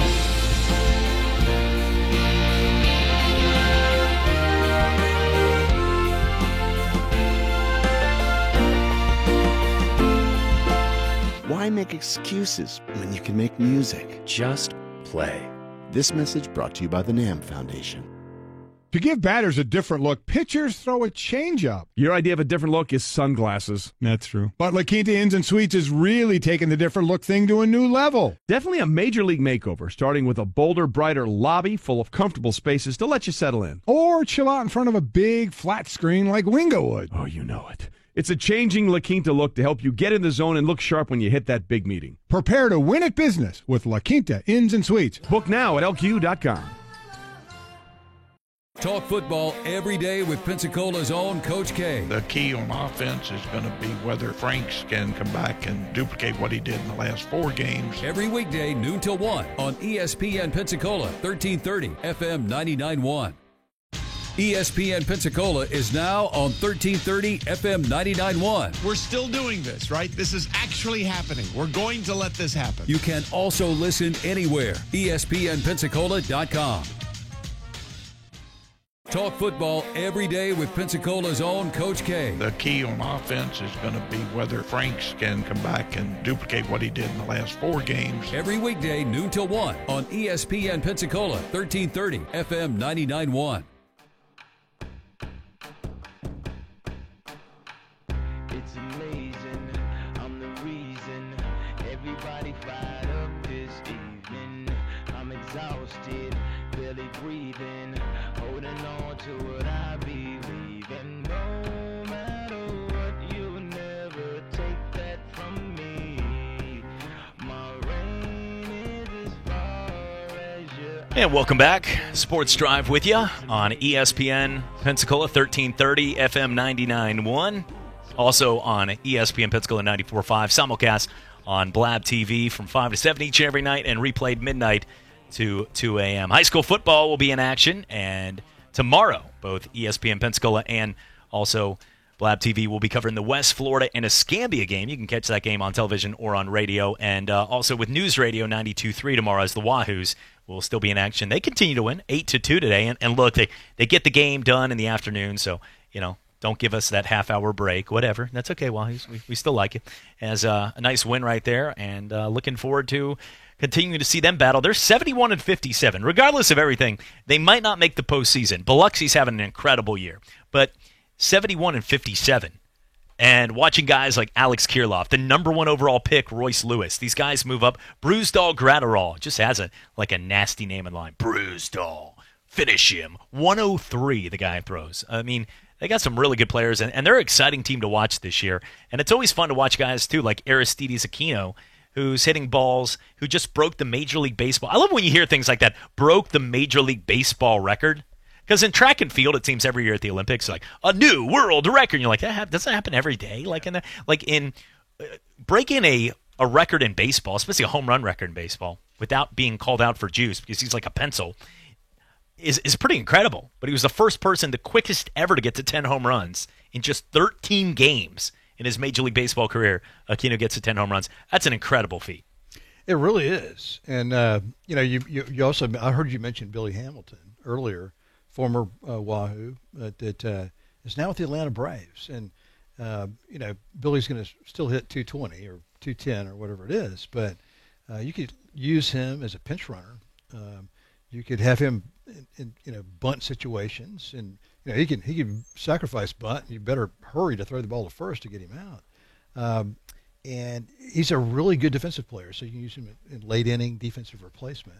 Why make excuses when you can make music? Just play. This message brought to you by the NAM Foundation. To give batters a different look, pitchers throw a changeup. Your idea of a different look is sunglasses. That's true. But La Quinta Inns and Suites is really taking the different look thing to a new level. Definitely a major league makeover, starting with a bolder, brighter lobby full of comfortable spaces to let you settle in. Or chill out in front of a big flat screen like Wingo would. Oh, you know it. It's a changing La Quinta look to help you get in the zone and look sharp when you hit that big meeting. Prepare to win at business with La Quinta Inns and Suites. Book now at LQ.com. Talk football every day with Pensacola's own Coach K. The key on offense is going to be whether Franks can come back and duplicate what he did in the last 4 games. Every weekday, noon till 1 on ESPN Pensacola, 1330 FM 99.1. ESPN Pensacola is now on 1330 FM 99.1. We're still doing this, right? This is actually happening. We're going to let this happen. You can also listen anywhere. ESPNPensacola.com. Talk football every day with Pensacola's own Coach K. The key on offense is going to be whether Franks can come back and duplicate what he did in the last 4 games. Every weekday, noon till 1 on ESPN Pensacola, 1330 FM 99.1. It's amazing, I'm the reason everybody fired up this evening. I'm exhausted, barely breathing, holding on to what I believe in. No matter what, you'll never take that from me. My reign is as far as your... And welcome back. Sports Drive with you on ESPN Pensacola, 1330 FM 99.1. Also on ESPN Pensacola 94.5, simulcast on Blab TV from 5 to 7 each and every night and replayed midnight to 2 a.m. High school football will be in action, and tomorrow both ESPN Pensacola and also Blab TV will be covering the West Florida and Escambia game. You can catch that game on television or on radio, and also with News Radio 92.3 tomorrow as the Wahoos will still be in action. They continue to win 8-2 today, and look, they get the game done in the afternoon, so, you know, don't give us that half-hour break, whatever. That's okay, Wahoos. We still like it. As a nice win right there, and looking forward to continuing to see them battle. They're 71-57. Regardless of everything, they might not make the postseason. Biloxi's having an incredible year, but 71-57. And watching guys like Alex Kirilloff, the number 1 overall pick, Royce Lewis, these guys move up. Bruised-Dog Gratterall just has a nasty name in line. Bruised-Dog. Finish him. 103, the guy throws. I mean, they got some really good players, and they're an exciting team to watch this year. And it's always fun to watch guys, too, like Aristides Aquino, who's hitting balls, who just broke the Major League Baseball. I love when you hear things like that, broke the Major League Baseball record. Because in track and field, it seems every year at the Olympics, like a new world record. And you're like, doesn't happen every day? Breaking a record in baseball, especially a home run record in baseball, without being called out for juice because he's like a pencil, is pretty incredible. But he was the first person, the quickest ever to get to 10 home runs in just 13 games in his Major League Baseball career. Aquino gets to 10 home runs. That's an incredible feat. It really is. And, you also, I heard you mention Billy Hamilton earlier, former Wahoo, that is now with the Atlanta Braves. And, Billy's going to still hit 220 or 210 or whatever it is, but you could use him as a pinch runner. You could have him in bunt situations, and he can sacrifice bunt. You better hurry to throw the ball to first to get him out. And he's a really good defensive player, so you can use him in late inning defensive replacement.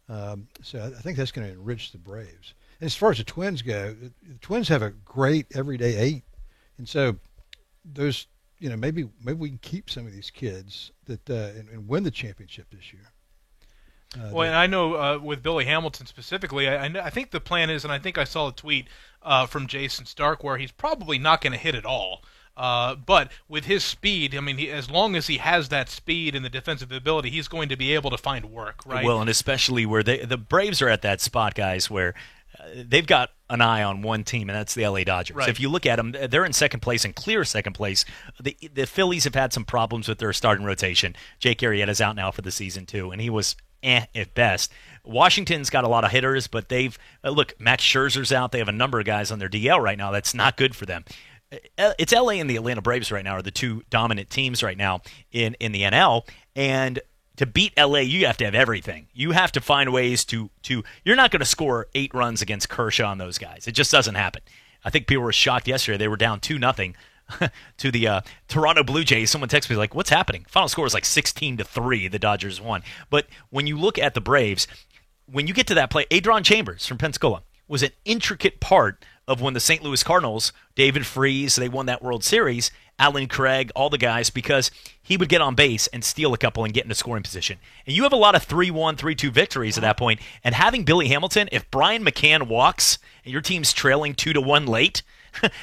So I think that's going to enrich the Braves. And as far as the Twins go, the Twins have a great everyday 8, and so those maybe we can keep some of these kids that and win the championship this year. And I know with Billy Hamilton specifically, I think the plan is, and I think I saw a tweet from Jason Stark where he's probably not going to hit at all. But with his speed, as long as he has that speed and the defensive ability, he's going to be able to find work, right? Well, and especially where the Braves are at that spot, guys, where they've got an eye on one team, and that's the LA Dodgers. Right. If you look at them, they're in second place and clear second place. The Phillies have had some problems with their starting rotation. Jake Arrieta's out now for the season, too, and he was at best. Washington's got a lot of hitters, but they've look, Max Scherzer's out. They have a number of guys on their DL right now. That's not good for them. It's LA and the Atlanta Braves right now are the two dominant teams right now in the NL, and to beat LA, you have to have everything. You have to find ways to you're not going to score 8 runs against Kershaw on those guys. It just doesn't happen. I think people were shocked yesterday. They were down 2-0 to the Toronto Blue Jays. Someone texted me like, "What's happening?" Final score was like 16-3. The Dodgers won. But when you look at the Braves, when you get to that play, Adron Chambers from Pensacola was an intricate part of when the St. Louis Cardinals, David Freese, they won that World Series, Alan Craig, all the guys, because he would get on base and steal a couple and get into scoring position. And you have a lot of 3-1, 3-2 victories at that point. And having Billy Hamilton, if Brian McCann walks and your team's trailing 2-1 late,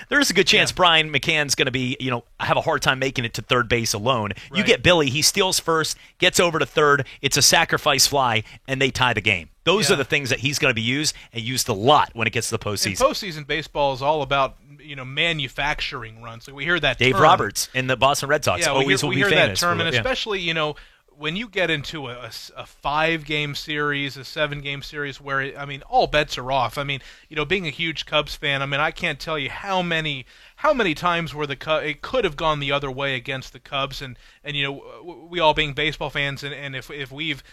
there's a good chance Brian McCann's going to be, have a hard time making it to third base alone. Right. You get Billy, he steals first, gets over to third, it's a sacrifice fly, and they tie the game. Those are the things that he's going to be used a lot when it gets to the postseason. And postseason baseball is all about manufacturing runs. So we hear that Dave term. Roberts in the Boston Red Sox always will be famous. We hear that term, and especially when you get into a 5-game series, a 7-game series where all bets are off. Being a huge Cubs fan, I can't tell you how many times where it could have gone the other way against the Cubs, and we all being baseball fans, and if we've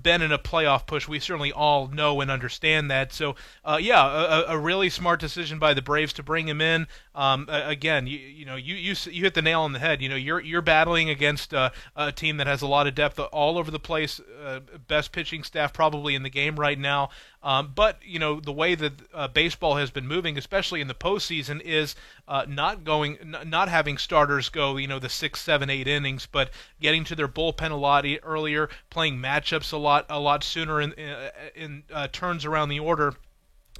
been in a playoff push, we certainly all know and understand that. So a really smart decision by the Braves to bring him in. Again, you hit the nail on the head. You're battling against a team that has a lot of depth all over the place. Best pitching staff probably in the game right now. But the way that baseball has been moving, especially in the postseason, is not having starters go the 6, 7, 8 innings, but getting to their bullpen a lot earlier, playing matchups a lot sooner in turns around the order.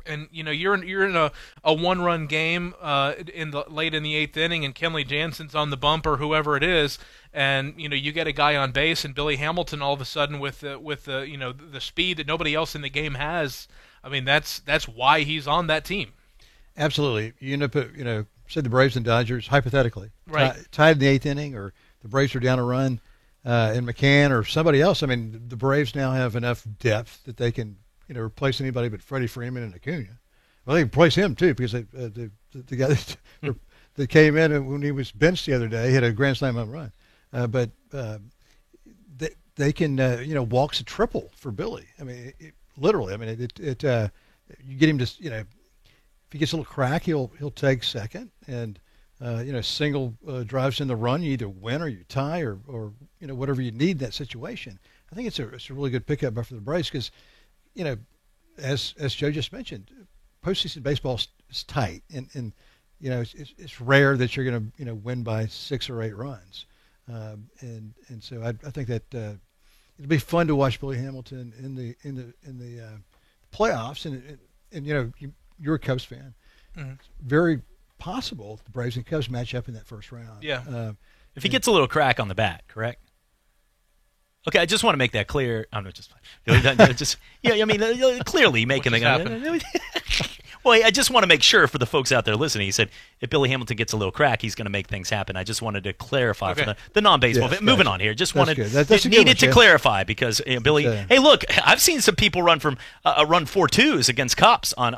And you're in a 1-run game late in the 8th inning, and Kenley Jansen's on the bump or whoever it is, and you get a guy on base, and Billy Hamilton all of a sudden with the speed that nobody else in the game has. That's why he's on that team. Absolutely. You end up say the Braves and Dodgers hypothetically tied in the 8th inning, or the Braves are down a run, and McCann or somebody else. The Braves now have enough depth that they can replace anybody but Freddie Freeman and Acuna. Well, they can replace him too, because the guy that came in when he was benched the other day hit a grand slam home run. But they can walks a triple for Billy. Literally. You get him to if he gets a little crack, he'll take second, and single drives in the run. You either win or you tie or whatever you need in that situation. I think it's a really good pickup for the Braves because. As Joe just mentioned, postseason baseball is tight, and it's rare that you're going to win by 6 or 8 runs. And so I think that it'll be fun to watch Billy Hamilton in the playoffs. And you're a Cubs fan. Mm-hmm. It's very possible the Braves and Cubs match up in that first round. Yeah. If he gets a little crack on the bat, correct? Okay, I just want to make that clear. I'm not just clearly making the Well, I just want to make sure for the folks out there listening. He said if Billy Hamilton gets a little crack, he's going to make things happen. I just wanted to clarify for the non-baseball. Yes, Moving gotcha. on here, just That's wanted good. That's a good needed one, to clarify because Billy. Okay. Hey, look, I've seen some people run 4.2s against cops on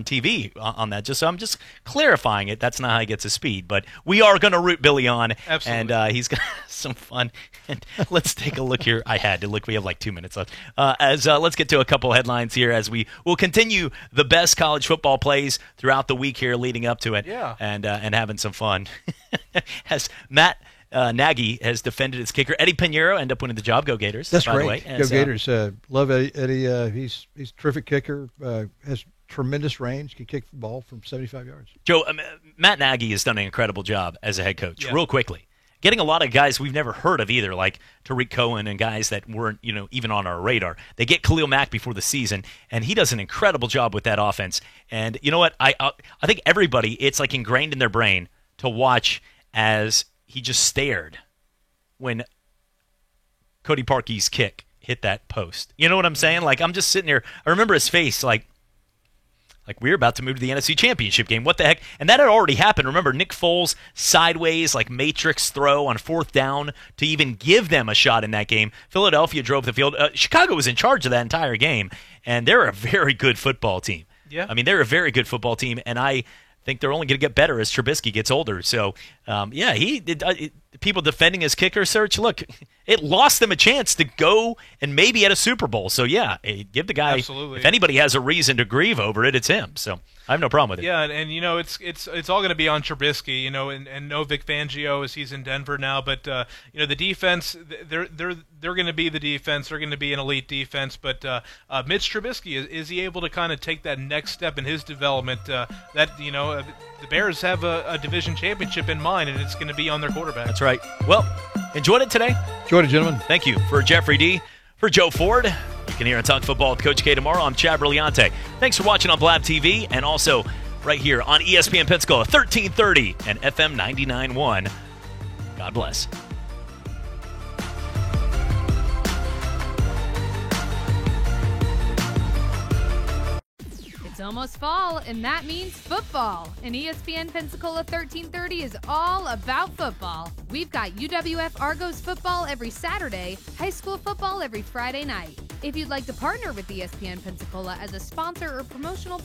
TV on that. I'm just clarifying it. That's not how he gets his speed, but we are going to root Billy on, Absolutely. and he's got some fun. And let's take a look here. I had to look. We have like 2 minutes left. Let's get to a couple headlines here as we will continue the best college football plays throughout the week here leading up to it. Yeah. And having some fun. As Matt Nagy has defended his kicker, Eddie Pinheiro ended up winning the job. Go Gators! That's by great. The way. Go Gators! Love Eddie. He's a terrific kicker. Has tremendous range. Can kick the ball from 75 yards. Joe, Matt Nagy has done an incredible job as a head coach. Yeah. Real quickly, getting a lot of guys we've never heard of either, like Tariq Cohen and guys that weren't even on our radar. They get Khalil Mack before the season, and he does an incredible job with that offense. And you know what? I think everybody, it's like ingrained in their brain to watch as he just stared when Cody Parkey's kick hit that post. You know what I'm saying? Like, I'm just sitting there. I remember his face like we're about to move to the NFC Championship game. What the heck? And that had already happened. Remember, Nick Foles sideways, like matrix throw on 4th down to even give them a shot in that game. Philadelphia drove the field. Chicago was in charge of that entire game, and they're a very good football team. Yeah. I mean, they're a very good football team, and I think they're only going to get better as Trubisky gets older. So, people defending his kicker search, look, it lost them a chance to go and maybe at a Super Bowl. So, give the guy, Absolutely. if anybody has a reason to grieve over it, it's him. So, I have no problem with it. Yeah, and it's all going to be on Trubisky, and no Vic Fangio as he's in Denver now, but the defense, they're going to be the defense. They're going to be an elite defense, but Mitch Trubisky, is he able to kind of take that next step in his development? The Bears have a division championship in mind, and it's going to be on their quarterback. That's right. Well, enjoyed it today? Enjoyed it, gentlemen. Thank you. For Jeffrey D., for Joe Ford, you can hear and talk football with Coach K tomorrow. I'm Chad Brillante. Thanks for watching on Blab TV and also right here on ESPN Pensacola, 1330 and FM 99.1. God bless. It's almost fall, and that means football. And ESPN Pensacola 1330 is all about football. We've got UWF Argos football every Saturday, high school football every Friday night. If you'd like to partner with ESPN Pensacola as a sponsor or promotional